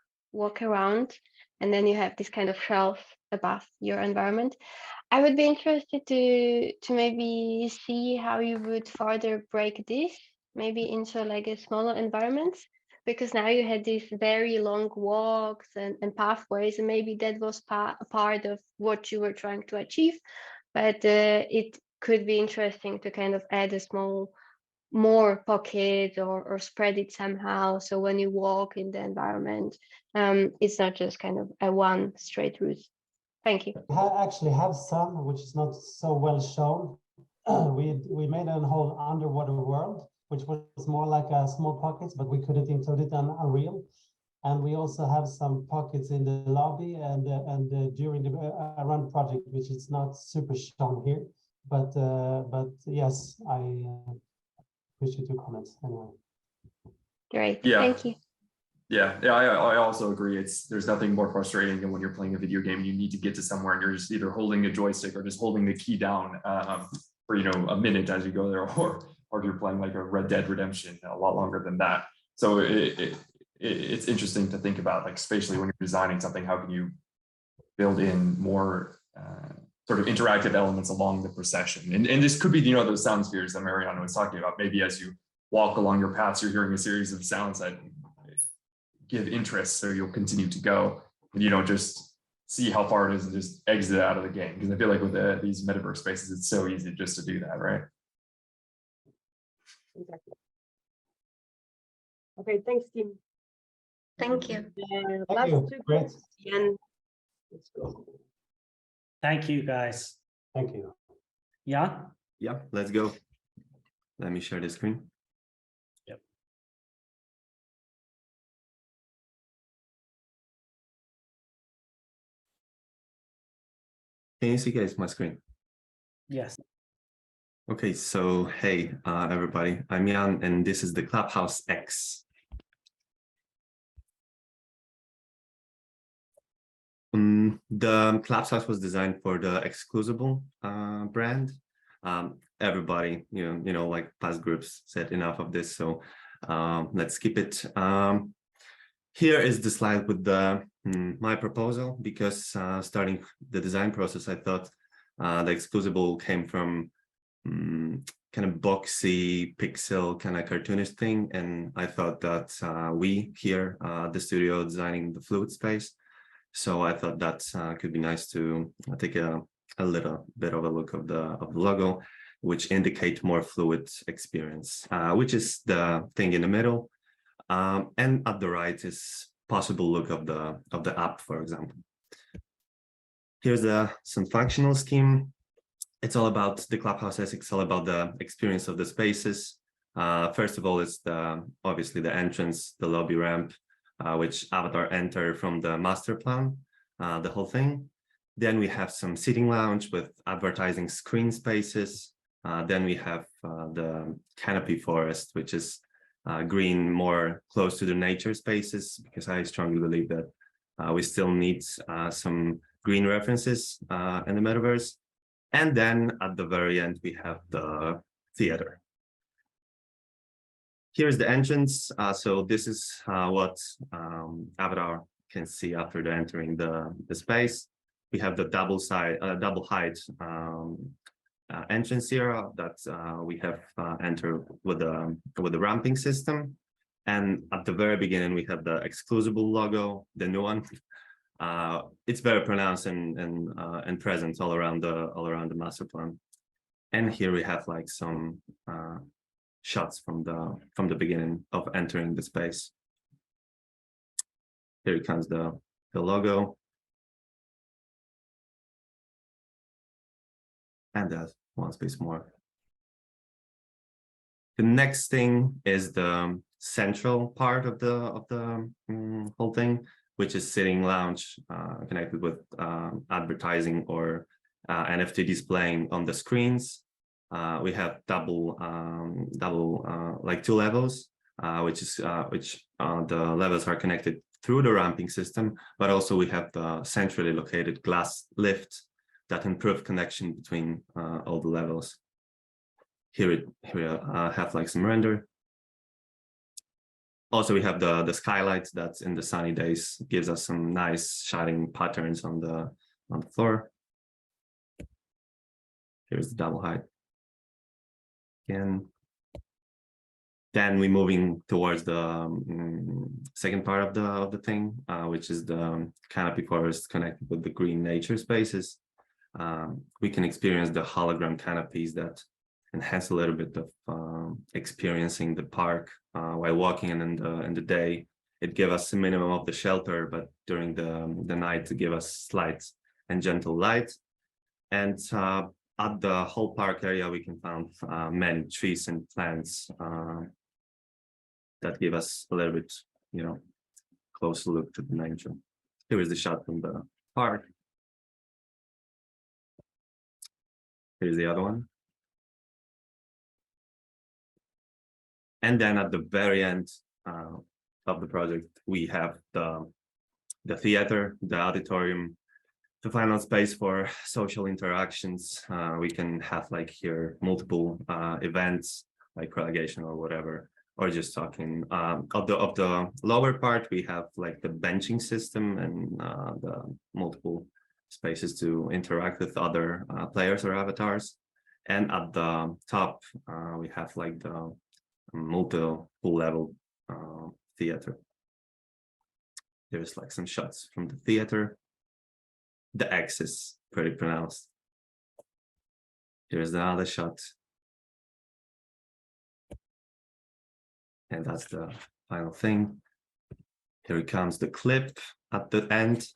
around, and then you have this kind of shelf above your environment. I would be interested to maybe see how you would further break this maybe into like a smaller environments, because now you had these very long walks and pathways, and maybe that was part of what you were trying to achieve. But it could be interesting to kind of add a small more pockets or spread it somehow. So when you walk in the environment, it's not just kind of a one straight route. Thank you. We actually have some, which is not so well shown. We made a whole underwater world, which was more like a small pockets, but we couldn't include it on Unreal. And we also have some pockets in the lobby and during the run project, which is not super shown here. But yes, I appreciate your comments anyway. Great. Yeah. Thank you. Yeah, I also agree. There's nothing more frustrating than when you're playing a video game and you need to get to somewhere and you're just either holding a joystick or just holding the key down for a minute as you go there, or you're playing like a Red Dead Redemption a lot longer than that. So it's interesting to think about, like, spatially when you're designing something, how can you build in more sort of interactive elements along the procession? And this could be those sound spheres that Mariana was talking about. Maybe as you walk along your paths, you're hearing a series of sounds that give interest, so you'll continue to go, and you don't just see how far it is and just exit out of the game. Because I feel like with these metaverse spaces, it's so easy just to do that, right? Exactly. Okay, thanks, team. Thank you. Last you. two Great. groups, Jan. Let's go. Thank you, guys. Thank you. Yeah. Yeah, let's go. let me share the screen. Yep. Can you see, guys, my screen? Yes. Okay, so hey, everybody, I'm Jan, and this is the Clubhouse X. The Clubhouse was designed for the Exclusable brand. Everybody, like past groups said enough of this, so let's skip it. Here is the slide with my proposal, because starting the design process, I thought the Exclusable came from kind of boxy pixel kind of cartoonish thing, and I thought that we here the studio designing the fluid space, so I thought that could be nice to take a little bit of a look of the logo, which indicate more fluid experience, which is the thing in the middle, and at the right is possible look of the app, for example. Here's some functional scheme. It's all about the Clubhouse. It's all about the experience of the spaces. First of all, it's obviously the entrance, the lobby ramp, which avatar enter from the master plan, the whole thing. Then we have some seating lounge with advertising screen spaces. Then we have the canopy forest, which is green, more close to the nature spaces, because I strongly believe that we still need some green references in the metaverse. And then at the very end, we have the theater. Here's the entrance. So this is what avatar can see after they're entering the space. We have the double height entrance here that we have entered with the ramping system. And at the very beginning, we have the Exclusable logo, the new one. It's very pronounced and present all around the master plan. And here we have like some shots from the beginning of entering the space. Here comes the logo. And there's one space more. The next thing is the central part of the whole thing, which is sitting lounge connected with advertising or NFT displaying on the screens. We have double like two levels, which the levels are connected through the ramping system, but also we have the centrally located glass lift that improve connection between all the levels. Here we have like some render. Also, we have the skylight that in the sunny days gives us some nice shining patterns on the floor. Here's the double height. Again. Then we're moving towards the second part of the thing, which is the canopy forest connected with the green nature spaces. We can experience the hologram canopies that enhance a little bit of experiencing the park while walking, and in the day it gives us a minimum of the shelter, but during the night to give us slight and gentle light. And at the whole park area we can find many trees and plants that give us a little bit, closer look to the nature. Here is the shot from the park. Here's the other one. And then at the very end of the project, we have the theater, the auditorium, the final space for social interactions. We can have like here multiple events like relegation or whatever, or just talking. Of the lower part, we have like the benching system and the multiple spaces to interact with other players or avatars. And at the top, we have like the multiple level theater. There's like some shots from the theater. The X is pretty pronounced. Here's another shot. And that's the final thing. Here comes the clip at the end.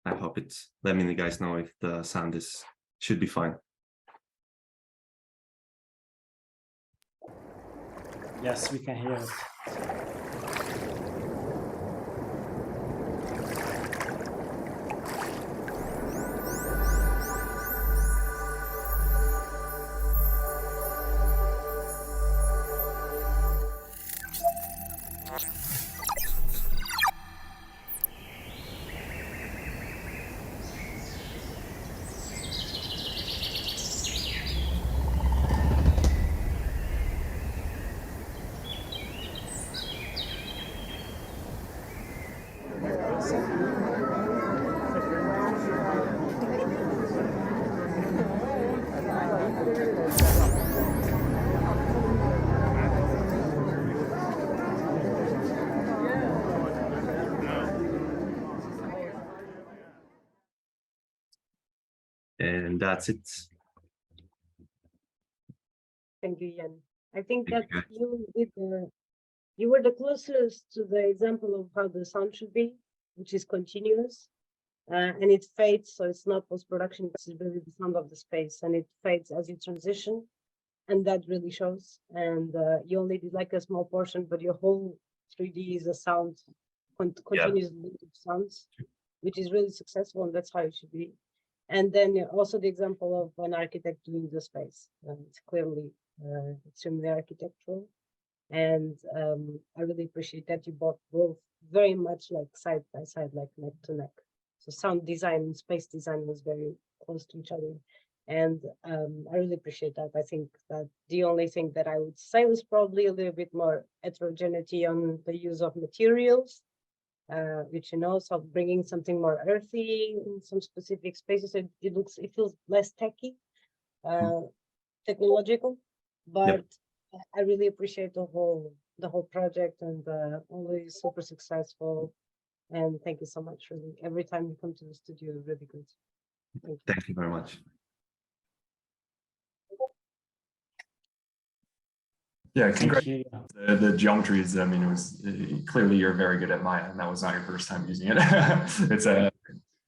I hope let me guys know if the sound should be fine. Yes, we can hear it. And that's it. Thank you, Jan. I think that you were the closest to the example of how the sound should be, which is continuous, and it fades, so it's not post-production, it's really the sound of the space, and it fades as you transition, and that really shows. And you only did like a small portion, but your whole 3D is a sound, continuous loop of sounds, which is really successful, and that's how it should be. And then also the example of an architect doing the space. It's clearly extremely architectural. And I really appreciate that you both very much like side by side, like neck to neck. So sound design and space design was very close to each other. And I really appreciate that. I think that the only thing that I would say was probably a little bit more heterogeneity on the use of materials. Which, you know, so bringing something more earthy in some specific spaces, it feels less techy, technological, but I really appreciate the whole project, and always super successful. And thank you so much. Really, every time you come to the studio, really good. Thank you very much. Yeah, congratulations. The geometries, I mean, it was clearly you're very good at Maya, and that was not your first time using it. It's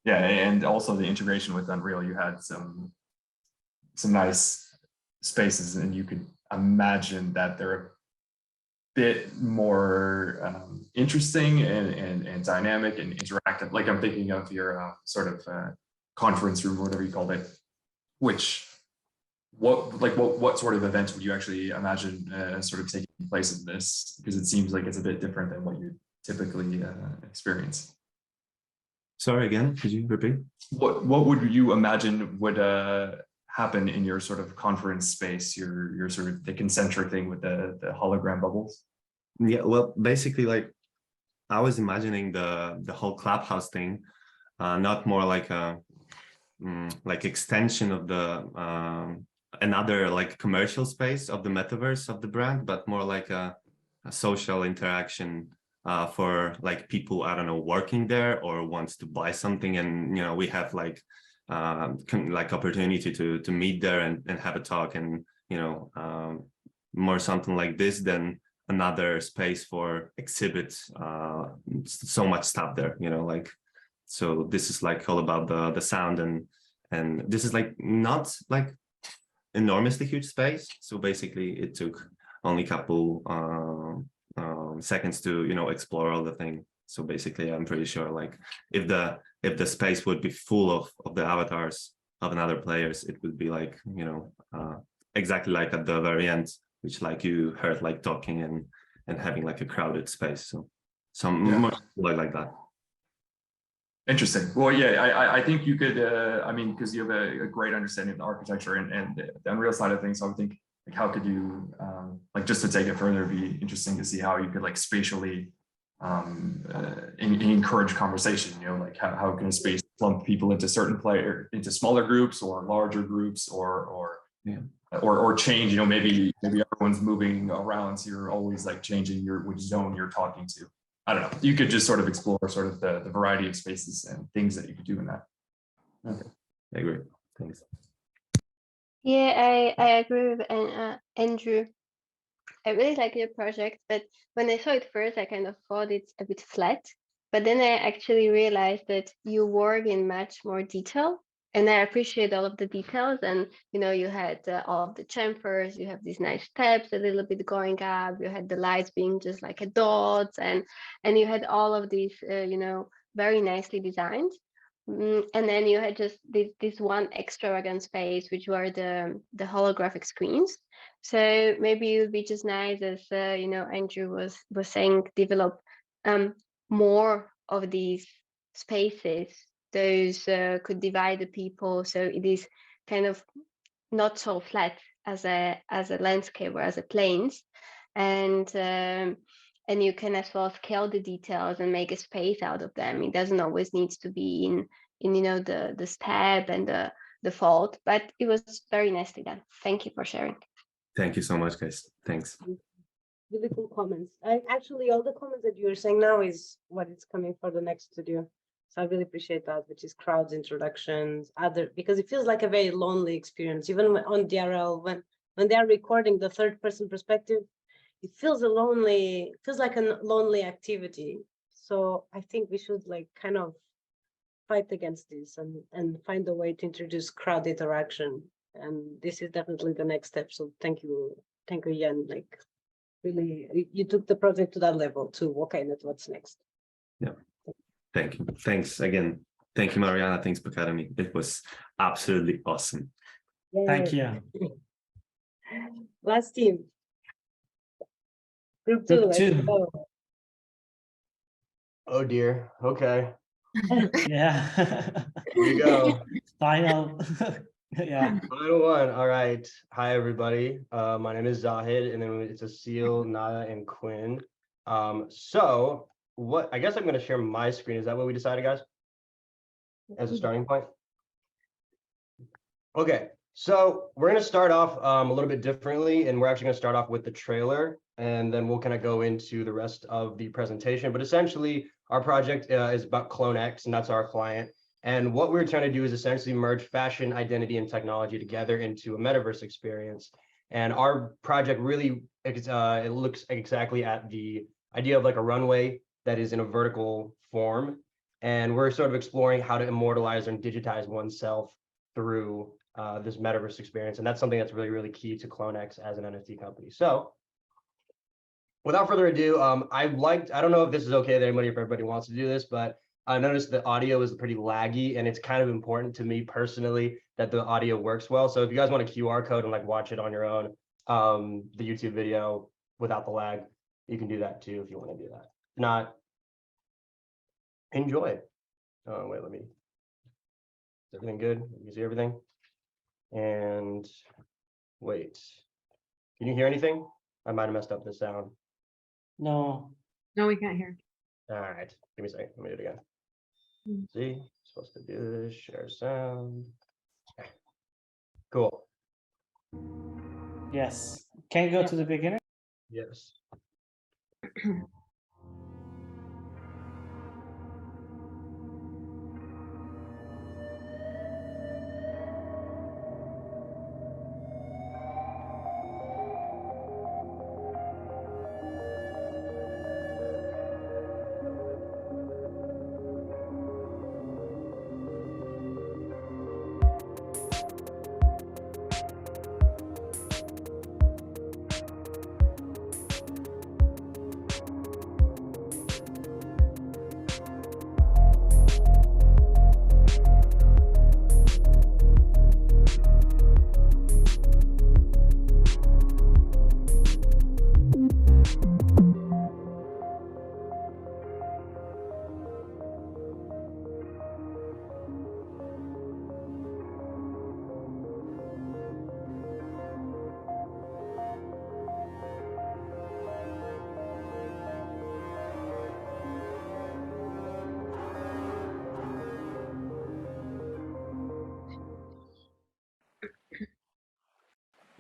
yeah, and also the integration with Unreal, you had some nice spaces, and you could imagine that they're a bit more interesting and dynamic and interactive. Like I'm thinking of your sort of conference room, or whatever you called it, which what sort of events would you actually imagine sort of taking place in this? Because it seems like it's a bit different than what you typically experience. Sorry, again, could you repeat? What would you imagine would happen in your sort of conference space, your sort of the concentric thing with the hologram bubbles? Yeah, well, basically, like I was imagining the whole clubhouse thing, not more like a like extension of the another like commercial space of the metaverse of the brand, but more like a social interaction for like people, I don't know, working there or wants to buy something, and you know, we have like opportunity to meet there and have a talk, and you know, more something like this than another space for exhibits. So much stuff there, you know, like, so this is like all about the sound, and this is like not like enormously huge space. So basically it took only a couple seconds to, you know, explore all the thing. So basically I'm pretty sure like if the space would be full of the avatars of another players, it would be like, you know, exactly like at the very end, which like you heard like talking and having like a crowded space. So some more like that. Interesting. Well, yeah, I think you could, I mean, because you have a great understanding of the architecture and the Unreal side of things. So I would think, like, how could you, like, just to take it further, it'd be interesting to see how you could, like, spatially encourage conversation, you know, like how can a space lump people into into smaller groups or larger groups or change, you know, maybe everyone's moving around, so you're always like changing which zone you're talking to. I don't know. You could just sort of explore sort of the variety of spaces and things that you could do in that. Okay, I agree. Thanks. Yeah, I agree with Andrew. I really like your project, but when I saw it first, I kind of thought it's a bit flat. But then I actually realized that you work in much more detail, and I appreciate all of the details. And you had all of the chamfers, you have these nice steps a little bit going up, you had the lights being just like a dots, and you had all of these very nicely designed. And then you had just this one extravagant space, which were the holographic screens. So maybe it would be just nice, as Andrew was saying, develop more of these spaces. Those could divide the people, so it is kind of not so flat as a landscape or as a plains, and you can as well scale the details and make a space out of them. It doesn't always need to be in the step and the fault, but it was very nicely done. Thank you for sharing. Thank you so much, guys. Thanks. Really cool comments. Actually, all the comments that you're saying now is what is coming for the next studio. So I really appreciate that, which is crowds, introductions, because it feels like a very lonely experience. Even on DRL, when they are recording the third person perspective, it feels like a lonely activity. So I think we should kind of fight against this and find a way to introduce crowd interaction. And this is definitely the next step. So thank you, Jan. Really, you took the project to that level too. Okay, that's what's next. Yeah. Thank you. Thanks again. Thank you, Mariana. Thanks, Academy. It was absolutely awesome. Yay. Thank you. Last team. Group two. Let's go. Oh dear. Okay. Yeah. Here we go. Final. Yeah. Final one. All right. Hi, everybody. My name is Zahid, and then it's Asil, Nada, and Quinn. So I guess I'm going to share my screen. Is that what we decided, guys? As a starting point? Okay. So we're going to start off a little bit differently, and we're actually going to start off with the trailer, and then we'll kind of go into the rest of the presentation. But essentially, our project is about CloneX, and that's our client. And what we're trying to do is essentially merge fashion, identity, and technology together into a metaverse experience. And our project really, it looks exactly at the idea of like a runway that is in a vertical form. And we're sort of exploring how to immortalize and digitize oneself through this metaverse experience. And that's something that's really, really key to CloneX as an NFT company. So without further ado, I don't know if this is okay that if everybody wants to do this, but I noticed the audio is pretty laggy, and it's kind of important to me personally that the audio works well. So if you guys want a QR code and watch it on your own, the YouTube video without the lag, you can do that too if you want to do that. If not, enjoy. Oh, wait, is everything good? You can see everything? And wait, can you hear anything? I might have messed up the sound. No. No, we can't hear. All right, give me a second. Let me do it again. See, supposed to do this, share sound. Okay. Cool. Yes. Can you go to the beginning? Yes.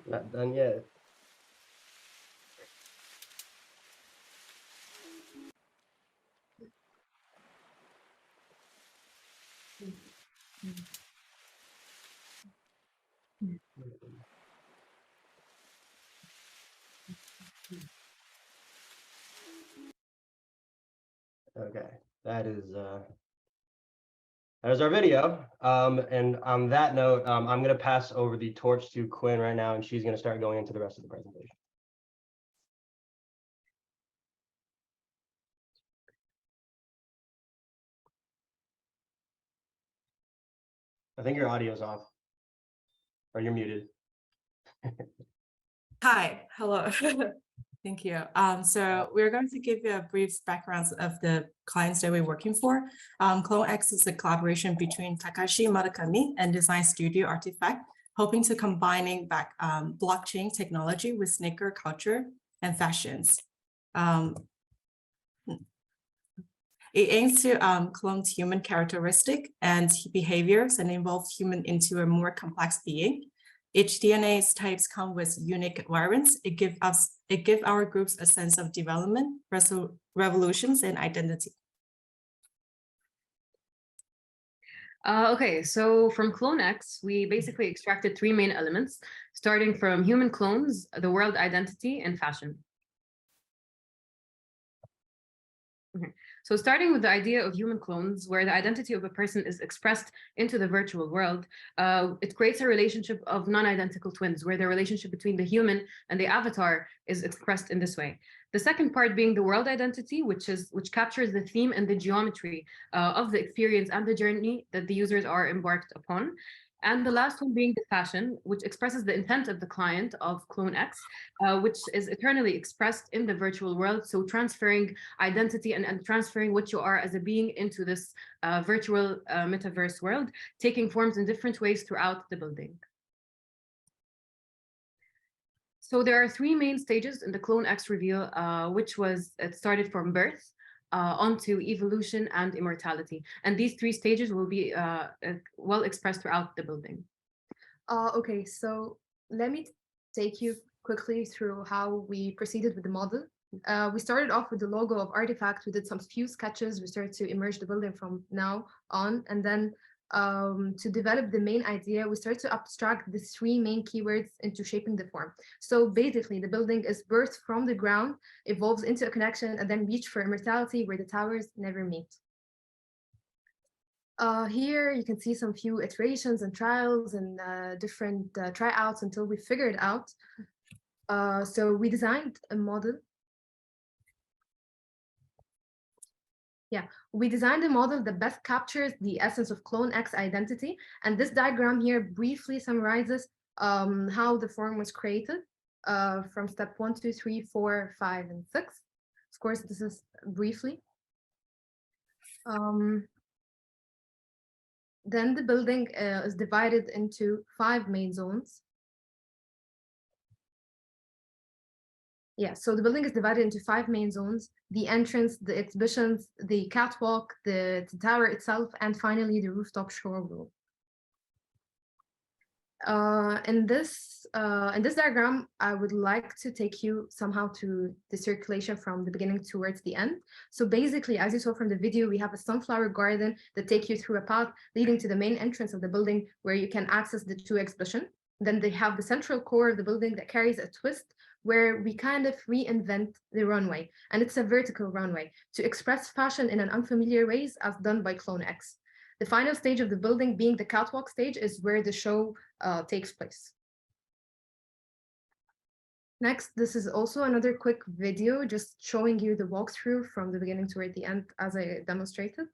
Not done yet. Okay, that is There's our video. And on that note, I'm going to pass over the torch to Quinn right now, and she's going to start going into the rest of the presentation. I think your audio's off, or you're muted. Hi, hello. Thank you. So we're going to give you a brief background of the clients that we're working for. CloneX is a collaboration between Takashi Murakami and Design Studio Artifact, hoping to combining back blockchain technology with sneaker culture and fashions. It aims to clone human characteristic and behaviors and evolve human into a more complex being. Each DNA types come with unique variants. It gives our groups a sense of development, revolutions, and identity. Okay, so from CloneX, we basically extracted three main elements, starting from human clones, the world identity, and fashion. Okay. So starting with the idea of human clones, where the identity of a person is expressed into the virtual world, it creates a relationship of non-identical twins, where the relationship between the human and the avatar is expressed in this way. The second part being the world identity, which captures the theme and the geometry of the experience and the journey that the users are embarked upon. And the last one being the fashion, which expresses the intent of the client of CloneX, which is eternally expressed in the virtual world. So transferring identity and transferring what you are as a being into this virtual metaverse world, taking forms in different ways throughout the building. So there are three main stages in the CloneX reveal, it started from birth, onto evolution and immortality. And these three stages will be well expressed throughout the building. Okay, so let me take you quickly through how we proceeded with the model. We started off with the logo of Artifact. We did some few sketches. We started to immerse the building from now on. And then to develop the main idea, we started to abstract the three main keywords into shaping the form. So basically, the building is birthed from the ground, evolves into a connection, and then reach for immortality where the towers never meet. Here you can see some few iterations and trials and different tryouts until we figured out. So we designed a model. Yeah, we designed a model that best captures the essence of CloneX identity. And this diagram here briefly summarizes how the form was created from step 1, 2, 3, 4, 5, and 6. Of course, this is briefly. Then the building is divided into 5 main zones. Yeah, so the building is divided into 5 main zones: the entrance, the exhibitions, the catwalk, the tower itself, and finally the rooftop showroom. In this diagram, I would like to take you somehow to the circulation from the beginning towards the end. So basically, as you saw from the video, we have a sunflower garden that takes you through a path leading to the main entrance of the building where you can access the 2 exhibitions. Then they have the central core of the building that carries a twist where we kind of reinvent the runway. And it's a vertical runway to express fashion in an unfamiliar ways as done by CloneX. The final stage of the building, being the catwalk stage, is where the show takes place. Next, this is also another quick video just showing you the walkthrough from the beginning toward the end as I demonstrated.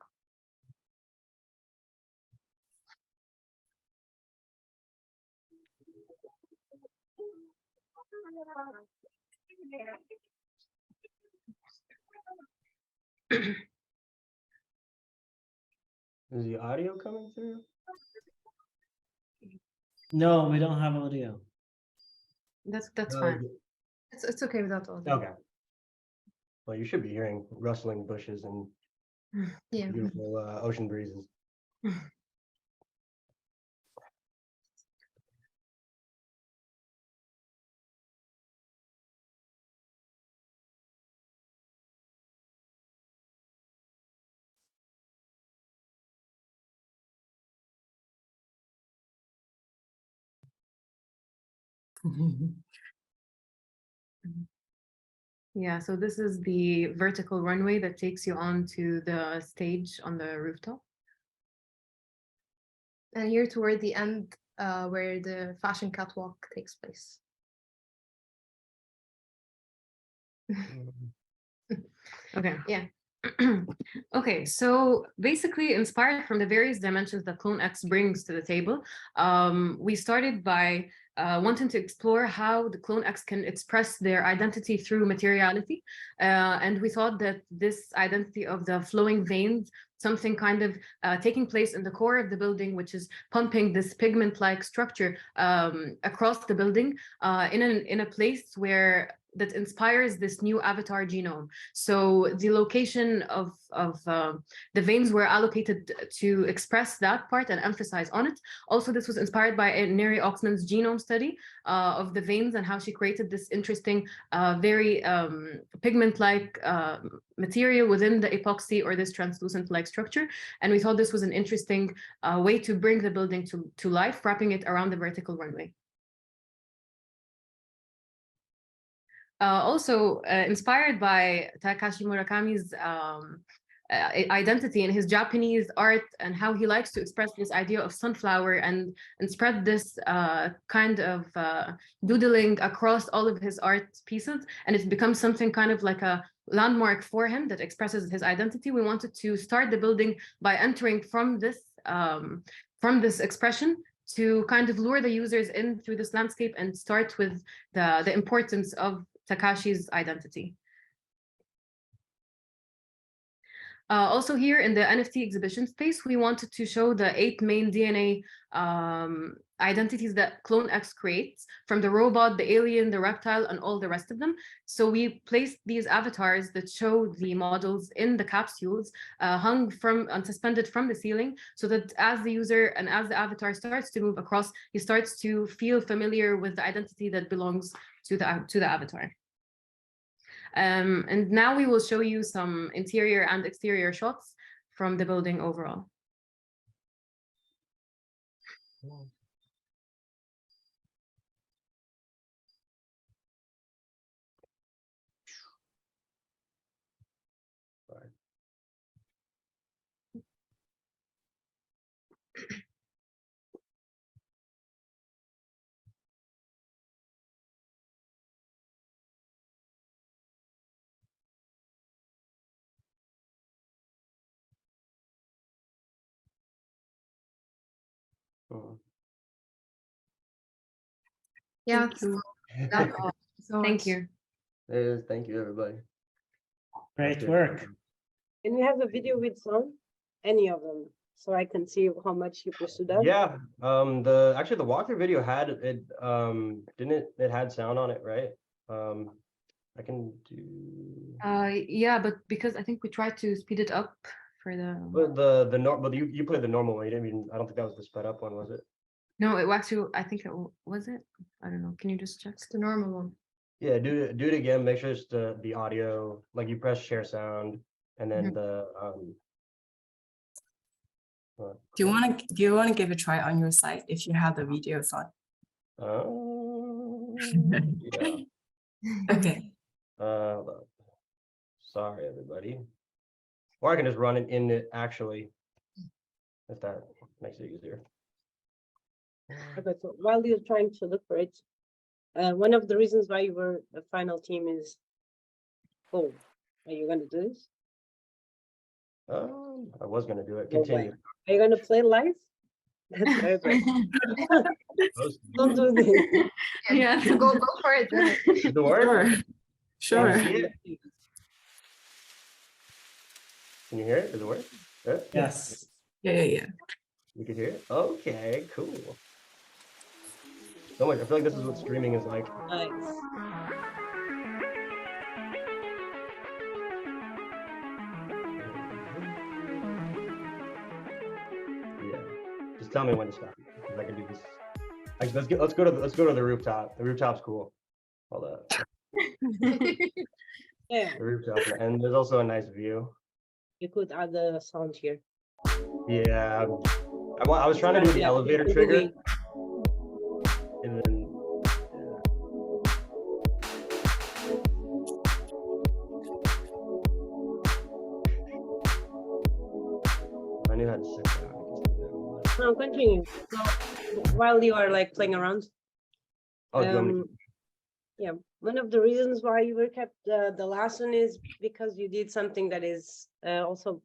Is the audio coming through? No, we don't have audio. That's No, fine. It's okay without audio. Okay. Well, you should be hearing rustling bushes and Yeah. beautiful ocean breezes. Yeah, so this is the vertical runway that takes you on to the stage on the rooftop. And here toward the end, where the fashion catwalk takes place. Okay. Yeah. Okay, so basically inspired from the various dimensions that CloneX brings to the table, we started by wanting to explore how the CloneX can express their identity through materiality. And we thought that this identity of the flowing veins, something kind of taking place in the core of the building, which is pumping this pigment-like structure across the building in a place where that inspires this new avatar genome. So the location of the veins were allocated to express that part and emphasize on it. Also, this was inspired by Neri Oxman's genome study of the veins and how she created this interesting, very pigment-like material within the epoxy or this translucent-like structure. And we thought this was an interesting way to bring the building to life, wrapping it around the vertical runway. Also inspired by Takashi Murakami's identity in his Japanese art and how he likes to express this idea of sunflower and spread this kind of doodling across all of his art pieces, and it becomes something kind of like a landmark for him that expresses his identity. We wanted to start the building by entering from this expression to kind of lure the users in through this landscape and start with the importance of Takashi's identity. Also here in the NFT exhibition space, we wanted to show the 8 main DNA identities that CloneX creates, from the robot, the alien, the reptile, and all the rest of them. So we placed these avatars that show the models in the capsules, hung from and suspended from the ceiling, so that as the user and as the avatar starts to move across, he starts to feel familiar with the identity that belongs to the avatar. And now we will show you some interior and exterior shots from the building overall. Yeah, thank you. That's all. Thank you. Thank you, everybody. Great work. Can we have a video with sound? Any of them, so I can see how much you pursued that? Yeah. Actually the walkthrough video had it. It had sound on it, right? I can do. Yeah, but because I think we tried to speed it up for the. But you played the normal one. You didn't even. I don't think that was the sped up one, was it? No, it actually. I think it was it. I don't know. Can you just check? It's the normal one. Yeah, do it again. Make sure it's the audio. Like you press share sound, and then the Do you want to give a try on your site if you have the videos on? Yeah. Okay. Sorry, everybody. Or I can just run it in it actually, if that makes it easier. Okay, so while you're trying to look for it, one of the reasons why you were the final team is, are you going to do this? I was going to do it. No way. Continue. Are you going to play live? That's very bad. Don't do this. Yeah, go for it. Does it work? Sure. Can you see it? Can you hear it? Does it work? Yes. Yeah. You can hear it? Okay, cool. So much. I feel like this is what streaming is like. Nice. Yeah. Just tell me when to stop. Because I can do this. Actually, let's go to the rooftop. The rooftop's cool. Hold up. Yeah. The rooftop, and there's also a nice view. You could add the sound here. Yeah. I was trying to do the elevator trigger. And then I knew how to set that. No, I'm going to asking you, so while you are like playing around, Oh, do you want me to- yeah, one of the reasons why you were kept the last one is because you did something that is also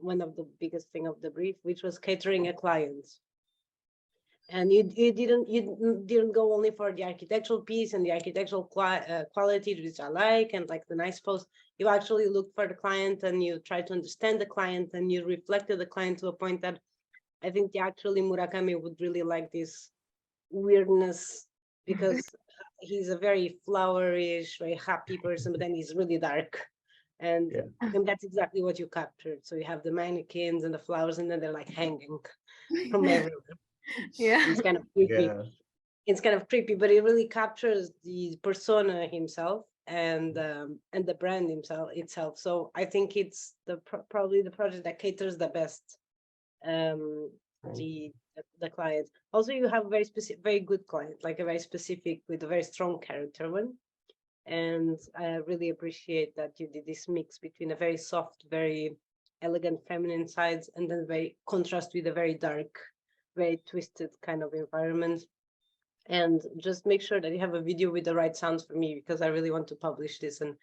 one of the biggest thing of the brief, which was catering a client. And you didn't go only for the architectural piece and the architectural quality, which I like, and like the nice post. You actually looked for the client and you tried to understand the client and you reflected the client to a point that I think actually Murakami would really like this weirdness, because he's a very flowerish, very happy person, but then he's really dark. And that's exactly what you captured. So you have the mannequins and the flowers, and then they're like hanging from everywhere. Yeah. It's kind of creepy. Yeah. It's kind of creepy, but it really captures the persona himself and the brand itself. So I think it's probably the project that caters the best the client. Also, you have a very specific, very good client, like a very specific with a very strong character one. And I really appreciate that you did this mix between a very soft, very elegant feminine sides, and then very contrast with a very dark, very twisted kind of environment. And just make sure that you have a video with the right sounds for me, because I really want to publish this. And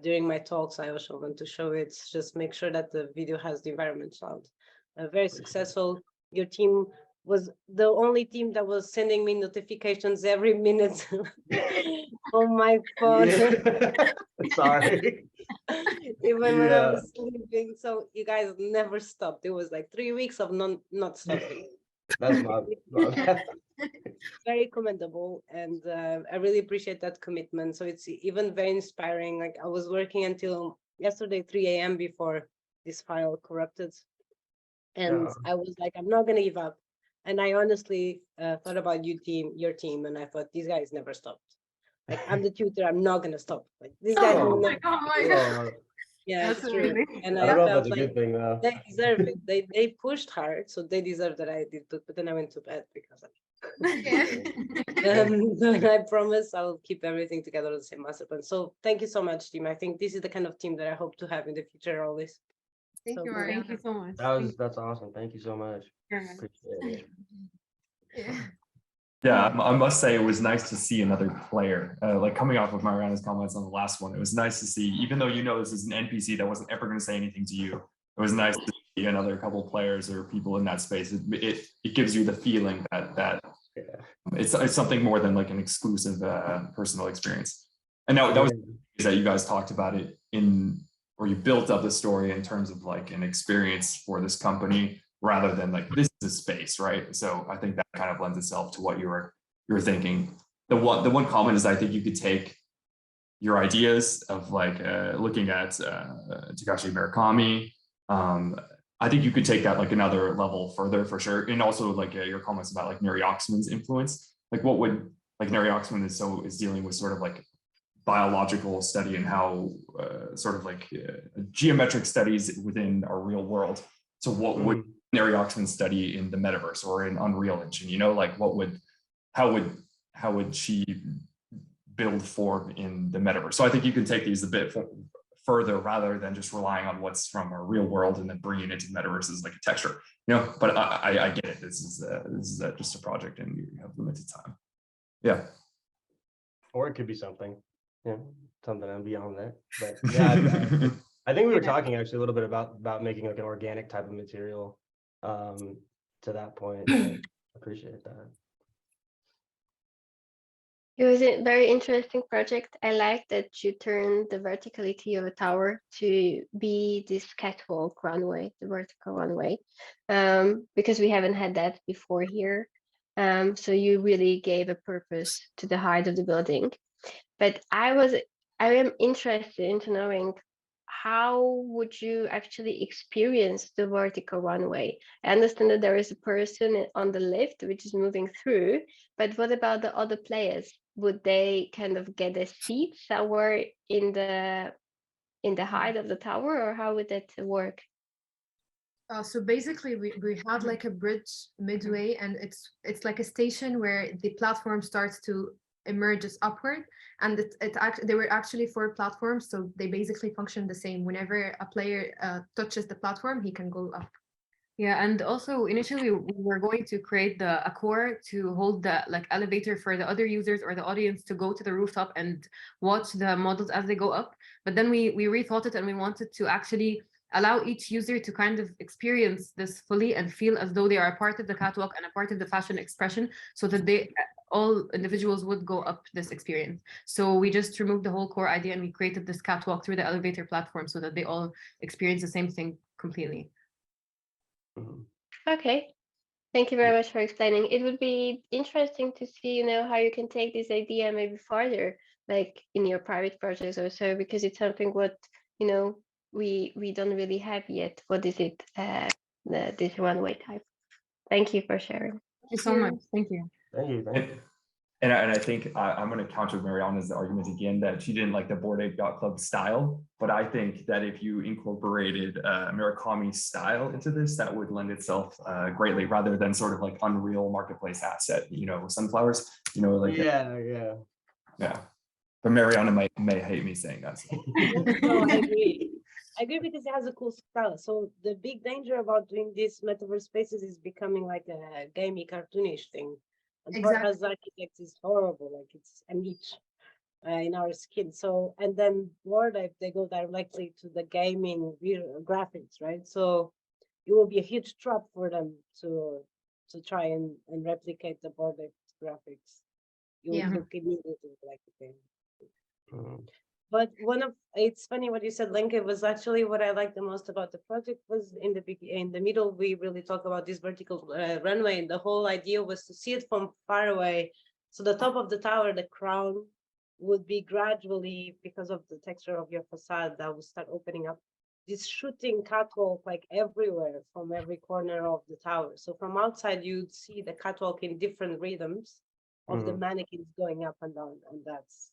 during my talks, I also want to show it. Just make sure that the video has the environment sound. Very successful. Your team was the only team that was sending me notifications every minute on my phone. Yeah. Sorry. Even when I was sleeping. So you guys never stopped. It was like 3 weeks of not stopping. That's my Very commendable, and I really appreciate that commitment. So it's even very inspiring. Like I was working until yesterday 3 a.m. before this file corrupted, and I was like, I'm not gonna give up. And I honestly thought about your team, and I thought these guys never stopped. Like I'm the tutor, I'm not gonna stop. Like these guys will never. God. Yeah, That's it's true. amazing. And I I don't know if felt that's a like good thing though. they deserve it. They pushed hard, so they deserve that I did. But then I went to bed because I promise I will keep everything together the same master plan. So thank you so much, team. I think this is the kind of team that I hope to have in the future always. Thank you, Mariana. Thank you so much. That's awesome. Thank you so much. Appreciate it. Yeah, I must say it was nice to see another player. Like coming off of Mariana's comments on the last one, it was nice to see, even though you know this is an NPC that wasn't ever going to say anything to you, it was nice to see another couple players or people in that space. It gives you the feeling that it's something more than like an exclusive personal experience. And that was that you guys talked about it or you built up the story in terms of like an experience for this company, rather than like this is a space, right? So I think that kind of lends itself to what you were thinking. The one comment is I think you could take your ideas of like looking at Takashi Murakami. I think you could take that like another level further for sure, and also like your comments about like Neri Oxman's influence. Like what would like Neri Oxman is dealing with sort of like biological study and how sort of like geometric studies within our real world. So what would Neri Oxman study in the metaverse or in Unreal Engine? You know, like how would she build form in the metaverse? So I think you can take these a bit further rather than just relying on what's from our real world and then bringing it into the metaverse as like a texture. You know, but I get it. This is just a project and you have limited time. Yeah. Or it could be something, something beyond that. But yeah, I think we were talking actually a little bit about making like an organic type of material to that point. I appreciate that. It was a very interesting project. I like that you turned the verticality of a tower to be this catwalk runway, the vertical runway, because we haven't had that before here. So you really gave a purpose to the height of the building. But I am interested into knowing how would you actually experience the vertical runway? I understand that there is a person on the lift which is moving through, but what about the other players? Would they kind of get a seat somewhere in the height of the tower, or how would that work? So basically, we had like a bridge midway, and it's like a station where the platform starts to emerges upward, and there were actually 4 platforms, so they basically function the same. Whenever a player touches the platform, he can go up. Yeah, and also initially we were going to create a core to hold the elevator for the other users or the audience to go to the rooftop and watch the models as they go up. But then we rethought it and we wanted to actually allow each user to kind of experience this fully and feel as though they are a part of the catwalk and a part of the fashion expression, so that all individuals would go up this experience. So we just removed the whole core idea and we created this catwalk through the elevator platform so that they all experience the same thing completely. Okay, thank you very much for explaining. It would be interesting to see, how you can take this idea maybe farther, like in your private projects or so, because it's something what, we don't really have yet. What is it? This runway type. Thank you for sharing. Thank you so much. Thank you. Thank you. And I think I'm going to counter Mariana's argument again that she didn't like the Bored Ape Yacht Club style. But I think that if you incorporated Murakami's style into this, that would lend itself greatly, rather than sort of like Unreal Marketplace asset, sunflowers, like. Yeah. But Mariana may hate me saying that. So. No, I agree. I agree because it has a cool style. So the big danger about doing these metaverse spaces is becoming like a gamey, cartoonish thing. And for us architects, it's horrible. Like it's an itch in our skin. So, and then Bored Ape, they go directly to the gaming graphics, right? So it will be a huge trap for them to try and replicate the Bored Ape graphics. You will look immediately like the game. But it's funny what you said, Lenka, was actually what I liked the most about the project was in the middle, we really talk about this vertical runway, and the whole idea was to see it from far away. So the top of the tower, the crown, would be gradually, because of the texture of your facade, that will start opening up this shooting catwalk like everywhere from every corner of the tower. So from outside, you'd see the catwalk in different rhythms of the mannequins going up and down. And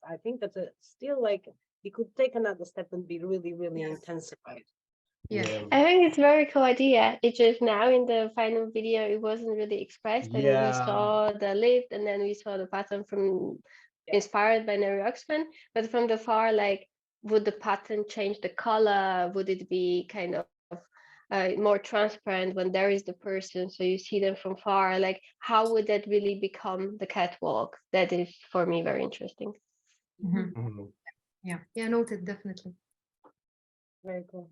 I think that's still like, you could take another step and be really, really intensified. Yeah, I think it's a very cool idea. It's just now in the final video, it wasn't really expressed. I mean, we saw the lift and then we saw the pattern from inspired by Neri Oxman, but from the far, like, would the pattern change the color? Would it be kind of more transparent when there is the person, so you see them from far? Like, how would that really become the catwalk? That is for me very interesting. Yeah, noted, definitely. Very cool.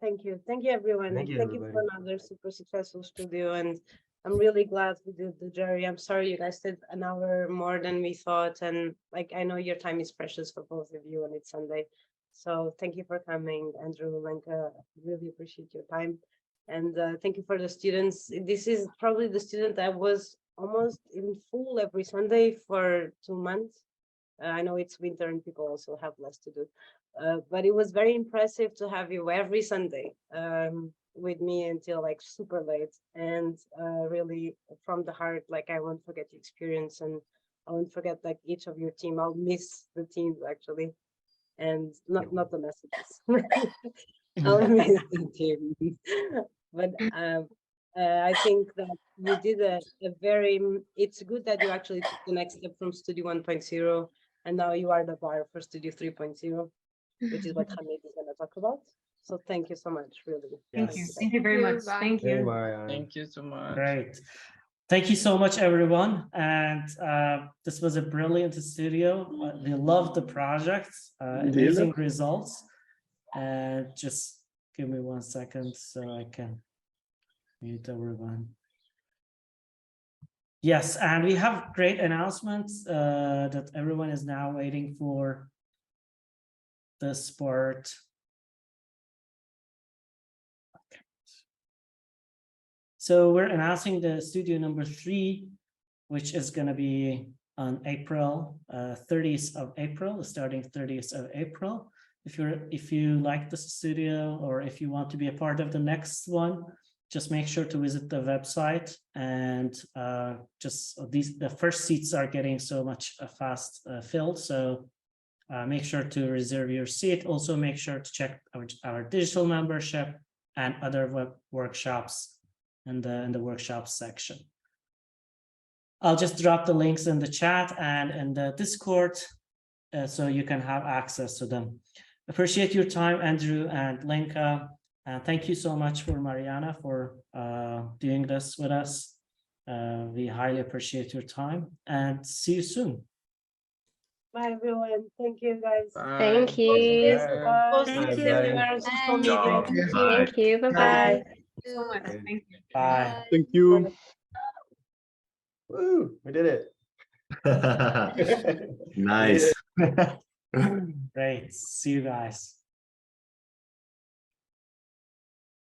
Thank you everyone. Thank you, for another super successful studio, and I'm really glad we did the jury. I'm sorry you guys did an hour more than we thought, and like, I know your time is precious for both of you and it's Sunday. So thank you for coming, Andrew, Lenka. Really appreciate your time. And thank you for the students. This is probably the student that was almost in full every Sunday for 2 months. I know it's winter and people also have less to do, but it was very impressive to have you every Sunday with me until like super late. And really from the heart, like, I won't forget the experience, and I won't forget like each of your team. I'll miss the teams actually, and not the messages. I'll miss the team. But I think that you did a very, it's good that you actually took the next step from Studio 1.0, and now you are the bar for Studio 3.0, which is what Hamid is going to talk about. So thank you so much, really. Thank you. Thank you very much. Thank you. Thank you so much. Great. Thank you so much, everyone. And this was a brilliant studio. We love the project, amazing results. And just give me 1 second so I can mute everyone. Yes, and we have great announcements that everyone is now waiting for. This part. Okay. So we're announcing the studio number 3, which is going to be on April 30th of April, starting 30th of April. If you like the studio, or if you want to be a part of the next one, just make sure to visit the website, and the first seats are getting so much fast filled. So make sure to reserve your seat. Also make sure to check our digital membership and other web workshops in the workshops section. I'll just drop the links in the chat and in the Discord so you can have access to them. Appreciate your time, Andrew and Lenka. And thank you so much for Mariana for doing this with us. We highly appreciate your time and see you soon. Bye, everyone. Thank you, guys. Thank you. Bye. Thank you. Thank you. Bye-bye. So much. Thank you. Bye. Thank you. Woo, we did it. Nice. Great. See you guys.